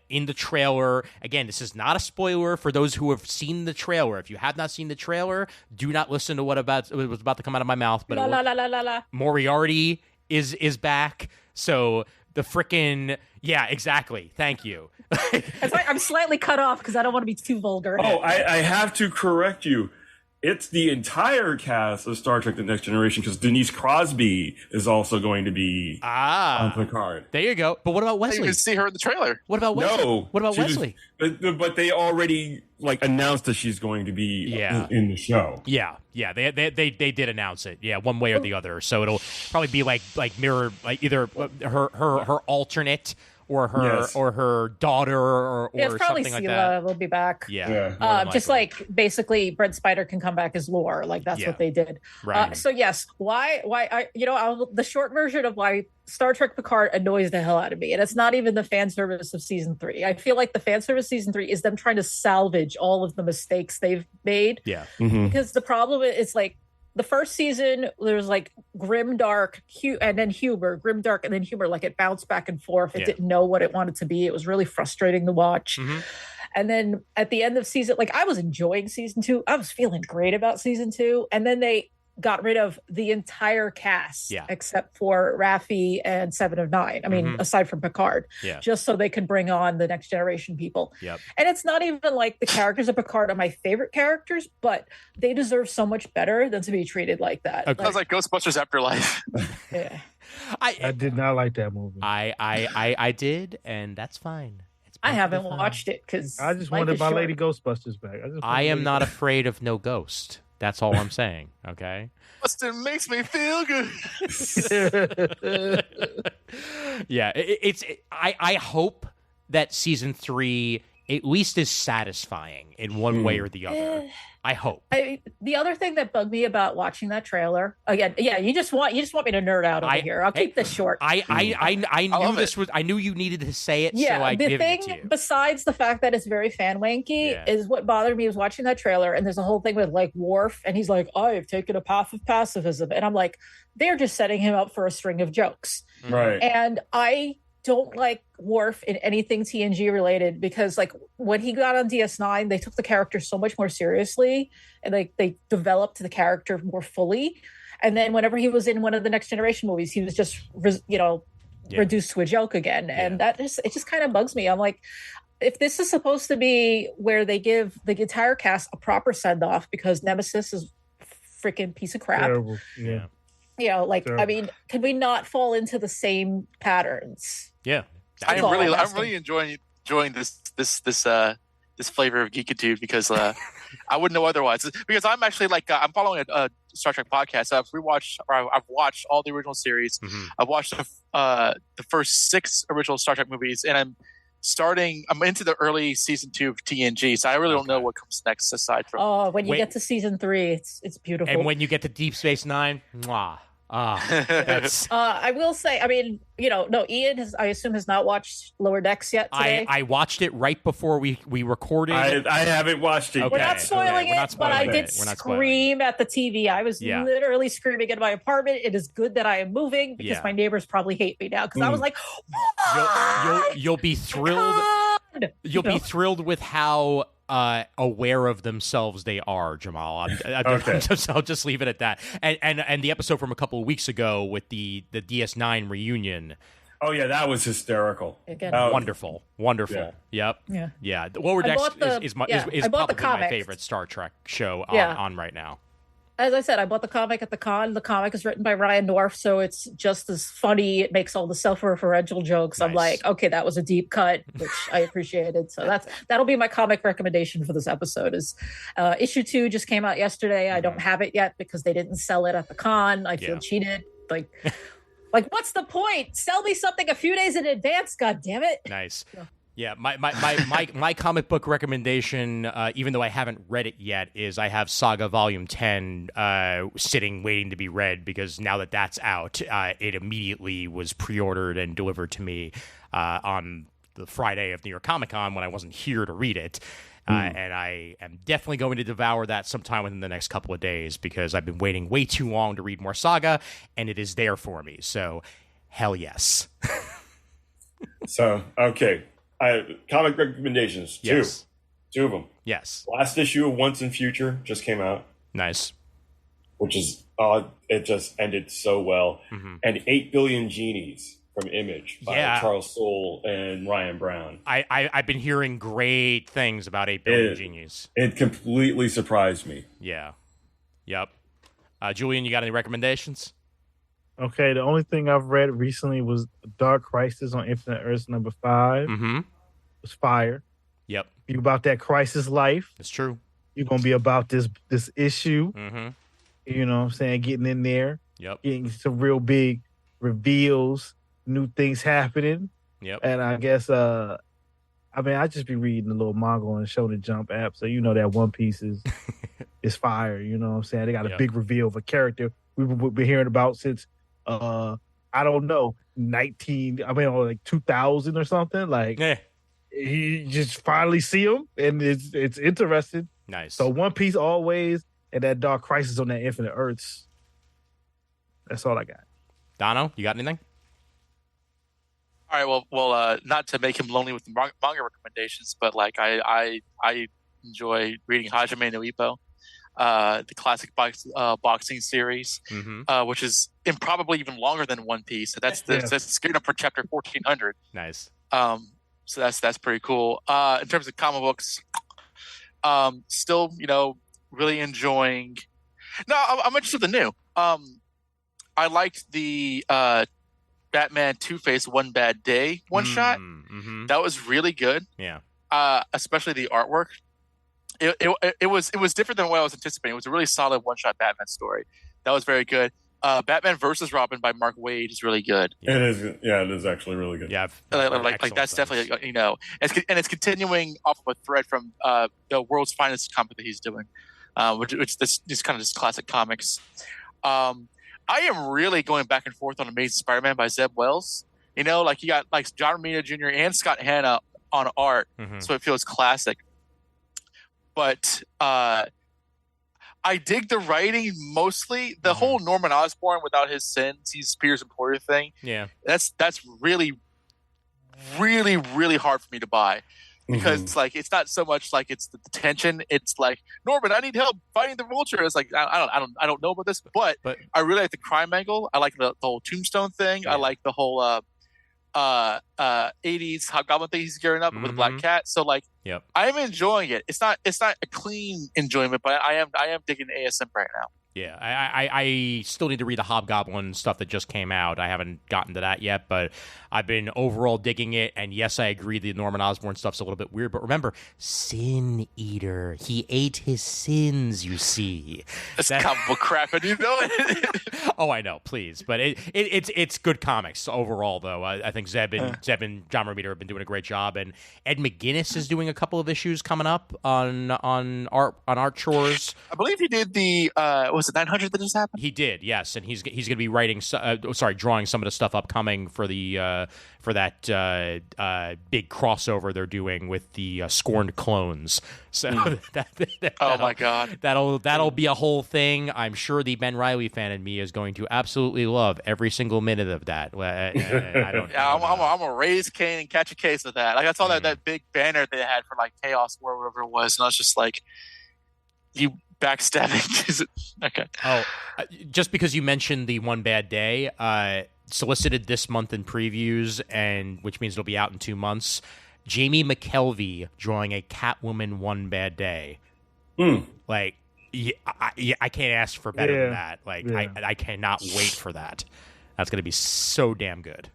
In the trailer, again, this is not a spoiler for those who have seen the trailer. If you have not seen the trailer, do not listen to what was about to come out of my mouth. But la la la la la la. Moriarty is back, so the frickin' yeah, exactly. Thank you. It's like I'm slightly cut off because I don't want to be too vulgar. Oh, I have to correct you. It's the entire cast of Star Trek: The Next Generation because Denise Crosby is also going to be on Picard. There you go. But what about I didn't Wesley? even see her in the trailer. What about Wesley? No. What about she was- Wesley? but they already announced that she's going to be Yeah. in the show. Yeah, they did announce it. Yeah, one way or the other. So it'll probably be like mirror, like either her alternate or her Yes. or her daughter or Yeah, it's probably something like Sela that. will be back. Yeah, Yeah. more than Just likely. like basically Brent Spider can come back as lore, like that's Yeah. what they did. Right. So yes, why the short version of why Star Trek Picard annoys the hell out of me, and it's not even the fan service of season 3. I feel like the fan service season 3 is them trying to salvage all of the mistakes they've made yeah, Mhm. because the problem is like the first season there was like grim dark and then humor, grim dark and then humor, like it bounced back and forth. It Yeah. didn't know what it wanted to be. It was really frustrating to watch. Mhm. And then at the end of season, like I was enjoying season 2. I was feeling great about season 2. And then they got rid of the entire cast Yeah. except for Raffi and Seven of Nine. I mean, aside from Picard, Yeah. just so they could bring on the next generation people. Yep. And it's not even like the characters of Picard are my favorite characters, but they deserve so much better than to be treated like that. Okay. Sounds like Ghostbusters Afterlife. Yeah. I did not like that movie. I did, and that's fine. It's I haven't perfectly fine. watched it because I just wanted my Lady Ghostbusters back. I am not afraid of no ghost. That's all I'm saying. Okay. Austin makes me feel good. Yeah, I hope that season 3 at least is satisfying in one way or the other. I hope. The other thing that bugged me about watching that trailer again, yeah, you just want me to nerd out over here. I'll keep this short. I knew this was. I knew you needed to say it. Yeah, so I the give thing it to you. besides the fact that it's very fan wanky is what bothered me was watching that trailer, and there's a whole thing with like Worf, and he's like, "I've taken a path of pacifism," and I'm like, they're just setting him up for a string of jokes, Right. and I don't like Worf in anything TNG related because like when he got on DS9, they took the character so much more seriously and they developed the character more fully. And then whenever he was in one of the Next Generation movies, he was just, reduced to a joke again. And it just kind of bugs me. I'm like, if this is supposed to be where they give the entire cast a proper send off because Nemesis is freaking piece of crap. Terrible. Yeah. I mean, could we not fall into the same patterns? Yeah. I'm all really I'm asking. enjoying this flavor of Geekitude because I wouldn't know otherwise. Because I'm actually I'm following a Star Trek podcast. I've watched all the original series. I've watched the first 6 original Star Trek movies, and I'm into the early season 2 of TNG. So I really don't know what comes next aside from. Oh, when you get to season 3, it's beautiful. And when you get to Deep Space Nine, mwah. That's. I will say, I mean, no, Ian I assume has not watched Lower Decks yet today. I watched it right before we recorded. I haven't watched it. Okay. We're not spoiling We're not it, but I spoiling did it. We're not spoiling scream at the TV. I was literally screaming in my apartment. It is good that I am moving because my neighbors probably hate me now because I was like, you'll be thrilled. You'll be thrilled with how aware of themselves they are, Jamal. I'll just leave it at that. And the episode from a couple of weeks ago with the DS9 reunion. Oh yeah, that was hysterical. Again. Wonderful. Yeah. Yep. Yeah. Lower Decks is probably my favorite Star Trek show on right now. As I said, I bought the comic at the con. The comic is written by Ryan North, so it's just as funny. It makes all the self-referential jokes. Nice. I'm like, okay, that was a deep cut, which I appreciated. So that'll be my comic recommendation for this episode. Is issue 2 just came out yesterday. I don't have it yet because they didn't sell it at the con. I feel cheated. Like, what's the point? Sell me something a few days in advance. God damn it! Nice. Yeah, my comic book recommendation, even though I haven't read it yet, is I have Saga Volume 10 sitting waiting to be read because now that that's out, it immediately was pre-ordered and delivered to me on the Friday of New York Comic Con when I wasn't here to read it. And I am definitely going to devour that sometime within the next couple of days because I've been waiting way too long to read more Saga, and it is there for me. So, hell yes. So, okay. Comic recommendations. Yes. Two of them. Yes. Last issue of Once and Future just came out, Nice. which is it just ended so well. And 8 Billion Genies from Image by Charles Soule and Ryan Brown. I've been hearing great things about 8 Billion Genies. It completely surprised me. Yeah. Yep. Julian, you got any recommendations? Okay, the only thing I've read recently was Dark Crisis on Infinite Earths number 5. Mm-hmm. It was fire. Yep. You about that crisis life. It's true. You're gonna be about this issue. Mm-hmm. You know what I'm saying? Getting in there. Yep. Getting some real big reveals, new things happening. Yep. And I guess I just be reading the little manga on the Shonen Jump app, so you know that One Piece is fire. You know what I'm saying? They got a big reveal of a character we've been hearing about since I don't know, 2000 or something. Like you just finally see him, and it's interesting. Nice. So One Piece always, and that Dark Crisis on that Infinite Earths. That's all I got. Dono, you got anything? All right, well, not to make him lonely with the manga recommendations, but like I enjoy reading Hajime no Ippo. the classic boxing series, which is probably even longer than One Piece. So that's geared up for chapter 1400. Nice. So that's pretty cool. In terms of comic books, still really enjoying. No, I'm interested in the new. I liked the Batman Two-Face One Bad Day one shot. That was really good. Yeah. Especially the artwork. It was different than what I was anticipating. It was a really solid one-shot Batman story. That was very good. Batman versus Robin by Mark Waid is really good. It is. Yeah, it is actually really good. Yeah, like that's definitely and it's continuing off of a thread from the World's Finest comic that he's doing, which this kind of just classic comics. I am really going back and forth on Amazing Spider-Man by Zeb Wells. You got like John Romita Jr. and Scott Hanna on art, so it feels classic. But I dig the writing mostly. The whole Norman Osborn without his sins, he's Peter's employer thing. Yeah, that's really, really, really hard for me to buy because it's not so much like it's the tension. It's like, Norman, I need help fighting the Vulture. It's like I don't know about this, but I really like the crime angle. I like the whole Tombstone thing. Yeah. I like the whole 80s Hobgoblin thing he's gearing up with the Black Cat. So I'm enjoying it. It's not a clean enjoyment, but I am digging ASM right now. Yeah, I still need to read the Hobgoblin stuff that just came out. I haven't gotten to that yet, but I've been overall digging it. And yes, I agree the Norman Osborn stuff's a little bit weird. But remember, Sin Eater. He ate his sins, you see. That's comic book crap, and you know it. Oh, I know, please. But it's good comics overall, though. I think Zeb and John Romita have been doing a great job. And Ed McGuinness is doing a couple of issues coming up on Art Chores. I believe he did the was it 900 that just happened? He did, yes, and he's going to be writing, drawing some of the stuff upcoming for the for that big crossover they're doing with the Scorned Clones. So oh my god, that'll be a whole thing. I'm sure the Ben Reilly fan in me is going to absolutely love every single minute of that. I'm gonna raise Cain and catch a case of that. Like I saw that big banner they had for like Chaos War, whatever it was, and I was just like, you backstabbing. Okay. Oh, just because you mentioned the One Bad Day, solicited this month in previews, and which means it'll be out in 2 months. Jamie McKelvey drawing a Catwoman One Bad Day. Like, I can't ask for better than that. Like, I cannot wait for that. That's going to be so damn good.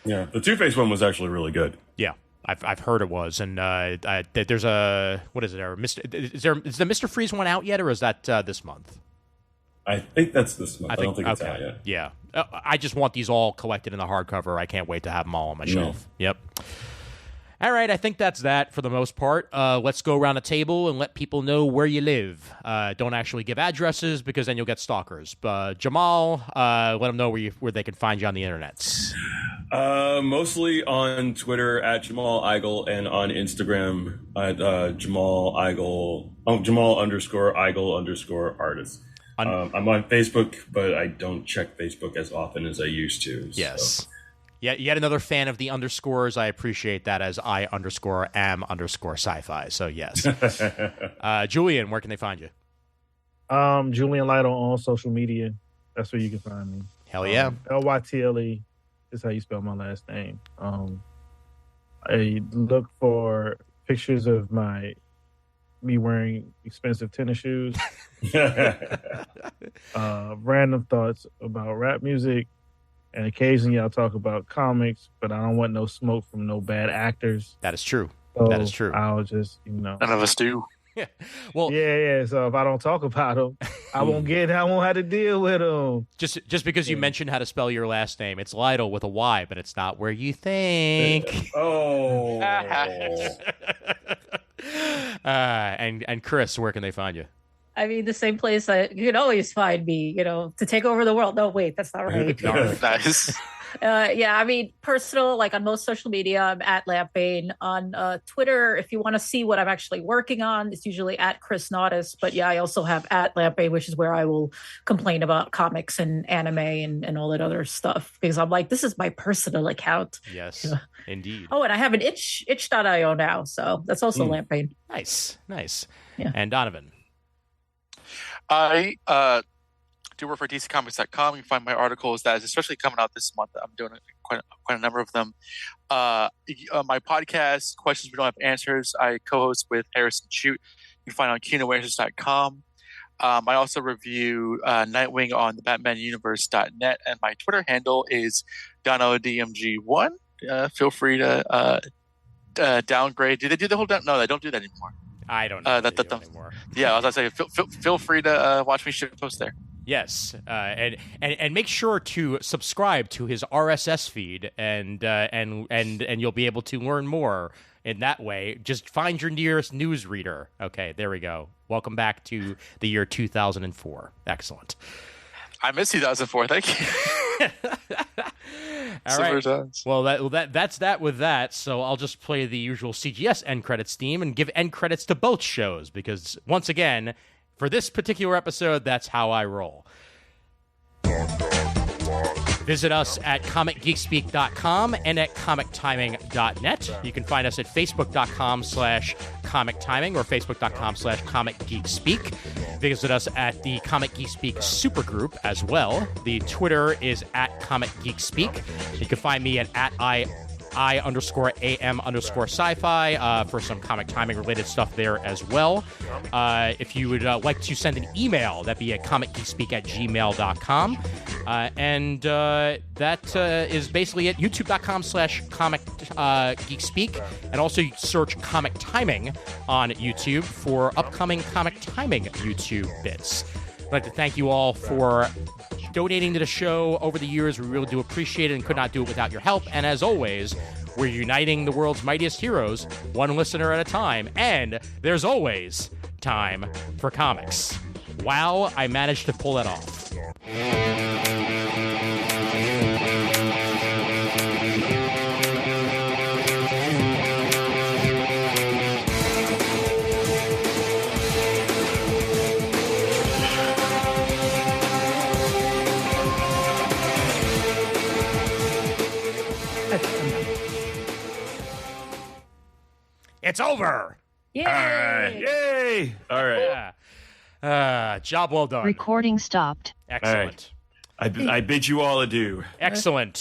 Yeah, the Two-Face one was actually really good. Yeah. I've heard it was, and there's a what is it? Is the Mr. Freeze one out yet, or is that this month? I think that's this month. I don't think it's out yet. Yeah, I just want these all collected in the hardcover. I can't wait to have them all on my shelf. Yep. All right, I think that's that for the most part. Let's go around the table and let people know where you live. Don't actually give addresses because then you'll get stalkers. Jamal, let them know where they can find you on the internets. Mostly on Twitter at Jamal Eigel and on Instagram at Jamal _Eigel_artist. I'm on Facebook, but I don't check Facebook as often as I used to. Yes. So. Yeah, yet another fan of the underscores. I appreciate that as I_am_sci-fi. So yes. Julian, where can they find you? Julian Lytle on social media. That's where you can find me. Hell yeah. Lytle is how you spell my last name. I look for pictures of me wearing expensive tennis shoes. Random thoughts about rap music. And occasionally I'll talk about comics, but I don't want no smoke from no bad actors. That is true. So that is true. I'll just, None of us do. Yeah. Well. Yeah. So if I don't talk about them, I won't have to deal with them. Just because you mentioned how to spell your last name, it's Lytle with a Y, but it's not where you think. Oh. And Chris, where can they find you? I mean, the same place that you can always find me, to take over the world. No, wait, that's not right. Nice. I mean, personal, like on most social media, I'm at Lampbane. On Twitter, if you want to see what I'm actually working on, it's usually at Chris Naudis. But yeah, I also have at Lampbane, which is where I will complain about comics and anime and all that other stuff. Because I'm like, this is my personal account. Yes, indeed. Oh, and I have an itch.io now. So that's also Lampbane. Nice. Yeah. And Donovan. I do work for DCComics.com. You can find my articles that is especially coming out this month. I'm doing quite a number of them. My podcast, Questions We Don't Have Answers, I co-host with Harrison Chute. You can find it on KinoAnswers.com. I also review Nightwing on the BatmanUniverse.net, and my Twitter handle is DonoDMG1. Feel free to downgrade. Do they do the whole down? No, they don't do that anymore. I don't know anymore. Yeah, I was going to say, feel free to watch me shit post there. Yes, and make sure to subscribe to his RSS feed, and you'll be able to learn more in that way. Just find your nearest news reader. Okay, there we go. Welcome back to the year 2004. Excellent. I miss 2004. Thank you. All right. Well, that's that with that. So I'll just play the usual CGS end credits theme and give end credits to both shows because, once again, for this particular episode, that's how I roll. Visit us at comicgeekspeak.com and at comictiming.net. You can find us at facebook.com/comictiming or facebook.com/comicgeekspeak. Visit us at the Comic Geek Speak supergroup as well. The Twitter is at Comic Geek Speak. You can find me at I_AM_sci-fi for some comic timing related stuff there as well. If you would like to send an email, that'd be at comicgeekspeak@gmail.com. And that is basically it. YouTube.com/comicgeekspeak. And also you search Comic Timing on YouTube for upcoming Comic Timing YouTube bits. I'd like to thank you all for donating to the show over the years. We really do appreciate it and could not do it without your help. And as always, we're uniting the world's mightiest heroes, one listener at a time. And there's always time for comics. Wow, I managed to pull that off. It's over. Yay! All right. Yay! All right. Job well done. Recording stopped. Excellent. I bid you all adieu. Excellent.